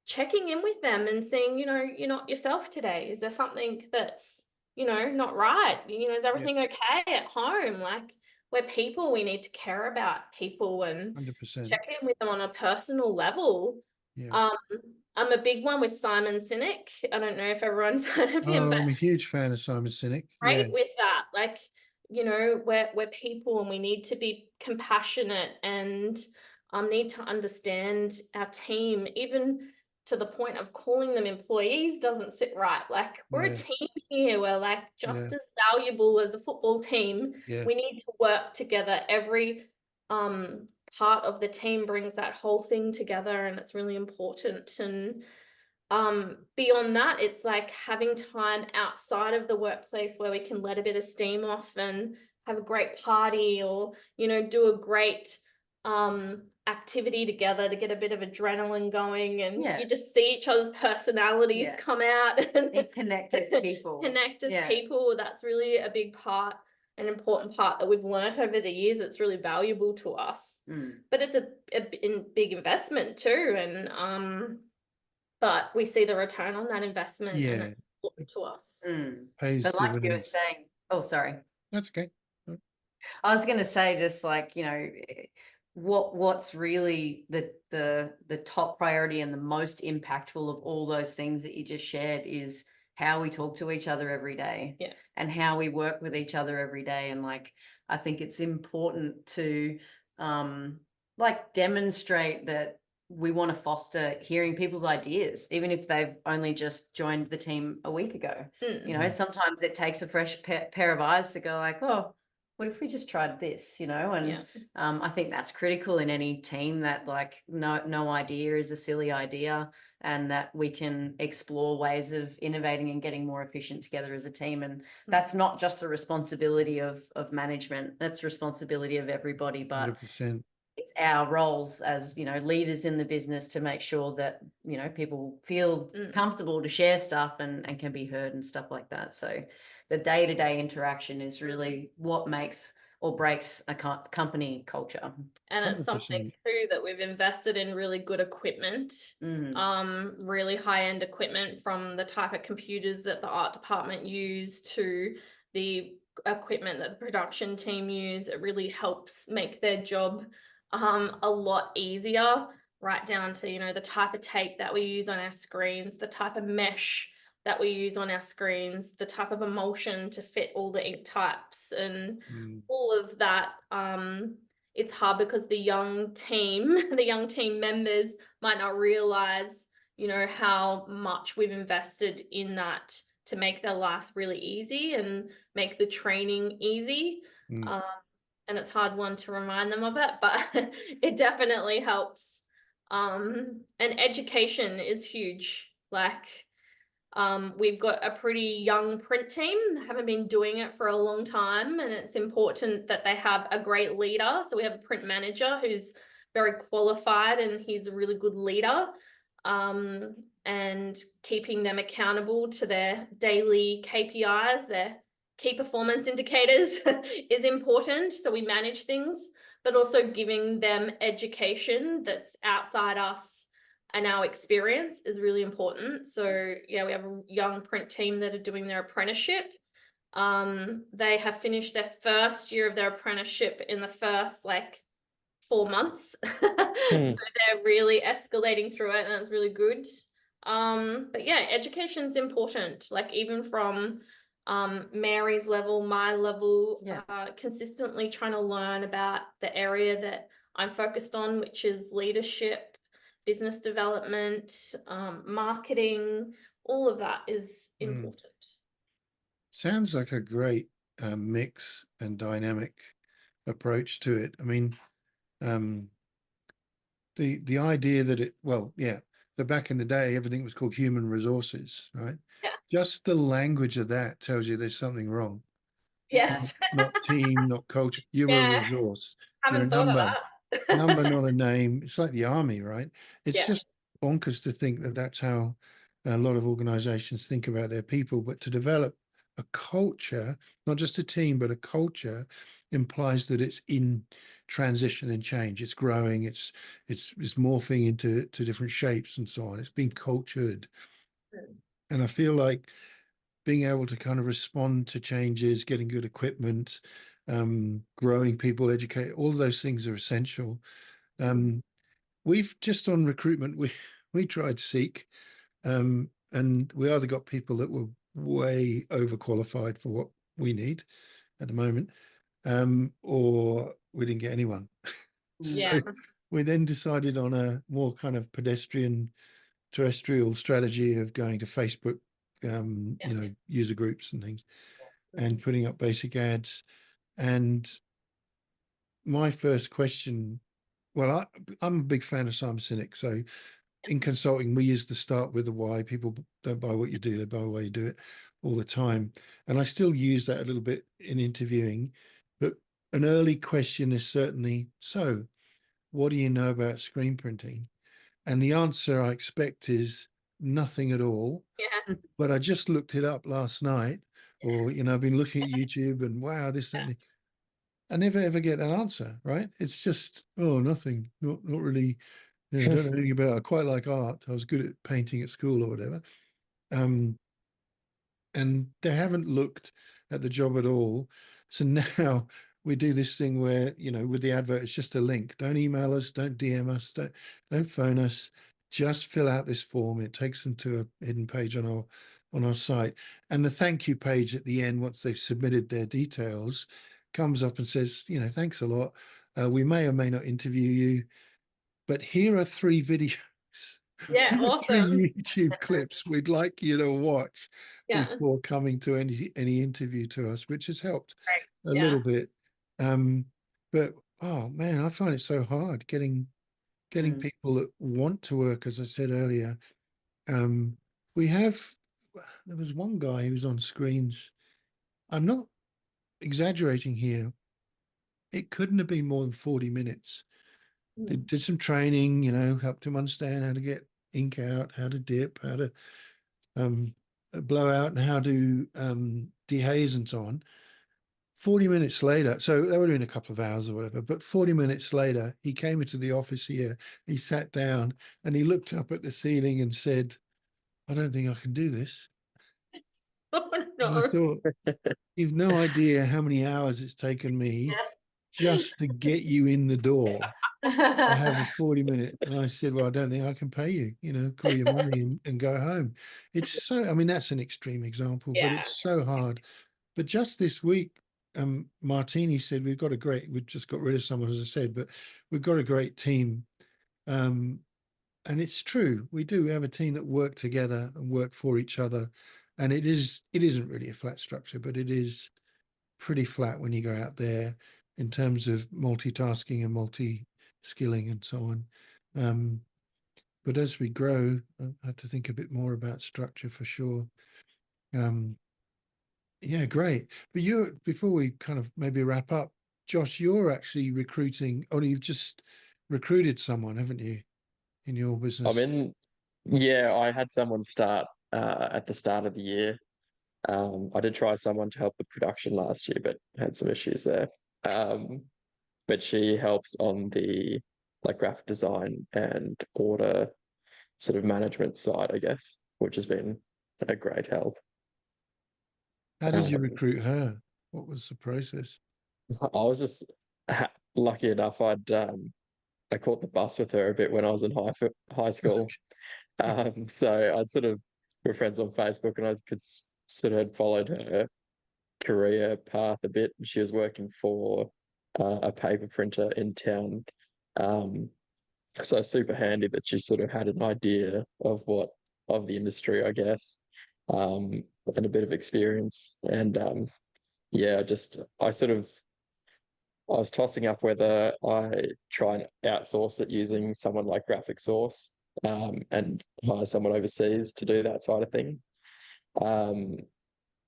checking in with them and seeing, you know, you're not yourself today. Is there something that's, you know, not right? You know, is everything okay at home? Like, we're people, we need to care about people and 100%. check in with them on a personal level. Yeah. I'm a big one with Simon Sinek. I don't know if everyone's heard of him, Oh, but I'm a huge fan of Simon Sinek. Yeah. right with that, like, you know, we're people and we need to be compassionate and need to understand our team, even to the point of calling them employees doesn't sit right. Like, we're a team here, we're like just as valuable as a football team. Yeah. We need to work together. Every part of the team brings that whole thing together, and it's really important. And beyond that, it's like having time outside of the workplace where we can let a bit of steam off and have a great party, or, you know, do a great activity together to get a bit of adrenaline going, and you just see each other's personalities come out and connect as people. People. That's really a big part, an important part that we've learnt over the years. It's really valuable to us, but it's a big investment too. And but we see the return on that investment, and it's important to us. Pays but like you were dividends. saying, oh, sorry. That's okay. I was going to say, just like, you know, what's really the top priority and the most impactful of all those things that you just shared is how we talk to each other every day, and how we work with each other every day. And like, I think it's important to like demonstrate that we want to foster hearing people's ideas, even if they've only just joined the team a week ago. You know, sometimes it takes a fresh pair of eyes to go like, oh, what if we just tried this, you know? And I think that's critical in any team, that like no idea is a silly idea, and that we can explore ways of innovating and getting more efficient together as a team. And that's not just the responsibility of management, that's responsibility of everybody, but 100%. it's our roles as, you know, leaders in the business to make sure that, you know, people feel comfortable to share stuff and can be heard and stuff like that. So the day-to-day interaction is really what makes or breaks a company culture. And it's 100%. something too that we've invested in really good equipment, really high-end equipment, from the type of computers that the art department use to the equipment that the production team use. It really helps make their job a lot easier, right down to, you know, the type of tape that we use on our screens, the type of mesh that we use on our screens, the type of emulsion to fit all the ink types, and all of that. It's hard because the young team members might not realize, you know, how much we've invested in that to make their lives really easy and make the training easy. And it's hard one to remind them of it, but it definitely helps. And education is huge. Like, we've got a pretty young print team, haven't been doing it for a long time, and it's important that they have a great leader. So we have a print manager who's very qualified, and he's a really good leader, and keeping them accountable to their daily KPIs, their key performance indicators is important. So we manage things, but also giving them education that's outside us and our experience is really important. So yeah, we have a young print team that are doing their apprenticeship. They have finished their first year of their apprenticeship in the first 4 months. So they're really escalating through it, and it's really good. But yeah, education's important, like even from Mary's level, my level, consistently trying to learn about the area that I'm focused on, which is leadership, business development, marketing, all of that is important. Sounds like a great mix and dynamic approach to it. I mean, the idea that so back in the day, everything was called human resources, right? Yeah. Just the language of that tells you there's something wrong. Yes. Not team, not culture. You're a Yeah. resource. You're a Haven't thought of number. that. Number, not a name. It's like the army, right? It's Yeah. just bonkers to think that that's how a lot of organizations think about their people. But to develop a culture, not just a team, but a culture, implies that it's in transition and change. It's growing. It's morphing into different shapes and so on. It's being cultured. And I feel like being able to kind of respond to changes, getting good equipment, growing people, educate, all of those things are essential. We've just on recruitment, we tried Seek, and we either got people that were way overqualified for what we need at the moment, or we didn't get anyone. Yeah. So we then decided on a more kind of pedestrian terrestrial strategy of going to Facebook, user groups and things, and putting up basic ads. And my first question, well, I'm a big fan of Simon Sinek. So in consulting, we use to start with the why. People don't buy what you do, they buy why you do it all the time. And I still use that a little bit in interviewing. But an early question is certainly, so what do you know about screen printing? And the answer I expect is nothing at all. Yeah. But I just looked it up last night, or, I've been looking at YouTube and wow, this, that, and I never ever get that answer, right? It's just, oh, nothing, not really. I don't know anything about it. I quite like art. I was good at painting at school or whatever. And they haven't looked at the job at all. So now we do this thing where, with the advert, it's just a link. Don't email us, don't DM us, don't phone us. Just fill out this form. It takes them to a hidden page on our site. And the thank you page at the end, once they've submitted their details, comes up and says, thanks a lot. We may or may not interview you, but here are 3 videos. Yeah, Here are 3 awesome. YouTube clips we'd like you to watch Yeah. before coming to any interview to us, which has helped Right. a Yeah. little bit. But oh man, I find it so hard getting people that want to work. As I said earlier, there was one guy who was on screens. I'm not exaggerating here. It couldn't have been more than 40 minutes. They did some training, helped him understand how to get ink out, how to dip, how to blow out, and how to dehaze and so on. 40 minutes later, so that would have been a couple of hours or whatever, but 40 minutes later, he came into the office here, he sat down and he looked up at the ceiling and said, I don't think I can do this. Oh, And no. I thought, you've no idea how many hours it's taken me just to get you in the door. I have a 40-minute, and I said, well, I don't think I can pay you, call your money and go home. It's so, I mean, that's an extreme example, but Yeah. it's so hard. But just this week, Martini said, we've just got rid of someone, as I said, but we've got a great team. And it's true. We have a team that work together and work for each other. And it isn't really a flat structure, but it is pretty flat when you go out there in terms of multitasking and multi-skilling and so on. But as we grow, I have to think a bit more about structure for sure. Yeah, great. But before we kind of maybe wrap up, Josh, you're actually recruiting, you've just recruited someone, haven't you, in your business? I had someone start at the start of the year. I did try someone to help with production last year, but had some issues there. But she helps on the graphic design and order sort of management side, I guess, which has been a great help. How did you Um, recruit her? What was the process? I was just lucky enough. I caught the bus with her a bit when I was in high school. So I'd sort of were friends on Facebook, and I could sort of had followed her career path a bit. She was working for a paper printer in town, So super handy that she sort of had an idea of the industry, I guess, and a bit of experience. And yeah, I was tossing up whether I try and outsource it using someone like Graphic Source, and hire someone overseas to do that side of thing. Um,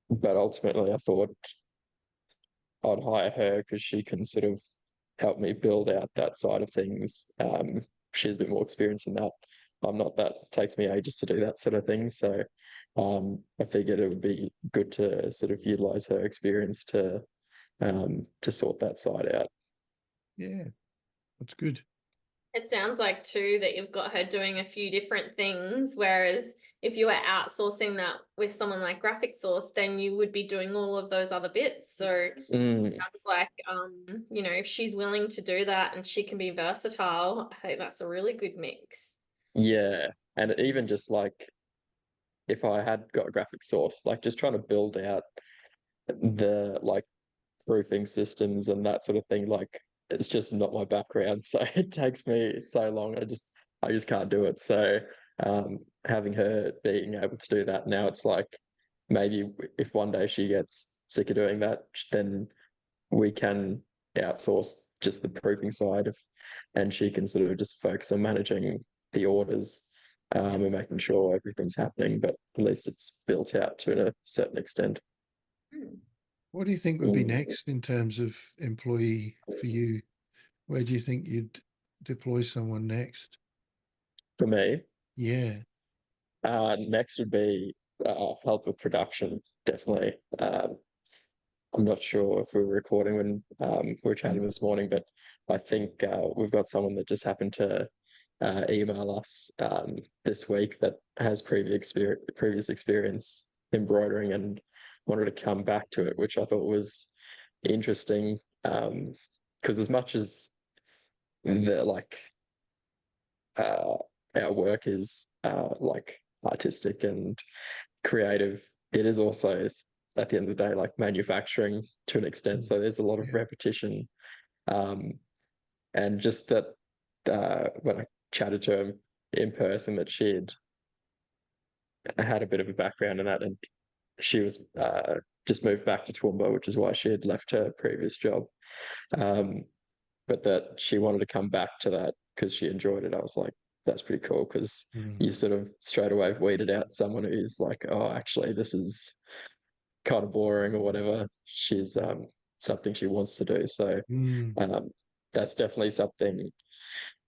but ultimately, I thought I'd hire her because she can sort of help me build out that side of things. She's a bit more experienced in that. I'm not that. It takes me ages to do that sort of thing. So I figured it would be good to sort of utilize her experience to sort that side out. Yeah, that's good. It sounds like too that you've got her doing a few different things, whereas if you were outsourcing that with someone like Graphic Source, then you would be doing all of those other bits. So sounds like you know, if she's willing to do that and she can be versatile, I think that's a really good mix. Yeah. And even just like if I had got a Graphic Source, like just trying to build out the like proofing systems and that sort of thing, like it's just not my background. So it takes me so long. I just can't do it. So having her being able to do that now, it's like maybe if one day she gets sick of doing that, then we can outsource just the proofing side of, and she can sort of just focus on managing the orders, and making sure everything's happening, but at least it's built out to a certain extent. What do you think would be next in terms of employee for you? Where do you think you'd deploy someone next? For me, Yeah. next would be help with production, definitely. I'm not sure if we were recording when we were chatting this morning, but I think we've got someone that just happened to email us this week that has previous experience embroidering and wanted to come back to it, which I thought was interesting. Because as much as the like our work is like artistic and creative, it is also at the end of the day like manufacturing to an extent. So there's a lot of repetition, and just that when I chatted to him in person, that she'd had a bit of a background in that, and she was just moved back to Toowoomba, which is why she had left her previous job. But that she wanted to come back to that because she enjoyed it. I was like, that's pretty cool, because you sort of straight away weeded out someone who's like, oh, actually, this is kind of boring or whatever. She's something she wants to do. So that's definitely something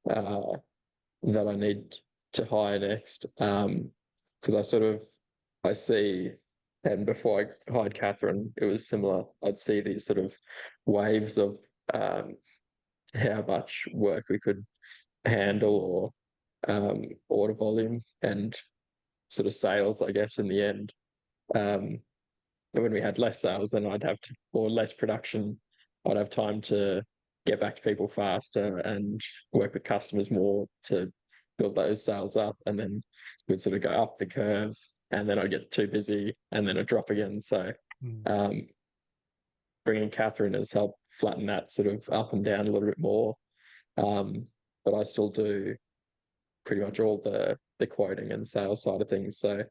that I need to hire next. Because I see, and before I hired Catherine, it was similar. I'd see these sort of waves of how much work we could handle, or order volume and sort of sales, I guess, in the end. When we had less sales, then I'd have to, or less production, I'd have time to get back to people faster and work with customers more to build those sales up. And then we'd sort of go up the curve, and then I'd get too busy and then I'd drop again. So bringing Catherine has helped flatten that sort of up and down a little bit more. But I still do pretty much all the quoting and sales side of things. So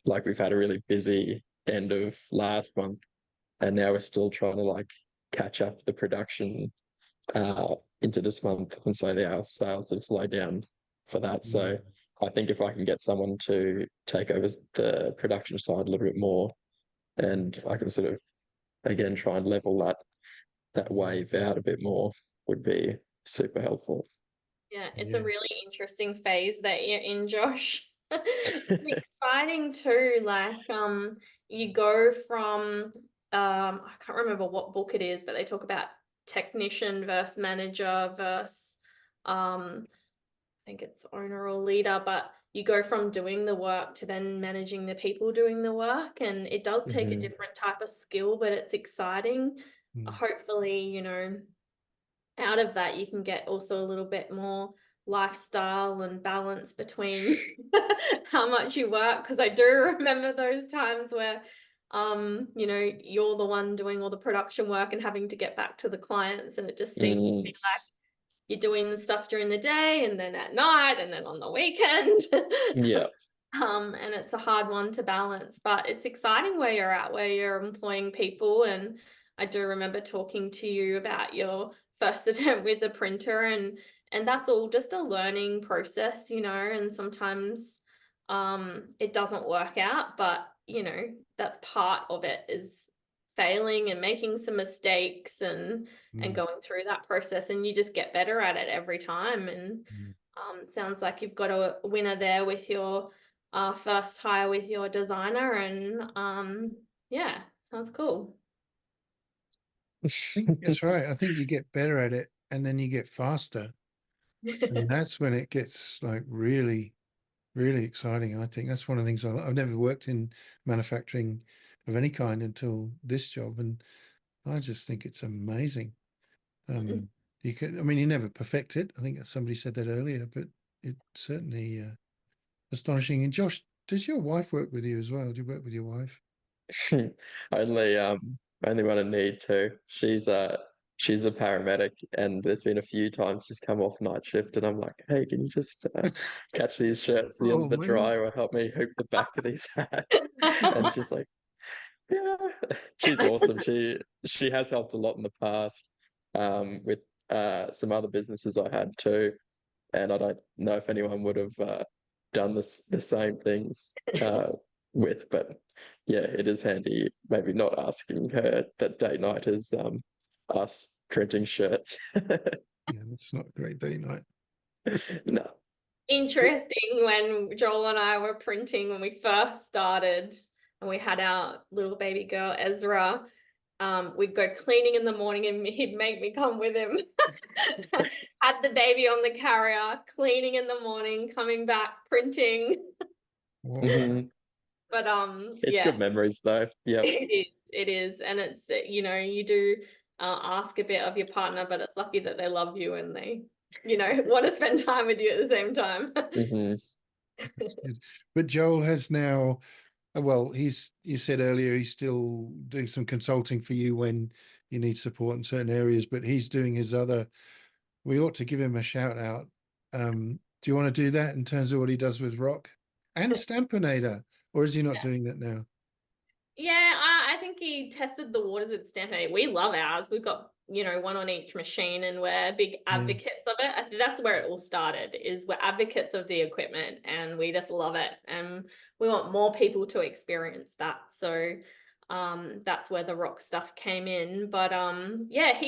like we've had a really busy end of last month, and now we're still trying to like catch up the production into this month, and so our sales have slowed down for that. So I think if I can get someone to take over the production side a little bit more, and I can sort of again try and level that wave out a bit more, would be super helpful. Yeah, it's a really interesting phase that you're in, Josh. It's exciting too. Like, you go from I can't remember what book it is, but they talk about technician versus manager versus I think it's owner or leader, but you go from doing the work to then managing the people doing the work, and it does take a different type of skill, but it's exciting. Hopefully, you know, out of that you can get also a little bit more lifestyle and balance between how much you work, because I do remember those times where you know, you're the one doing all the production work and having to get back to the clients, and it just seems to be like you're doing the stuff during the day and then at night and then on the weekend. Yeah. And it's a hard one to balance, but it's exciting where you're at, where you're employing people. And I do remember talking to you about your first attempt with the printer, and that's all just a learning process, you know, and sometimes it doesn't work out, but you know, that's part of it, is failing and making some mistakes and going through that process, and you just get better at it every time. And sounds like you've got a winner there with your first hire with your designer, and yeah, sounds cool. That's right. I think you get better at it and then you get faster. And that's when it gets like really, really exciting. I think that's one of the things I've never worked in manufacturing of any kind until this job. And I just think it's amazing. You can, I mean, you never perfect it. I think somebody said that earlier, but it's certainly astonishing. And Josh, does your wife work with you as well? Do you work with your wife? Only when I need to. She's a paramedic, and there's been a few times she's come off night shift, and I'm like, hey, can you just catch these shirts at the end of the man. dryer or help me hoop the back of these hats? And she's like, yeah, she's awesome. She has helped a lot in the past with some other businesses I had too, and I don't know if anyone would have done the same things with, but yeah, it is handy. Maybe not asking her that date night is us printing shirts. Yeah, that's not a great day night. No. Interesting, when Joel and I were printing when we first started and we had our little baby girl Ezra, we'd go cleaning in the morning and he'd make me come with him. Had the baby on the carrier, cleaning in the morning, coming back, printing. But it's good memories though. Yeah, it is, and it's, you know, you do ask a bit of your partner, but it's lucky that they love you and they, you know, want to spend time with you at the same time. But Joel has now, well, you said earlier he's still doing some consulting for you when you need support in certain areas, but he's doing his other, we ought to give him a shout out. Do you want to do that in terms of what he does with Rock and Stampinator, or is he not doing that now? Yeah, I think he tested the waters with Stampinator. We love ours. We've got, you know, one on each machine, and we're big advocates of it. I think that's where it all started, is we're advocates of the equipment and we just love it. And we want more people to experience that. So that's where the Rock stuff came in. But yeah,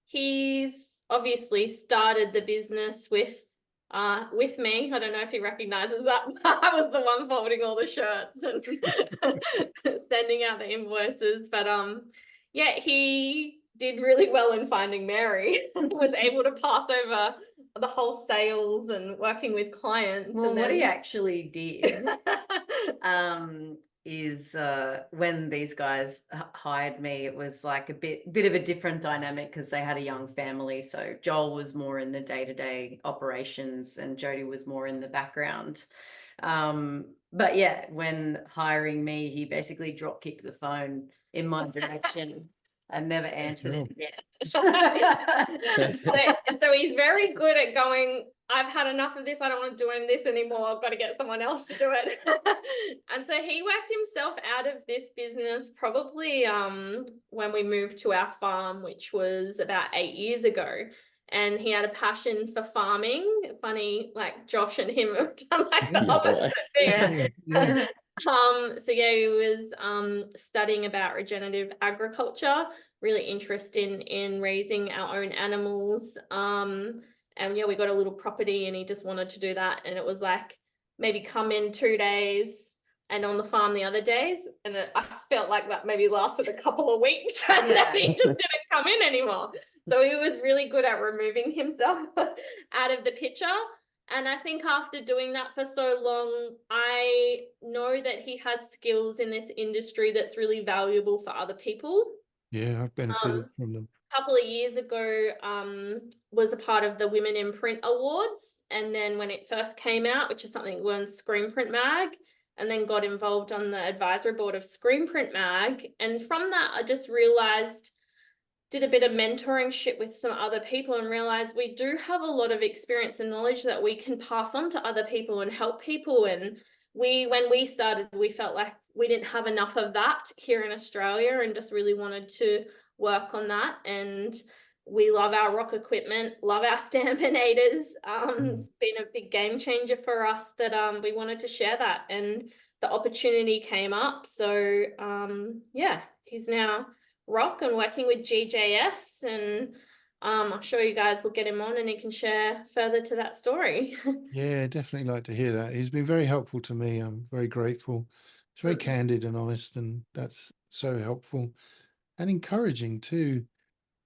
he's obviously started the business with me. I don't know if he recognizes that. I was the one folding all the shirts and sending out the invoices. But yeah, he did really well in finding Mary and was able to pass over the whole sales and working with clients. Well, and what then... he actually did is when these guys hired me, it was like a bit of a different dynamic because they had a young family. So Joel was more in the day-to-day operations and Jodi was more in the background. But yeah, when hiring me, he basically drop kicked the phone in my direction and never answered it yet. So he's very good at going, I've had enough of this, I don't want to do this anymore, I've got to get someone else to do it. And so he worked himself out of this business probably when we moved to our farm, which was about 8 years ago. And he had a passion for farming. Funny, like Josh and him have done like the opposite thing. Yeah. So yeah, he was studying about regenerative agriculture, really interested in raising our own animals. And yeah, we got a little property and he just wanted to do that. And it was like, maybe come in 2 days and on the farm the other days. And I felt like that maybe lasted a couple of weeks and then he just didn't come in anymore. So he was really good at removing himself out of the picture. And I think after doing that for so long, I know that he has skills in this industry that's really valuable for other people. Yeah, I've benefited from them. A couple of years ago, was a part of the Women in Print Awards. And then when it first came out, which is something that won Screen Print Mag, and then got involved on the advisory board of Screen Print Mag. And from that, I just realized did a bit of mentoring shit with some other people and realized we do have a lot of experience and knowledge that we can pass on to other people and help people. And when we started, we felt like we didn't have enough of that here in Australia and just really wanted to work on that. And we love our rock equipment, love our stampinators. It's been a big game changer for us that we wanted to share that, and the opportunity came up. So yeah, he's now rock and working with GJS, and I'm sure you guys will get him on and he can share further to that story. Yeah, definitely like to hear that. He's been very helpful to me. I'm very grateful. He's very candid and honest, and that's so helpful and encouraging too.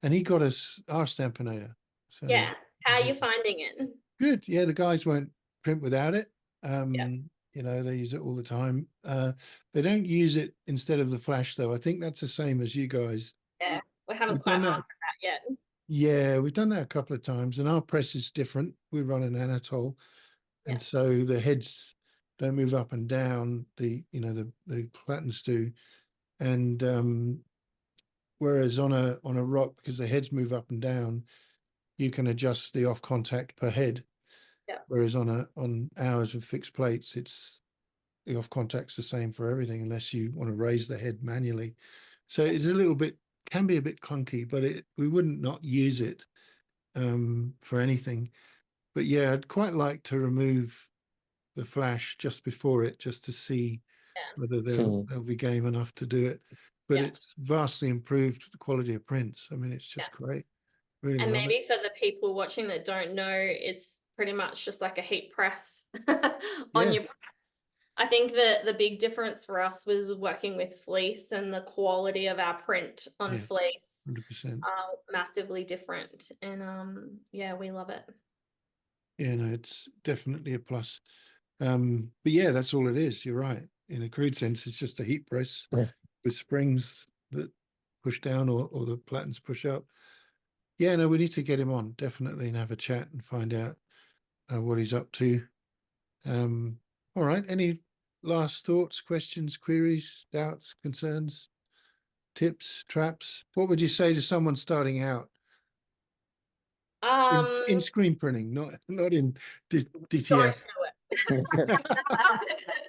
And he got us our stampinator. So Yeah. How are you finding it? good. Yeah, the guys won't print without it. Yeah. You know, they use it all the time. They don't use it instead of the flash though. I think that's the same as you guys. Yeah, we haven't We've quite done that. mastered that yet. Yeah, we've done that a couple of times, and our press is different. We run an Anatole, and Yeah. so the heads don't move up and down. The platens do, and whereas on a rock, because the heads move up and down, you can adjust the off contact per head. Yeah. Whereas on ours with fixed plates, it's the off contact's the same for everything, unless you want to raise the head manually. So it's a little bit, can be a bit clunky, but we wouldn't not use it for anything. But yeah, I'd quite like to remove the flash just before it, just to see whether they'll be game enough to do it. But it's vastly improved the quality of prints. I mean, it's just great. Really And love maybe it. for the people watching that don't know, it's pretty much just like a heat press on your press. I think that the big difference for us was working with fleece, and the quality of our print on fleece 100%. massively different. And yeah, we love it. Yeah, no, it's definitely a plus. But yeah, that's all it is. You're right. In a crude sense, it's just a heat press with springs that push down or the platens push up. Yeah, no, we need to get him on definitely and have a chat and find out what he's up to. All right. Any last thoughts, questions, queries, doubts, concerns, tips, traps? What would you say to someone starting out in screen printing, not in DTF? Don't do it.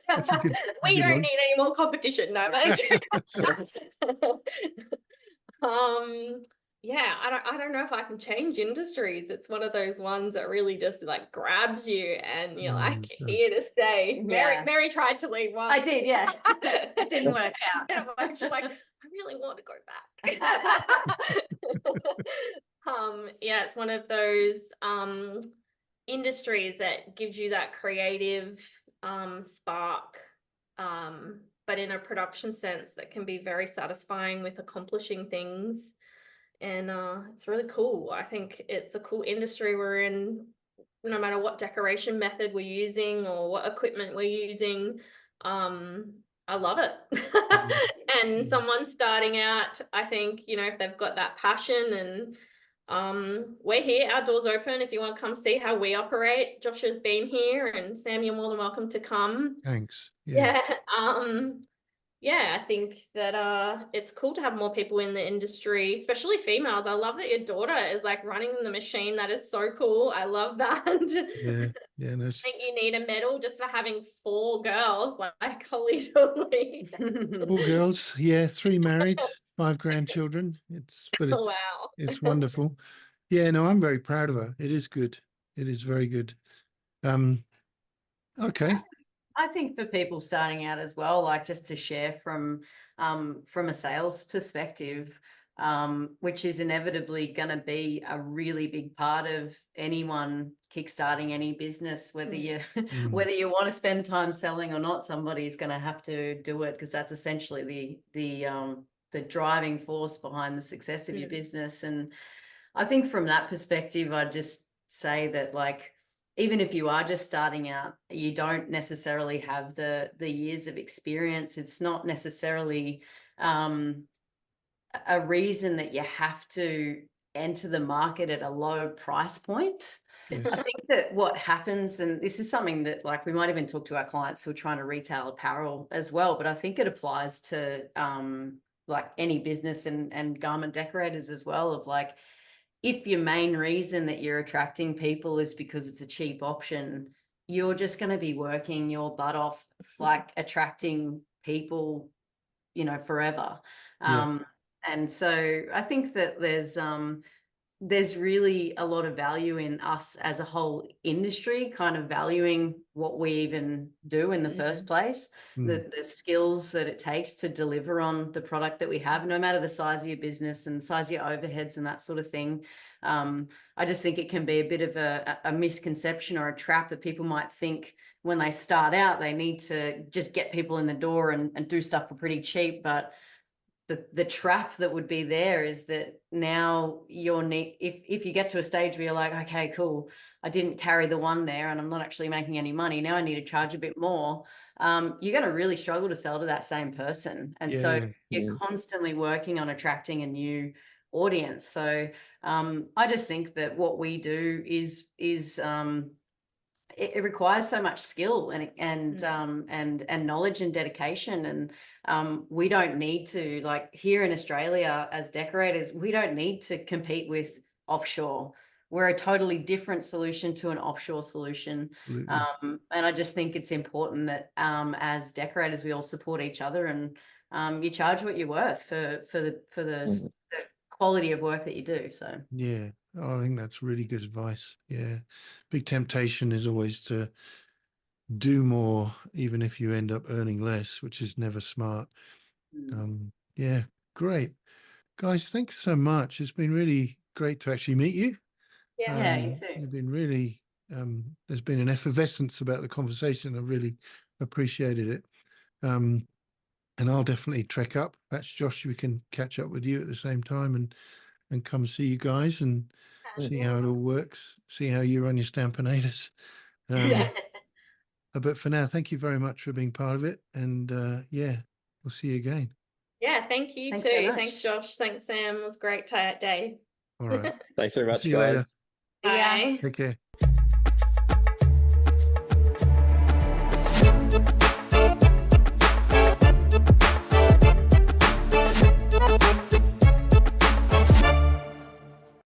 That's a good We don't one. need any more competition, no, mate. Yeah, I don't know if I can change industries. It's one of those ones that really just like grabs you and you're like here to stay. Mary tried to leave once. I did, yeah. It didn't work out. She's like, I really want to go back. Yeah, it's one of those industries that gives you that creative spark, but in a production sense that can be very satisfying with accomplishing things. And it's really cool. I think it's a cool industry we're in, no matter what decoration method we're using or what equipment we're using. I love it. And someone starting out, I think, you know, if they've got that passion, and we're here, our doors open if you want to come see how we operate. Josh has been here, and Sam, you're more than welcome to come. Thanks. Yeah, I think that it's cool to have more people in the industry, especially females. I love that your daughter is like running the machine. That is so cool. I love that. Yeah, no, I think you need a medal just for having 4 girls, like holy totally. 4 girls, 3 married, 5 grandchildren. It's Wow. it's wonderful. Yeah, no, I'm very proud of her. It is good. It is very good. Okay. I think for people starting out as well, like just to share from a sales perspective, which is inevitably going to be a really big part of anyone kickstarting any business, whether you whether you want to spend time selling or not, somebody's going to have to do it, because that's essentially the driving force behind the success of your business. And I think from that perspective, I'd just say that, like, even if you are just starting out, you don't necessarily have the years of experience. It's not necessarily a reason that you have to enter the market at a low price point. Yes. I think that what happens, and this is something that, like, we might even talk to our clients who are trying to retail apparel as well, but I think it applies to like any business and garment decorators as well, of like, if your main reason that you're attracting people is because it's a cheap option, you're just going to be working your butt off, like attracting people, you know, forever. Yeah. And so I think that there's really a lot of value in us as a whole industry kind of valuing what we even do in the first place, the skills that it takes to deliver on the product that we have, no matter the size of your business and size of your overheads and that sort of thing. I just think it can be a bit of a misconception or a trap that people might think when they start out, they need to just get people in the door and do stuff for pretty cheap. But the trap that would be there is that now if you get to a stage where you're like, okay, cool, I didn't carry the one there and I'm not actually making any money, now I need to charge a bit more, you're going to really struggle to sell to that same person. And so you're constantly working on attracting a new audience. So I just think that what we do is it requires so much skill and knowledge and dedication. And we don't need to, like here in Australia as decorators, we don't need to compete with offshore. We're a totally different solution to an offshore solution. And I just think it's important that as decorators, we all support each other, and you charge what you're worth for the quality of work that you do. So yeah. Oh, I think that's really good advice. Yeah. Big temptation is always to do more, even if you end up earning less, which is never smart. Yeah, great. Guys, thanks so much. It's been really great to actually meet you. yeah, you too. You've been really, there's been an effervescence about the conversation. I really appreciated it. And I'll definitely trek up. Perhaps, Josh, we can catch up with you at the same time and come see you guys and see how it all works, see how you run your Stampinators. But for now, thank you very much for being part of it. And yeah, we'll see you again. Yeah, thank you Thanks too. very much. Thanks, Josh. Thanks, Sam. It was a great day. All right. Thanks very much, See you later. guys. Yeah. Bye. Take care.